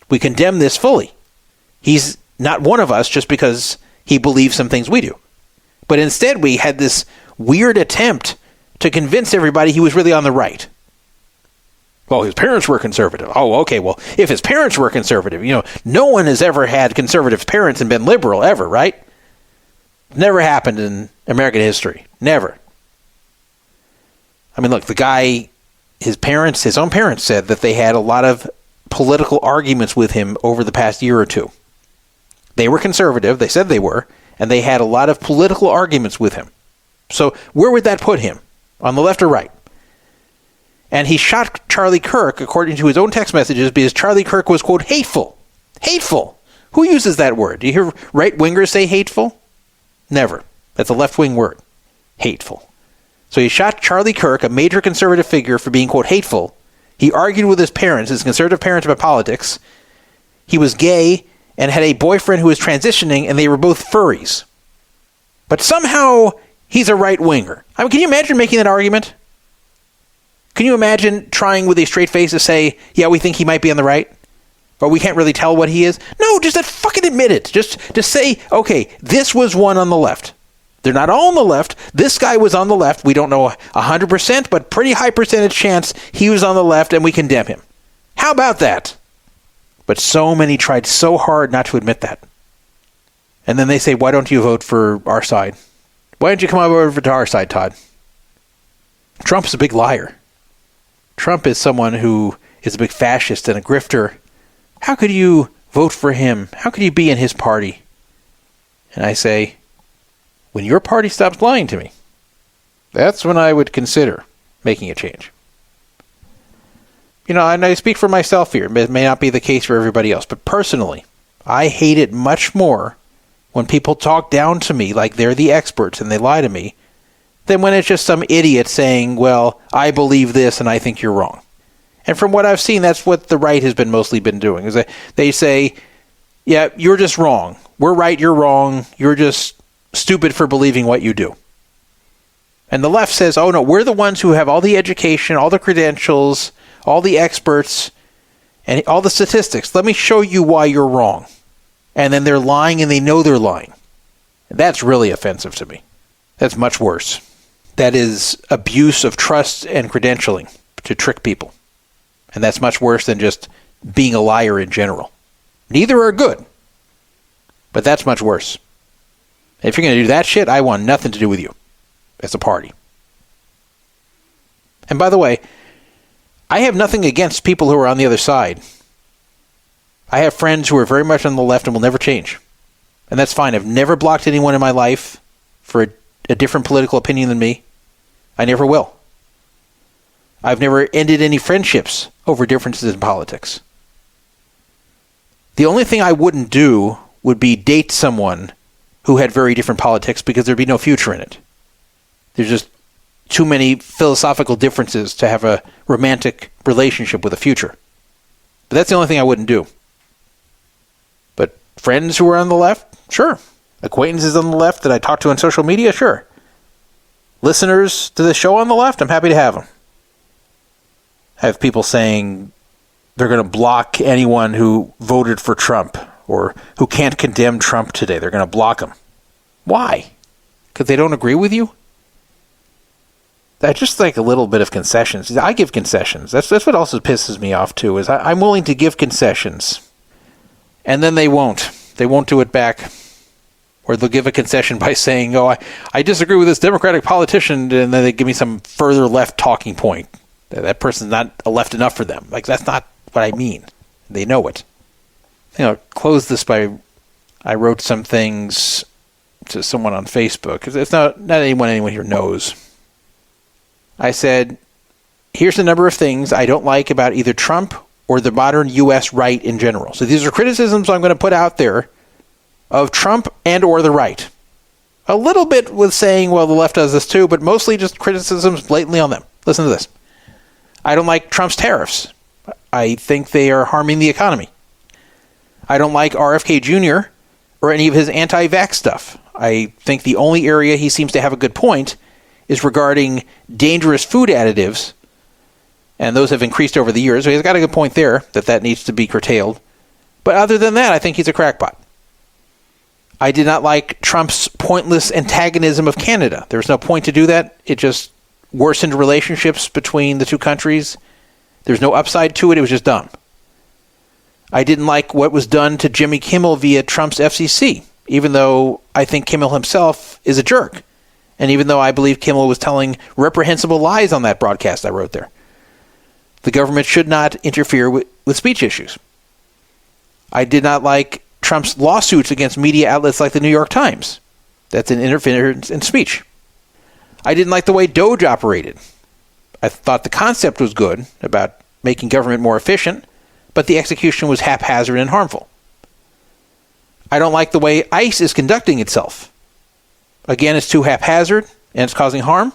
We condemn this fully. He's not one of us just because he believes some things we do. But instead, we had this weird attempt to convince everybody he was really on the right. Well, his parents were conservative. Oh, okay, well, if his parents were conservative, you know, no one has ever had conservative parents and been liberal ever, right? Never happened in American history. Never. I mean, look, the guy, his own parents said that they had a lot of political arguments with him over the past year or two. They were conservative, they said they were, and they had a lot of political arguments with him. So where would that put him? On the left or right? And he shot Charlie Kirk, according to his own text messages, because Charlie Kirk was, quote, hateful. Hateful. Who uses that word? Do you hear right-wingers say hateful? Never. That's a left-wing word. Hateful. So he shot Charlie Kirk, a major conservative figure, for being, quote, hateful. He argued with his parents, his conservative parents, about politics. He was gay and had a boyfriend who was transitioning, and they were both furries. But somehow he's a right-winger. I mean, can you imagine making that argument? Can you imagine trying with a straight face to say, yeah, we think he might be on the right? Or we can't really tell what he is? No, just fucking admit it. Just say, okay, this was one on the left. They're not all on the left. This guy was on the left. We don't know 100%, but pretty high percentage chance he was on the left, and we condemn him. How about that? But so many tried so hard not to admit that. And then they say, why don't you vote for our side? Why don't you come over to our side, Todd? Trump's a big liar. Trump is someone who is a big fascist and a grifter. How could you vote for him? How could you be in his party? And I say, when your party stops lying to me, that's when I would consider making a change. You know, and I speak for myself here. It may not be the case for everybody else, but personally, I hate it much more when people talk down to me like they're the experts and they lie to me than when it's just some idiot saying, well, I believe this and I think you're wrong. And from what I've seen, that's what the right has been mostly been doing. Is they say, yeah, you're just wrong. We're right, you're wrong. You're just stupid for believing what you do. And the left says, oh no, we're the ones who have all the education, all the credentials, all the experts, and all the statistics. Let me show you why you're wrong. And then they're lying and they know they're lying. That's really offensive to me. That's much worse. That is abuse of trust and credentialing to trick people. And that's much worse than just being a liar in general. Neither are good. But that's much worse. If you're going to do that shit, I want nothing to do with you as a party. And by the way, I have nothing against people who are on the other side. I have friends who are very much on the left and will never change. And that's fine. I've never blocked anyone in my life for a different political opinion than me. I never will. I've never ended any friendships over differences in politics. The only thing I wouldn't do would be date someone who had very different politics because there'd be no future in it. There's just too many philosophical differences to have a romantic relationship with a future. But that's the only thing I wouldn't do. But friends who are on the left? Sure. Acquaintances on the left that I talk to on social media? Sure. Listeners to the show on the left? I'm happy to have them. I have people saying they're going to block anyone who voted for Trump or who can't condemn Trump today. They're going to block them. Why? Because they don't agree with you? That's just like a little bit of concessions. I give concessions. That's what also pisses me off too, is I'm willing to give concessions. And then they won't. They won't do it back. Or they'll give a concession by saying, oh, I disagree with this Democratic politician, and then they give me some further left talking point. That person's not a left enough for them. Like, that's not what I mean. They know it. You know, close this by, I wrote some things to someone on Facebook, because it's not anyone here knows. I said, here's the number of things I don't like about either Trump or the modern U.S. right in general. So these are criticisms I'm going to put out there of Trump and or the right. A little bit with saying, well, the left does this too, but mostly just criticisms blatantly on them. Listen to this. I don't like Trump's tariffs. I think they are harming the economy. I don't like RFK Jr. or any of his anti-vax stuff. I think the only area he seems to have a good point is regarding dangerous food additives, and those have increased over the years. So he's got a good point there that needs to be curtailed. But other than that, I think he's a crackpot. I did not like Trump's pointless antagonism of Canada. There was no point to do that. It just worsened relationships between the two countries. There's no upside to it. It was just dumb. I didn't like what was done to Jimmy Kimmel via Trump's FCC, even though I think Kimmel himself is a jerk. And even though I believe Kimmel was telling reprehensible lies on that broadcast I wrote there. The government should not interfere with speech issues. I did not like Trump's lawsuits against media outlets like the New York Times. That's an interference in speech. I didn't like the way Doge operated. I thought the concept was good about making government more efficient, but the execution was haphazard and harmful. I don't like the way ICE is conducting itself. Again, it's too haphazard and it's causing harm.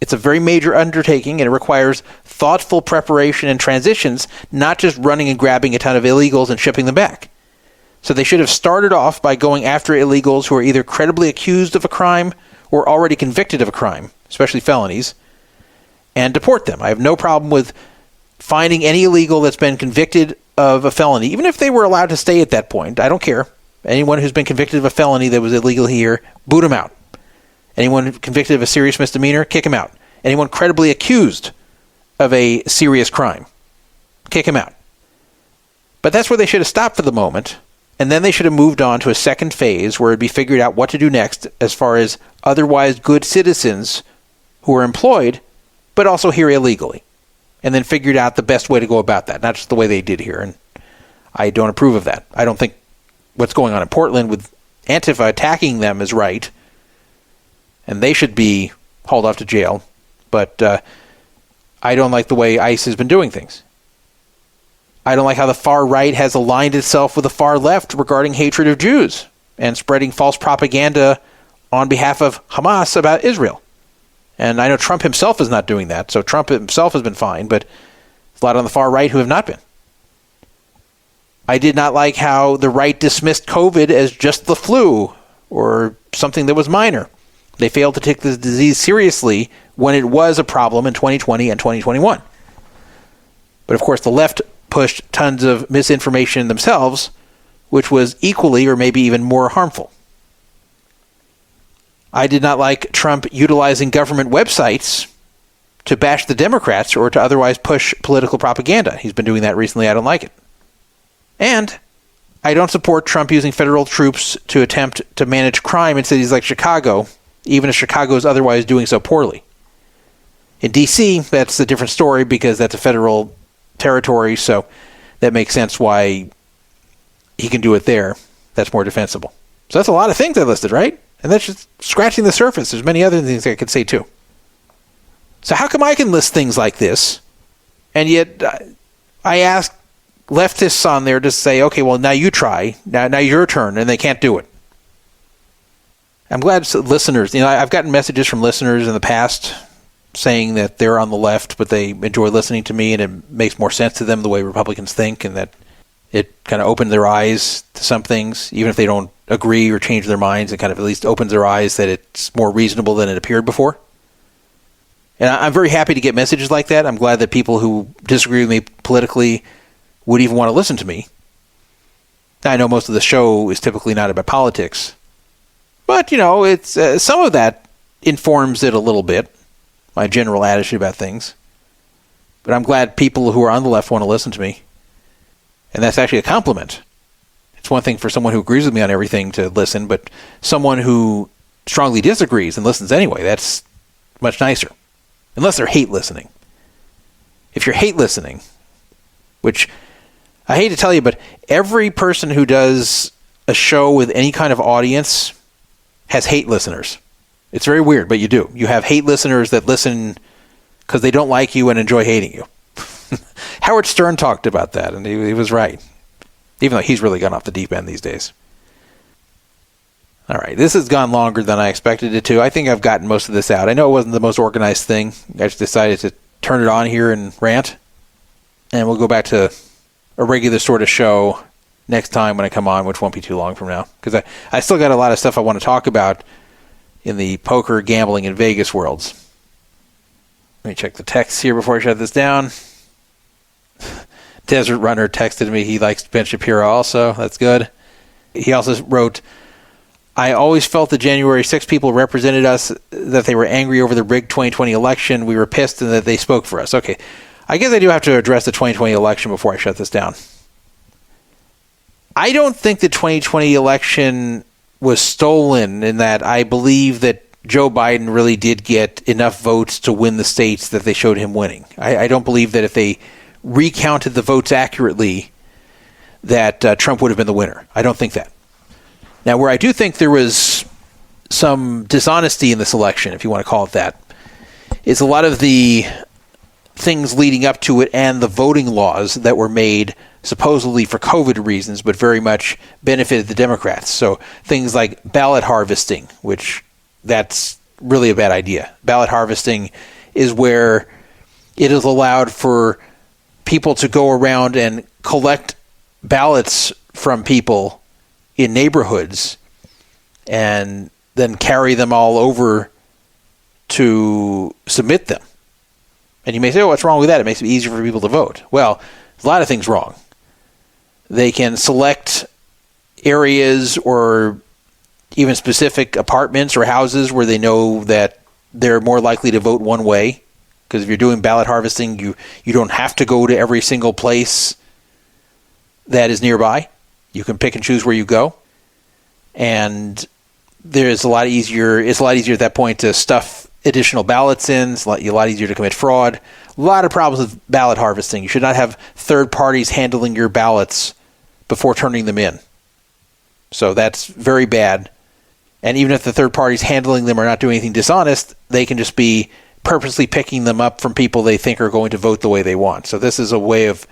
It's a very major undertaking and it requires thoughtful preparation and transitions, not just running and grabbing a ton of illegals and shipping them back. So they should have started off by going after illegals who are either credibly accused of a crime or already convicted of a crime, especially felonies, and deport them. I have no problem with finding any illegal that's been convicted of a felony, even if they were allowed to stay at that point. I don't care. Anyone who's been convicted of a felony that was illegal here, boot them out. Anyone convicted of a serious misdemeanor, kick him out. Anyone credibly accused of a serious crime, kick him out. But that's where they should have stopped for the moment, and then they should have moved on to a second phase where it'd be figured out what to do next as far as otherwise good citizens who are employed, but also here illegally. And then figured out the best way to go about that, not just the way they did here. And I don't approve of that. I don't think what's going on in Portland with Antifa attacking them is right. And they should be hauled off to jail. But I don't like the way ICE has been doing things. I don't like how the far right has aligned itself with the far left regarding hatred of Jews and spreading false propaganda on behalf of Hamas about Israel. And I know Trump himself is not doing that, so Trump himself has been fine, but there's a lot on the far right who have not been. I did not like how the right dismissed COVID as just the flu or something that was minor. They failed to take the disease seriously when it was a problem in 2020 and 2021. But of course, the left pushed tons of misinformation themselves, which was equally or maybe even more harmful. I did not like Trump utilizing government websites to bash the Democrats or to otherwise push political propaganda. He's been doing that recently. I don't like it. And I don't support Trump using federal troops to attempt to manage crime in cities like Chicago, even if Chicago is otherwise doing so poorly. In D.C., that's a different story because that's a federal territory, so that makes sense why he can do it there. That's more defensible. So that's a lot of things I listed, right? And that's just scratching the surface. There's many other things I could say too. So how come I can list things like this, and yet I ask leftists on there to say, okay, well, now you try. Now your turn, and they can't do it. I'm glad listeners, I've gotten messages from listeners in the past saying that they're on the left, but they enjoy listening to me, and it makes more sense to them the way Republicans think, and that it kind of opened their eyes to some things, even if they don't agree or change their minds. It kind of at least opens their eyes that it's more reasonable than it appeared before. And I'm very happy to get messages like that. I'm glad that people who disagree with me politically would even want to listen to me. I know most of the show is typically not about politics, but, it's some of that informs it a little bit, my general attitude about things. But I'm glad people who are on the left want to listen to me. And that's actually a compliment. It's one thing for someone who agrees with me on everything to listen, but someone who strongly disagrees and listens anyway, that's much nicer. Unless they're hate listening. If you're hate listening, which I hate to tell you, but every person who does a show with any kind of audience has hate listeners. It's very weird, but you do. You have hate listeners that listen because they don't like you and enjoy hating you. Howard Stern talked about that, and he was right. Even though he's really gone off the deep end these days. All right, this has gone longer than I expected it to. I think I've gotten most of this out. I know it wasn't the most organized thing. I just decided to turn it on here and rant. And we'll go back to a regular sort of show next time when I come on, which won't be too long from now. Because I still got a lot of stuff I want to talk about in the poker, gambling, and Vegas worlds. Let me check the text here before I shut this down. Desert Runner texted me. He likes Ben Shapiro also. That's good. He also wrote, I always felt the January 6 people represented us, that they were angry over the rigged 2020 election. We were pissed and that they spoke for us. Okay. I guess I do have to address the 2020 election before I shut this down. I don't think the 2020 election was stolen, in that I believe that Joe Biden really did get enough votes to win the states that they showed him winning. I don't believe that if they recounted the votes accurately that Trump would have been the winner. I don't think that. Now, where I do think there was some dishonesty in this election, if you want to call it that, is a lot of the things leading up to it and the voting laws that were made supposedly for COVID reasons, but very much benefited the Democrats. So things like ballot harvesting, which that's really a bad idea. Ballot harvesting is where it is allowed for people to go around and collect ballots from people in neighborhoods and then carry them all over to submit them. And you may say, oh, what's wrong with that? It makes it easier for people to vote. Well, there's a lot of things wrong. They can select areas or even specific apartments or houses where they know that they're more likely to vote one way. Because if you're doing ballot harvesting, you don't have to go to every single place that is nearby. You can pick and choose where you go. And it's a lot easier at that point to stuff additional ballots in. It's a lot easier to commit fraud. A lot of problems with ballot harvesting. You should not have third parties handling your ballots before turning them in. So that's very bad. And even if the third parties handling them are not doing anything dishonest, they can just be purposely picking them up from people they think are going to vote the way they want. So this is a way of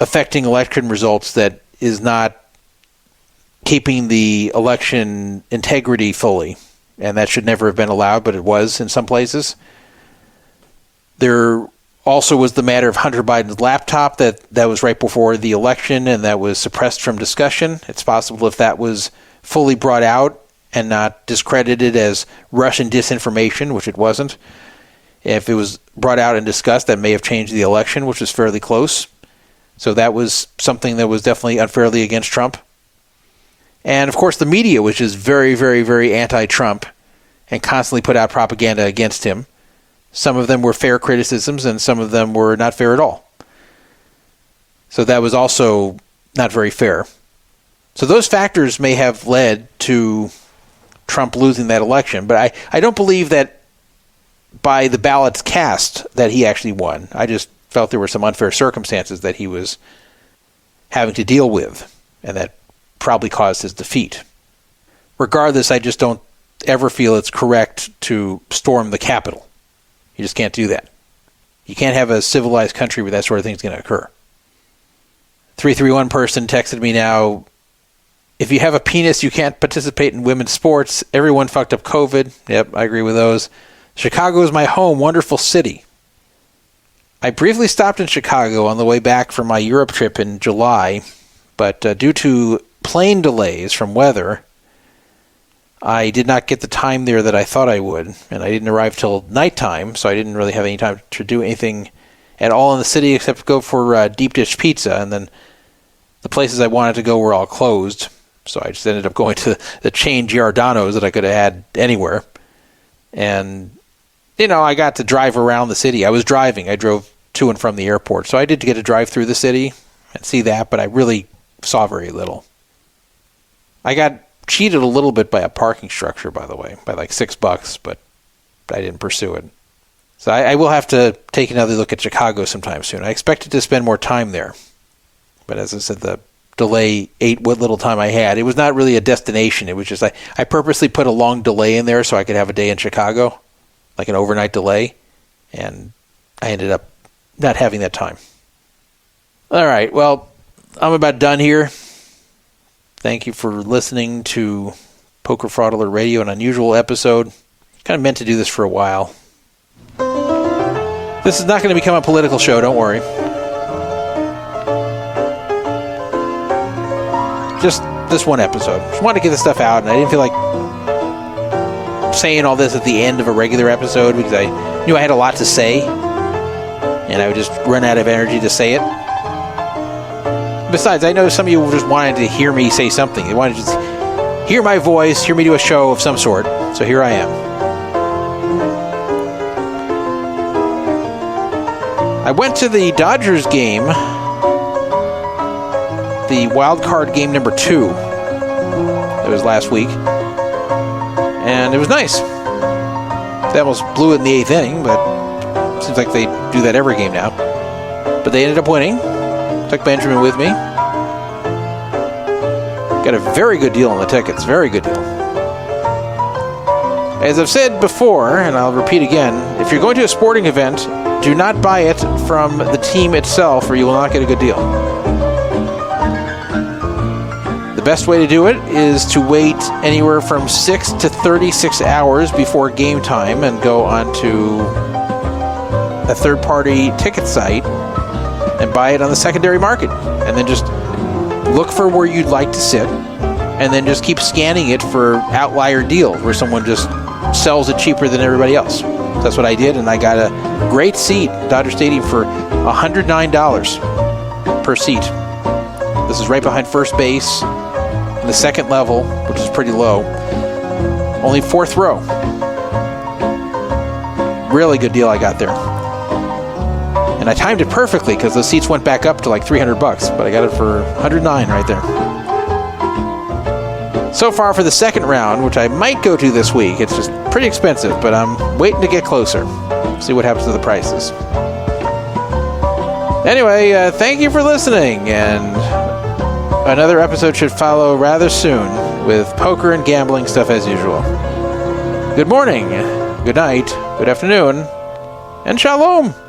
affecting election results that is not keeping the election integrity fully. And that should never have been allowed, but it was in some places. There also was the matter of Hunter Biden's laptop that was right before the election and that was suppressed from discussion. It's possible if that was fully brought out and not discredited as Russian disinformation, which it wasn't. If it was brought out and discussed, that may have changed the election, which was fairly close. So that was something that was definitely unfairly against Trump. And, of course, the media, which is very, very, very anti-Trump and constantly put out propaganda against him. Some of them were fair criticisms and some of them were not fair at all. So that was also not very fair. So those factors may have led to Trump losing that election. But I don't believe that by the ballots cast that he actually won. I just felt there were some unfair circumstances that he was having to deal with, and that probably caused his defeat. Regardless, I just don't ever feel it's correct to storm the Capitol. You just can't do that. You can't have a civilized country where that sort of thing is going to occur. 331 person texted me now, if you have a penis, you can't participate in women's sports. Everyone fucked up COVID. Yep, I agree with those. Chicago is my home, wonderful city. I briefly stopped in Chicago on the way back from my Europe trip in July, but due to plane delays from weather, I did not get the time there that I thought I would, and I didn't arrive till nighttime, so I didn't really have any time to do anything at all in the city except go for deep dish pizza, and then the places I wanted to go were all closed, so I just ended up going to the chain Giordano's that I could have had anywhere. And, I got to drive around the city. I was driving. I drove to and from the airport, so I did get to drive through the city and see that, but I really saw very little. I got cheated a little bit by a parking structure, by the way, by like $6, but I didn't pursue it. So I will have to take another look at Chicago sometime soon. I expected to spend more time there, but as I said, the delay ate what little time I had. It was not really a destination. It was just I purposely put a long delay in there so I could have a day in Chicago, like an overnight delay, and I ended up not having that time. All right, well, I'm about done here. Thank you for listening to Poker Fraud Alert Radio, an unusual episode. Kind of meant to do this for a while. This is not going to become a political show, don't worry. Just this one episode. Just wanted to get this stuff out, and I didn't feel like saying all this at the end of a regular episode because I knew I had a lot to say, and I would just run out of energy to say it. Besides, I know some of you just wanted to hear me say something. They wanted to just hear my voice, hear me do a show of some sort. So here I am. I went to the Dodgers game, the wild card game number 2. It was last week. And it was nice. They almost blew it in the 8th inning, but it seems like they do that every game now. But they ended up winning. Took Benjamin with me. Got a very good deal on the tickets. Very good deal. As I've said before, and I'll repeat again, if you're going to a sporting event, do not buy it from the team itself or you will not get a good deal. The best way to do it is to wait anywhere from 6 to 36 hours before game time and go onto a third-party ticket site and buy it on the secondary market. And then just look for where you'd like to sit and then just keep scanning it for outlier deals where someone just sells it cheaper than everybody else. So that's what I did, and I got a great seat at Dodger Stadium for $109 per seat. This is right behind first base in the second level, which which is pretty low. Only 4th row. Really good deal I got there. And I timed it perfectly because those seats went back up to like $300, but I got it for $109 right there. So far for the second round, which I might go to this week. It's just pretty expensive, but I'm waiting to get closer. See what happens to the prices. Anyway, thank you for listening, and another episode should follow rather soon with poker and gambling stuff as usual. Good morning, good night, good afternoon, and shalom!